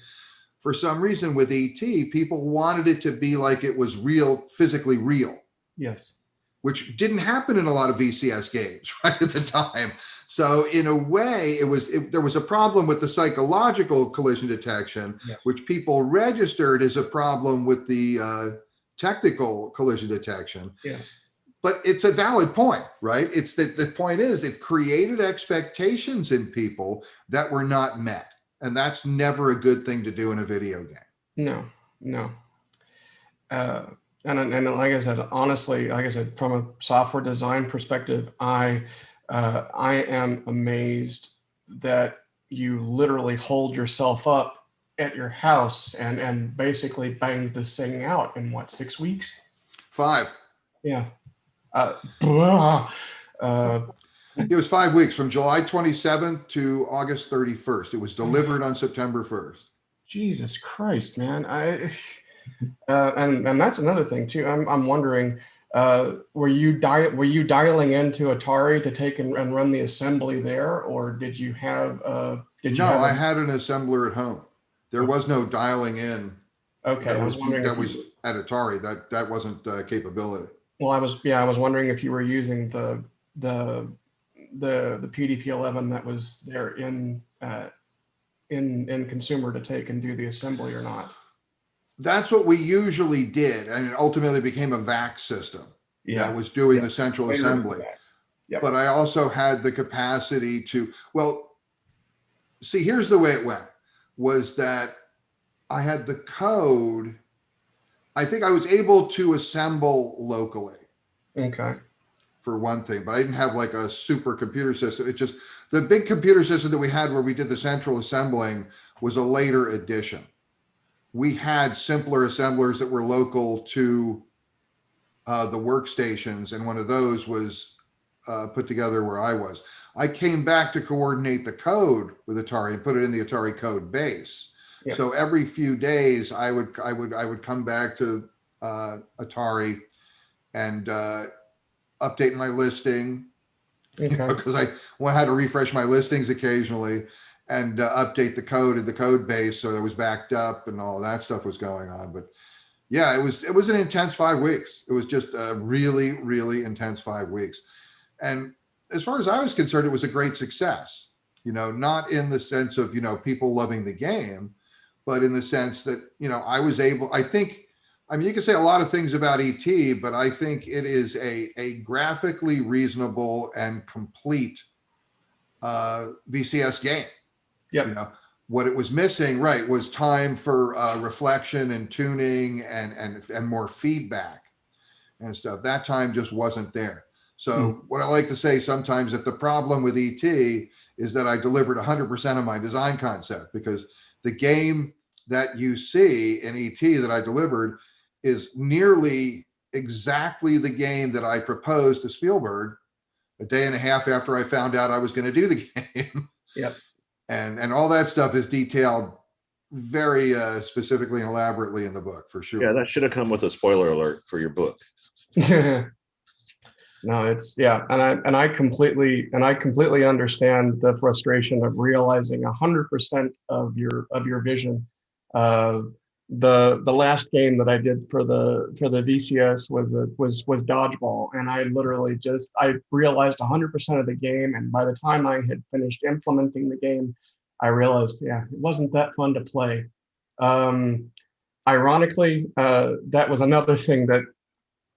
[SPEAKER 10] For some reason with ET, people wanted it to be like it was real, physically real.
[SPEAKER 4] Yes.
[SPEAKER 10] Which didn't happen in a lot of VCS games right at the time. So in a way, there was a problem with the psychological collision detection, yes, which people registered as a problem with the technical collision detection.
[SPEAKER 4] Yes.
[SPEAKER 10] But it's a valid point, right? It's that the point is it created expectations in people that were not met. And that's never a good thing to do in a video game.
[SPEAKER 4] No. And like I said, honestly, like I said, from a software design perspective, I am amazed that you literally hold yourself up at your house and basically banged this thing out in what, 6 weeks?
[SPEAKER 10] 5.
[SPEAKER 4] Yeah.
[SPEAKER 10] It was 5 weeks from July 27th to August 31st. It was delivered on September 1st.
[SPEAKER 4] Jesus Christ, man. And that's another thing too. I'm wondering, were you dialing into Atari to take and run the assembly there, or did you have?
[SPEAKER 10] I had an assembler at home. There was no dialing in.
[SPEAKER 4] Okay,
[SPEAKER 10] that was at Atari. That wasn't capability.
[SPEAKER 4] Well, I was wondering if you were using the PDP-11 that was there in consumer to take and do the assembly or not.
[SPEAKER 10] That's what we usually did, and it ultimately became a VAX system that was doing the central assembly. Yep. But I also had the capacity to, see, here's the way it went, was that I had the code. I think I was able to assemble locally.
[SPEAKER 4] Okay.
[SPEAKER 10] For one thing, but I didn't have like a super computer system. It just, the big computer system that we had where we did the central assembling was a later addition. We had simpler assemblers that were local to the workstations, and one of those was put together where I was. I came back to coordinate the code with Atari and put it in the Atari code base. Yeah. So every few days, I would come back to Atari and update my listing, because I had to refresh my listings occasionally, and update the code in the code base so it was backed up and all that stuff was going on. But yeah, it was an intense 5 weeks. It was just a really, really intense 5 weeks. And as far as I was concerned, it was a great success, not in the sense of, people loving the game, but in the sense that, I was able, you can say a lot of things about ET, but I think it is a graphically reasonable and complete VCS game.
[SPEAKER 4] Yep.
[SPEAKER 10] What it was missing, right, was time for reflection and tuning and more feedback and stuff. That time just wasn't there. So what I like to say sometimes, that the problem with ET is that I delivered 100% of my design concept, because the game that you see in ET that I delivered is nearly exactly the game that I proposed to Spielberg a day and a half after I found out I was going to do the game.
[SPEAKER 4] Yep.
[SPEAKER 10] And all that stuff is detailed very specifically and elaborately in the book, for sure.
[SPEAKER 12] Yeah, that should have come with a spoiler alert for your book.
[SPEAKER 4] No, it's yeah, and I completely understand the frustration of realizing 100% of your vision. The last game that I did for the VCS was dodgeball, and I literally I realized 100% of the game, and by the time I had finished implementing the game, I realized yeah, it wasn't that fun to play. Ironically, that was another thing that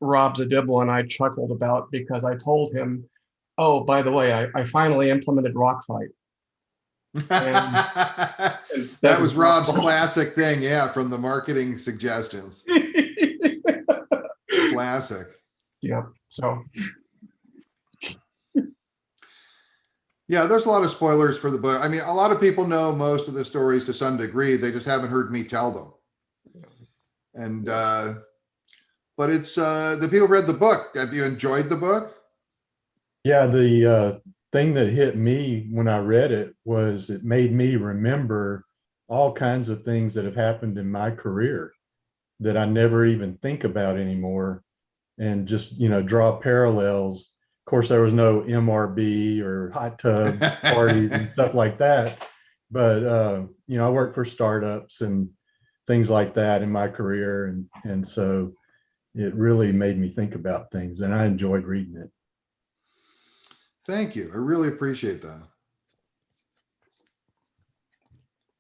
[SPEAKER 4] Rob Zadibble and I chuckled about, because I told him, oh, by the way, I finally implemented Rock Fight.
[SPEAKER 10] That was Rob's classic thing, yeah, from the marketing suggestions. Classic.
[SPEAKER 4] Yeah, so.
[SPEAKER 10] Yeah, there's a lot of spoilers for the book. I mean, a lot of people know most of the stories to some degree. They just haven't heard me tell them. And, but it's the people read the book. Have you enjoyed the book?
[SPEAKER 11] Yeah, the thing that hit me when I read it was it made me remember all kinds of things that have happened in my career that I never even think about anymore, and just, you know, draw parallels. Of course, there was no MRB or hot tub parties and stuff like that. But, you know, I worked for startups and things like that in my career. And so it really made me think about things, and I enjoyed reading it.
[SPEAKER 10] Thank you. I really appreciate that.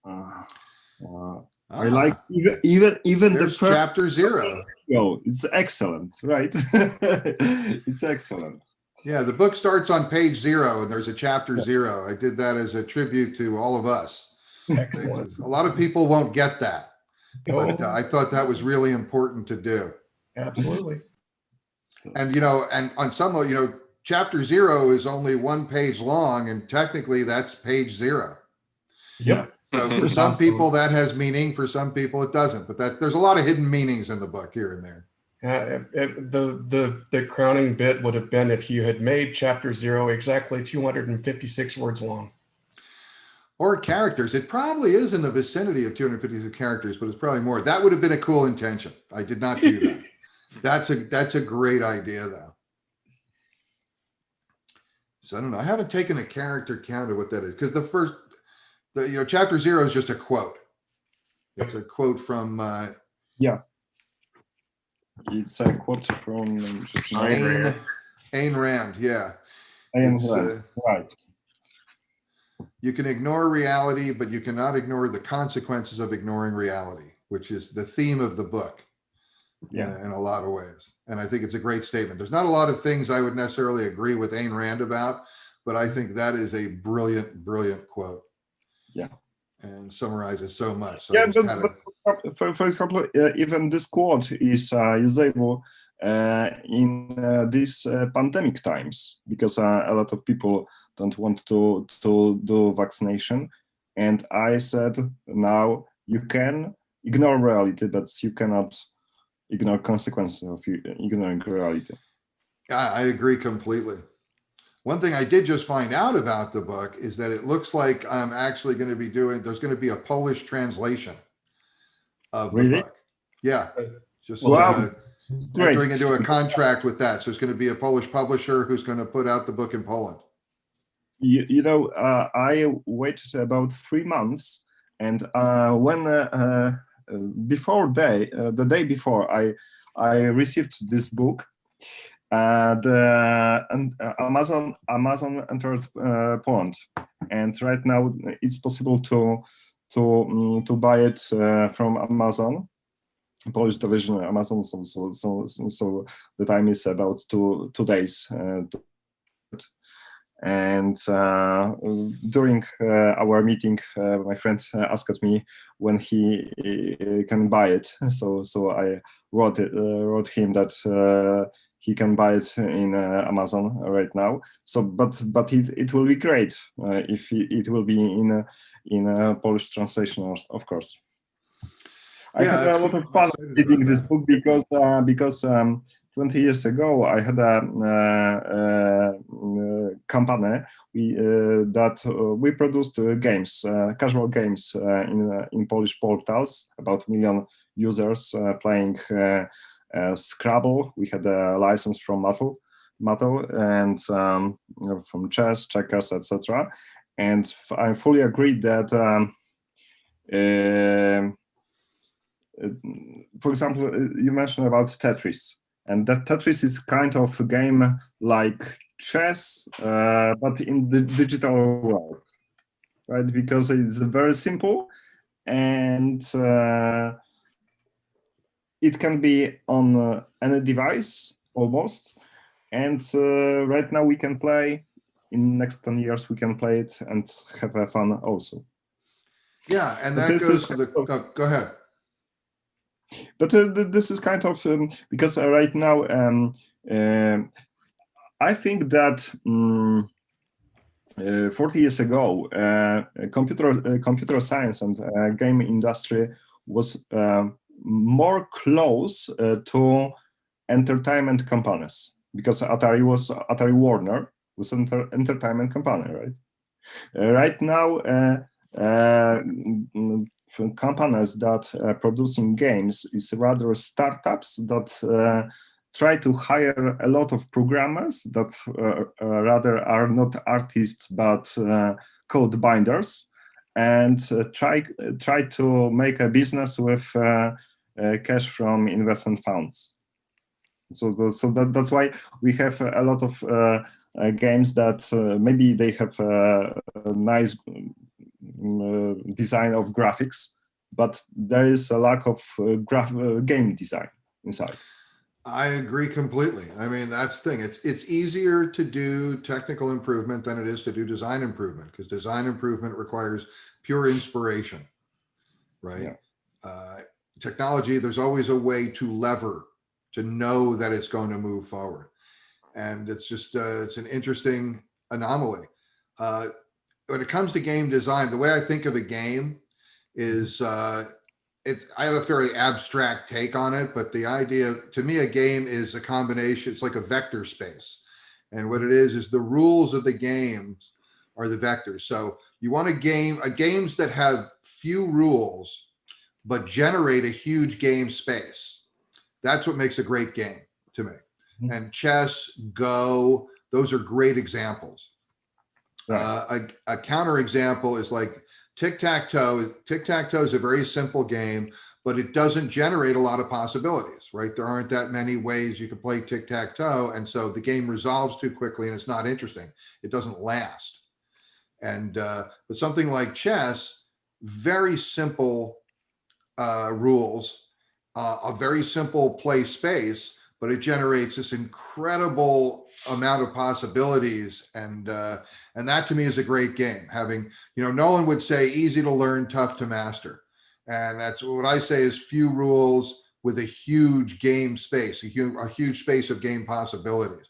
[SPEAKER 1] I like even the first
[SPEAKER 10] chapter 0.
[SPEAKER 1] It's excellent, right? It's excellent.
[SPEAKER 10] Yeah, the book starts on page 0, and there's a chapter 0. I did that as a tribute to all of us.
[SPEAKER 4] Excellent.
[SPEAKER 10] A lot of people won't get that, but I thought that was really important to do.
[SPEAKER 4] Absolutely.
[SPEAKER 10] And, you know, and on some, you know, chapter 0 is only 1 page long, and technically that's page 0.
[SPEAKER 4] Yep.
[SPEAKER 10] So for some people that has meaning, for some people it doesn't, but there's a lot of hidden meanings in the book here and there.
[SPEAKER 4] The crowning bit would have been if you had made chapter 0 exactly 256 words long.
[SPEAKER 10] Or characters. It probably is in the vicinity of 256 characters, but it's probably more. That would have been a cool intention. I did not do that. That's a great idea, though. So I don't know. I haven't taken a character count of what that is, because you know, chapter 0 is just a quote. It's a quote from
[SPEAKER 1] yeah. It's a quote from
[SPEAKER 10] Ayn Rand. Yeah.
[SPEAKER 1] Right.
[SPEAKER 10] You can ignore reality, but you cannot ignore the consequences of ignoring reality, which is the theme of the book. Yeah, in a lot of ways. And I think it's a great statement. There's not a lot of things I would necessarily agree with Ayn Rand about, but I think that is a brilliant, brilliant quote.
[SPEAKER 1] Yeah.
[SPEAKER 10] And summarizes so much. So
[SPEAKER 1] yeah, but for example, even this quote is usable in these pandemic times, because a lot of people don't want to do vaccination. And I said, now you can ignore reality, but you cannot ignore consequences of ignoring reality.
[SPEAKER 10] I agree completely. One thing I did just find out about the book is that it looks like I'm actually going to be there's going to be a Polish translation of the book. Yeah. Just entering into a contract with that. So it's going to be a Polish publisher who's going to put out the book in Poland.
[SPEAKER 1] You know, I waited about 3 months, and when the day before I received this book, Amazon entered Poland, and right now it's possible to buy it from Amazon, Polish division of Amazon. So the time is about 2 days. And during our meeting, my friend asked me when he can buy it. So I wrote him that he can buy it in Amazon right now. So, but it will be great if it will be in a Polish translation, of course. I had a lot of fun reading this book because 20 years ago I had a company we produced games, casual games in Polish portals, about 1 million users playing Scrabble. We had a license from Mattel and from chess, checkers, etc. And I fully agree that, for example, you mentioned about Tetris, and that Tetris is kind of a game like chess, but in the digital world, right? Because it's very simple, and it can be on any device almost. And right now we can play. In next 10 years we can play it and have fun also.
[SPEAKER 10] Yeah, and that goes to the. Go ahead.
[SPEAKER 1] But this is kind of because right now I think that 40 years ago computer science and game industry was more close to entertainment companies, because Atari Warner was an entertainment company, right? Right now companies that are producing games is rather startups that try to hire a lot of programmers that rather are not artists but code binders, and try to make a business with cash from investment funds. So that's why we have a lot of games that maybe they have a nice design of graphics, but there is a lack of game design inside.
[SPEAKER 10] I agree completely. I mean, that's the thing. It's easier to do technical improvement than it is to do design improvement, because design improvement requires pure inspiration, right? Yeah. Technology, there's always a way to lever to know that it's going to move forward. And it's just, it's an interesting anomaly. When it comes to game design, the way I think of a game is, I have a fairly abstract take on it, but the idea, to me, a game is a combination. It's like a vector space. And what it is the rules of the games are the vectors. So you want games that have few rules, but generate a huge game space. That's what makes a great game to me. Mm-hmm. And chess, Go, those are great examples. Right. A counter example is like tic-tac-toe. Tic-tac-toe is a very simple game, but it doesn't generate a lot of possibilities, right? There aren't that many ways you can play tic-tac-toe. And so the game resolves too quickly and it's not interesting. It doesn't last. And, but something like chess, very simple rules, a very simple play space, but it generates this incredible amount of possibilities, and that to me is a great game. Having, Nolan would say easy to learn, tough to master, and that's what I say is few rules with a huge game space, a huge space of game possibilities.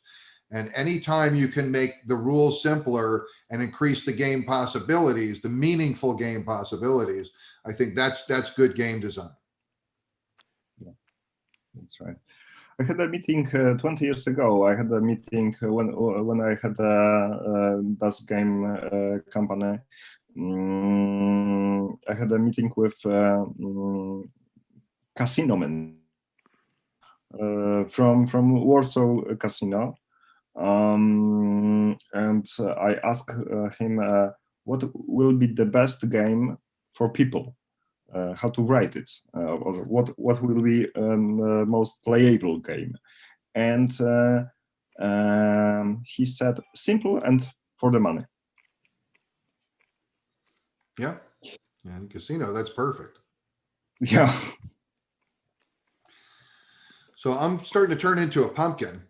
[SPEAKER 10] And anytime you can make the rules simpler and increase the game possibilities, the meaningful game possibilities, I think that's good game design.
[SPEAKER 1] Yeah, that's right. I had a meeting 20 years ago. I had a meeting when I had a DAS game company. I had a meeting with casino man from Warsaw Casino, and I asked him what will be the best game for people. How to write it, or what will be the most playable game, and he said simple and for the money.
[SPEAKER 10] Yeah, and casino, that's perfect.
[SPEAKER 1] Yeah.
[SPEAKER 10] So I'm starting to turn into a pumpkin,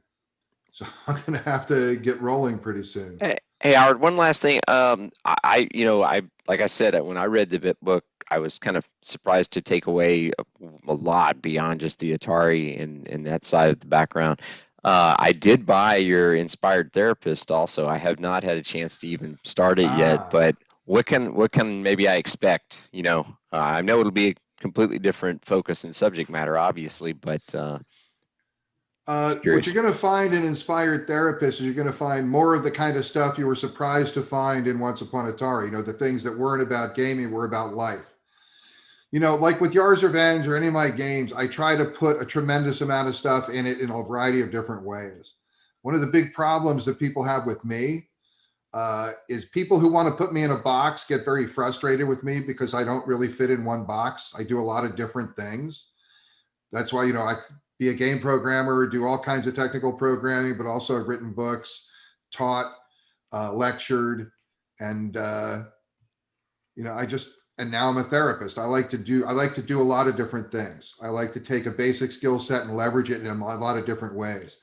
[SPEAKER 10] so I'm gonna have to get rolling pretty soon.
[SPEAKER 7] Hey Howard, one last thing. I like I said, when I read the book, I was kind of surprised to take away a lot beyond just the Atari and that side of the background. I did buy your Inspired Therapist also. I have not had a chance to even start it yet, but what can maybe I expect? I know it'll be a completely different focus and subject matter, obviously, but
[SPEAKER 10] what you're going to find in Inspired Therapist is you're going to find more of the kind of stuff you were surprised to find in Once Upon Atari. The things that weren't about gaming were about life. you know, like with Yar's Revenge or any of my games, I try to put a tremendous amount of stuff in it in a variety of different ways. One of the big problems that people have with me is people who want to put me in a box get very frustrated with me because I don't really fit in one box. I do a lot of different things. That's why, you know, I be a game programmer, do all kinds of technical programming, but also I've written books, taught, lectured, and you know, and now I'm a therapist. I like to do a lot of different things. I like to take a basic skill set and leverage it in a lot of different ways.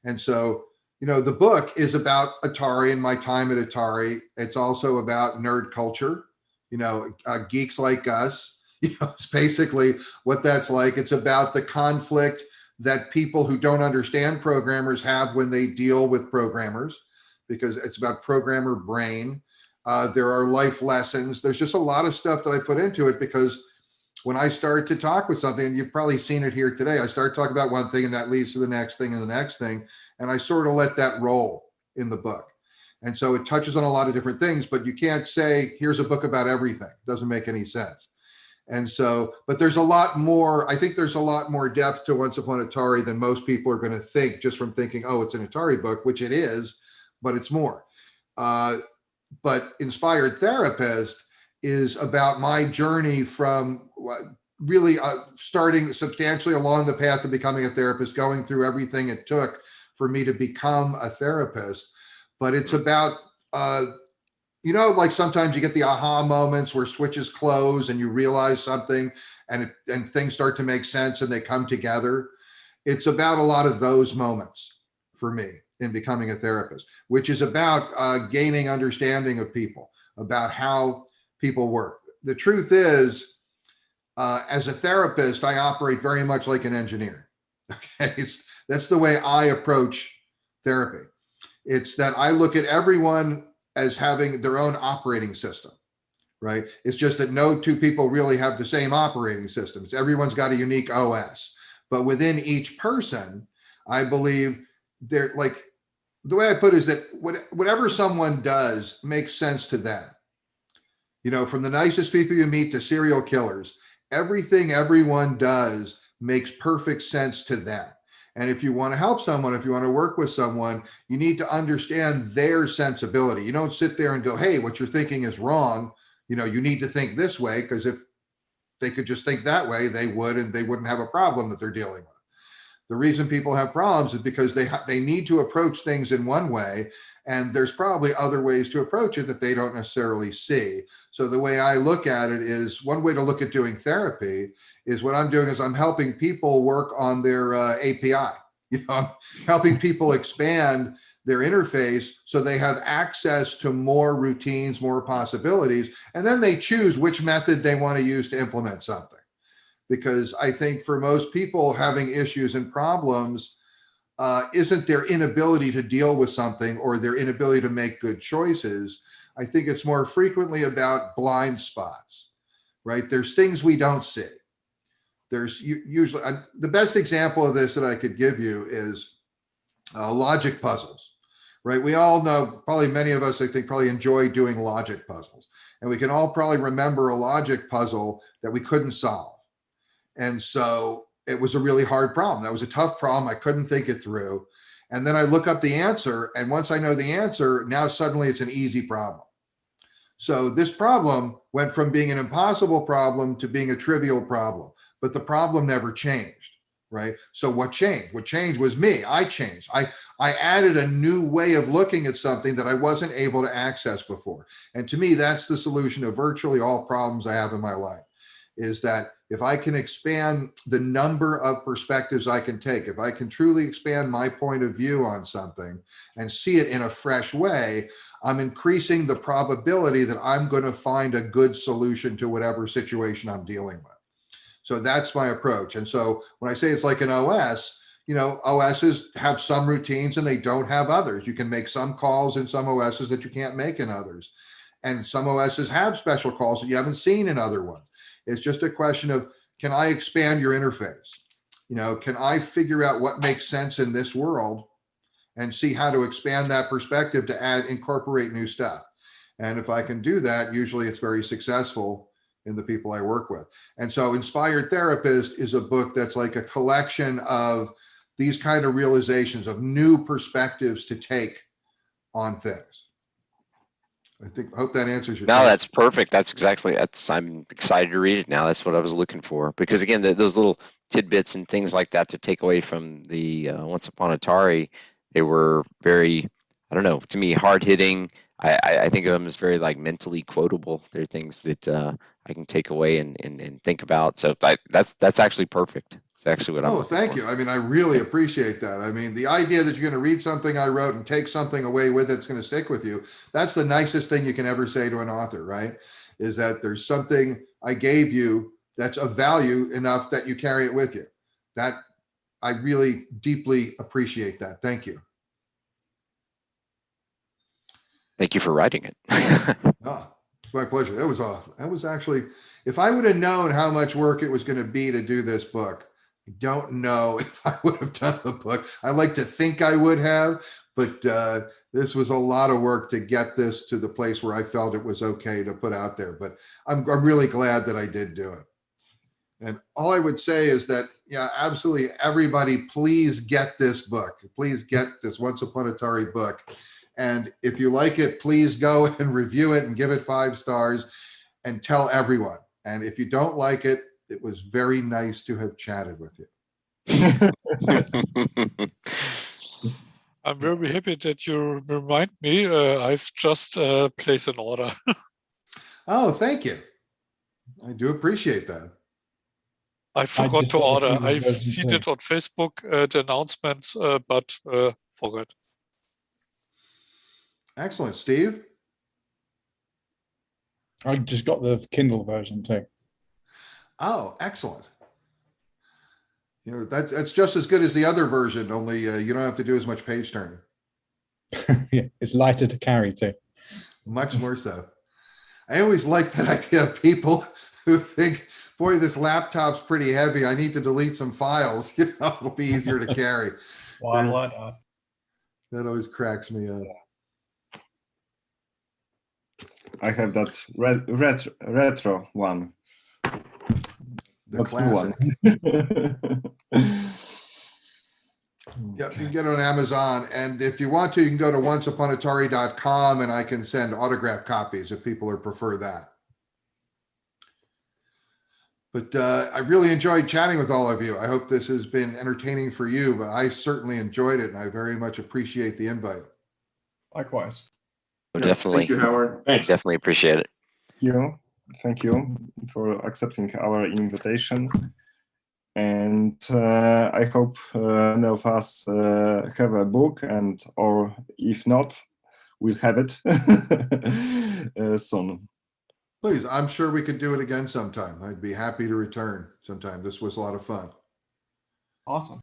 [SPEAKER 10] And so, you know, the book is about Atari and my time at Atari. It's also about nerd culture, you know, geeks like us. You know, it's basically what that's like. It's about the conflict that people who don't understand programmers have when they deal with programmers, because it's about programmer brain. There are life lessons. There's just a lot of stuff that I put into it, because when I start to talk with something, and you've probably seen it here today, I start talking about one thing and that leads to the next thing and the next thing. And I sort of let that roll in the book. And so it touches on a lot of different things, but you can't say, here's a book about everything. It doesn't make any sense. And so, but there's a lot more, I think there's a lot more depth to Once Upon Atari than most people are going to think just from thinking, oh, it's an Atari book, which it is, but it's more. But Inspired Therapist is about my journey from really starting substantially along the path to becoming a therapist, going through everything it took for me to become a therapist. But it's about, you know, like sometimes you get the aha moments where switches close and you realize something and things start to make sense and they come together. It's about a lot of those moments for me in becoming a therapist, which is about gaining understanding of people, about how people work. The truth is, as a therapist, I operate very much like an engineer. Okay, that's the way I approach therapy. It's that I look at everyone as having their own operating system, right? It's just that no two people really have the same operating systems. Everyone's got a unique OS, but within each person, I believe they're like, the way I put it is that whatever someone does makes sense to them. You know, from the nicest people you meet to serial killers, everything everyone does makes perfect sense to them. And if you want to help someone, if you want to work with someone, you need to understand their sensibility. You don't sit there and go, hey, what you're thinking is wrong. You know, you need to think this way, because if they could just think that way, they would, and they wouldn't have a problem that they're dealing with. The reason people have problems is because they need to approach things in one way, and there's probably other ways to approach it that they don't necessarily see. So the way I look at it is, one way to look at doing therapy is what I'm doing is I'm helping people work on their API. You know, I'm helping people expand their interface so they have access to more routines, more possibilities, and then they choose which method they want to use to implement something. Because I think for most people, having issues and problems isn't their inability to deal with something or their inability to make good choices. I think it's more frequently about blind spots, right? There's things we don't see. There's usually, the best example of this that I could give you is logic puzzles, right? We all know, probably many of us, I think, probably enjoy doing logic puzzles. And we can all probably remember a logic puzzle that we couldn't solve. And so it was a really hard problem. That was a tough problem. I couldn't think it through. And then I look up the answer. And once I know the answer, now suddenly it's an easy problem. So this problem went from being an impossible problem to being a trivial problem, but the problem never changed, right? So what changed? What changed was me. I changed. I added a new way of looking at something that I wasn't able to access before. And to me, that's the solution to virtually all problems I have in my life, is that if I can expand the number of perspectives I can take, if I can truly expand my point of view on something and see it in a fresh way, I'm increasing the probability that I'm going to find a good solution to whatever situation I'm dealing with. So that's my approach. And so when I say it's like an OS, you know, OSs have some routines and they don't have others. You can make some calls in some OSs that you can't make in others. And some OSs have special calls that you haven't seen in other ones. It's just a question of, can I expand your interface? You know, can I figure out what makes sense in this world and see how to expand that perspective to incorporate new stuff? And if I can do that, usually it's very successful in the people I work with. And so Inspired Therapist is a book that's like a collection of these kind of realizations, of new perspectives to take on things. I hope that answers your
[SPEAKER 7] No,
[SPEAKER 10] question.
[SPEAKER 7] that's perfect. I'm excited to read it now. That's what I was looking for. Because again, those little tidbits and things like that to take away from the Once Upon Atari, they were very, I don't know, to me, hard hitting. I think of them as very like mentally quotable. They're things that I can take away and think about. So that's actually perfect. It's actually what I'm looking
[SPEAKER 10] Thank
[SPEAKER 7] for.
[SPEAKER 10] you. I mean, I really appreciate that. I mean, the idea that you're going to read something I wrote and take something away with it, it's going to stick with you. That's the nicest thing you can ever say to an author, right? Is that there's something I gave you that's of value enough that you carry it with you. That I really deeply appreciate that. Thank you.
[SPEAKER 7] Thank you for writing it.
[SPEAKER 10] Oh, it's my pleasure. That was actually, if I would have known how much work it was going to be to do this book, I don't know if I would have done the book. I like to think I would have, but this was a lot of work to get this to the place where I felt it was okay to put out there. But I'm really glad that I did do it. And all I would say is that, yeah, absolutely everybody, please get this book. Please get this Once Upon Atari book. And if you like it, please go and review it and give it 5 stars and tell everyone. And if you don't like it, it was very nice to have chatted with you.
[SPEAKER 13] I'm very happy that you remind me. I've just placed an order.
[SPEAKER 10] Oh, thank you. I do appreciate that.
[SPEAKER 13] I forgot to order. I've seen it on Facebook, the announcements, but forgot.
[SPEAKER 10] Excellent. Steve?
[SPEAKER 14] I just got the Kindle version too.
[SPEAKER 10] Oh, excellent. You know, that's just as good as the other version, only you don't have to do as much page turning.
[SPEAKER 14] Yeah, it's lighter to carry too.
[SPEAKER 10] Much more so. I always like that idea of people who think, boy, this laptop's pretty heavy. I need to delete some files. You know, it'll be easier to carry.
[SPEAKER 14] Well, I like that.
[SPEAKER 10] That always cracks me up.
[SPEAKER 1] I have that retro one.
[SPEAKER 10] The classic. Yep, you can get it on Amazon. And if you want to, you can go to onceuponatari.com and I can send autographed copies if people prefer that. But I really enjoyed chatting with all of you. I hope this has been entertaining for you, but I certainly enjoyed it and I very much appreciate the invite.
[SPEAKER 14] Likewise.
[SPEAKER 7] Definitely.
[SPEAKER 3] Thank you, Howard.
[SPEAKER 8] Thanks.
[SPEAKER 7] Definitely appreciate it.
[SPEAKER 1] Thank you for accepting our invitation. And I hope many of us have a book, and or if not, we'll have it soon.
[SPEAKER 10] Please, I'm sure we could do it again sometime. I'd be happy to return sometime. This was a lot of fun.
[SPEAKER 4] Awesome.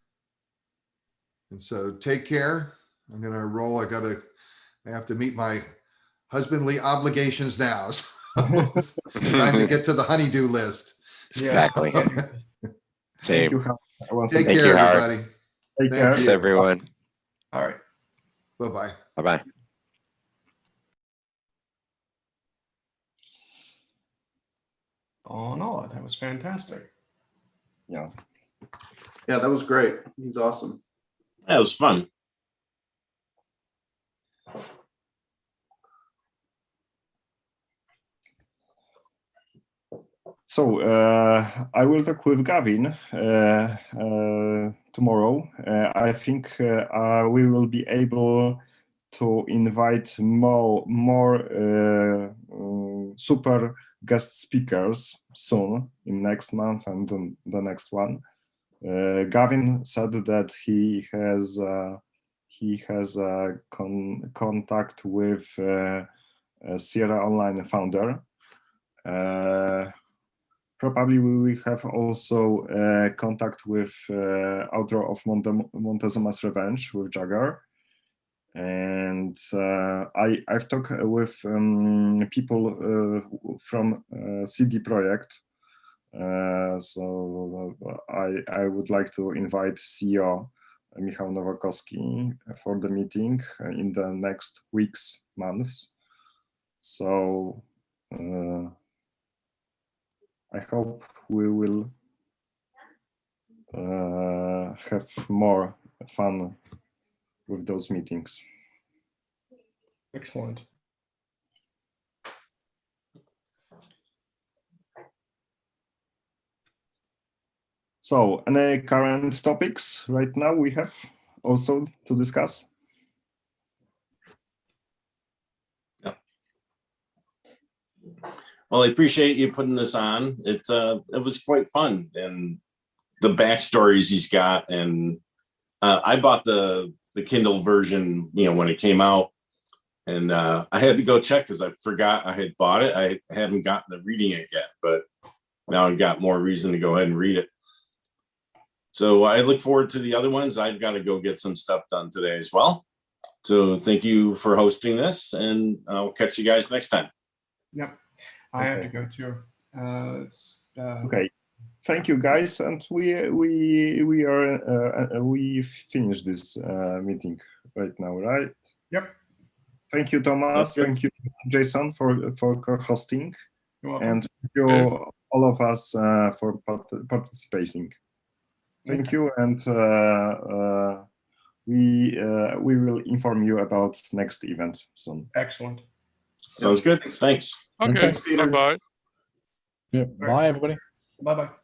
[SPEAKER 10] And so take care. I'm going to roll. I have to meet my husbandly obligations now. So it's time to get to the honeydew list.
[SPEAKER 7] Exactly. Same.
[SPEAKER 10] Take care, everybody.
[SPEAKER 1] Take care.
[SPEAKER 7] Thanks, everyone.
[SPEAKER 4] All right.
[SPEAKER 10] Bye-bye.
[SPEAKER 7] Bye-bye.
[SPEAKER 4] Oh, no, that was fantastic.
[SPEAKER 1] Yeah.
[SPEAKER 3] Yeah, that was great. He's awesome.
[SPEAKER 8] That was fun.
[SPEAKER 1] So I will talk with Gavin tomorrow. I think we will be able to invite more super guest speakers soon in next month and the next one. Gavin said that he has contact with Sierra Online founder. Probably we will have also contact with author of Montezuma's Revenge with Jagger. And I've talked with people from CD Projekt. So I would like to invite CEO Michał Nowakowski for the meeting in the next weeks, months. So I hope we will have more fun with those meetings.
[SPEAKER 4] Excellent.
[SPEAKER 1] So, any current topics right now we have also to discuss?
[SPEAKER 8] Well, I appreciate you putting this on. It was quite fun, and the backstories he's got. And I bought the Kindle version, when it came out, and I had to go check because I forgot I had bought it. I haven't gotten to reading it yet, but now I've got more reason to go ahead and read it. So I look forward to the other ones. I've got to go get some stuff done today as well. So thank you for hosting this, and I'll catch you guys next time.
[SPEAKER 4] Yep. I have to go too.
[SPEAKER 1] Okay, thank you guys, and we finished this meeting right now, right?
[SPEAKER 4] Yep.
[SPEAKER 1] Thank you, Thomas. Thank you, Jason, for co-hosting, and thank you all of us for participating. Thank you, and we will inform you about next event soon.
[SPEAKER 4] Excellent.
[SPEAKER 8] Sounds good. Thanks.
[SPEAKER 13] Okay. Bye bye.
[SPEAKER 14] Yeah. Bye, everybody.
[SPEAKER 4] Bye bye.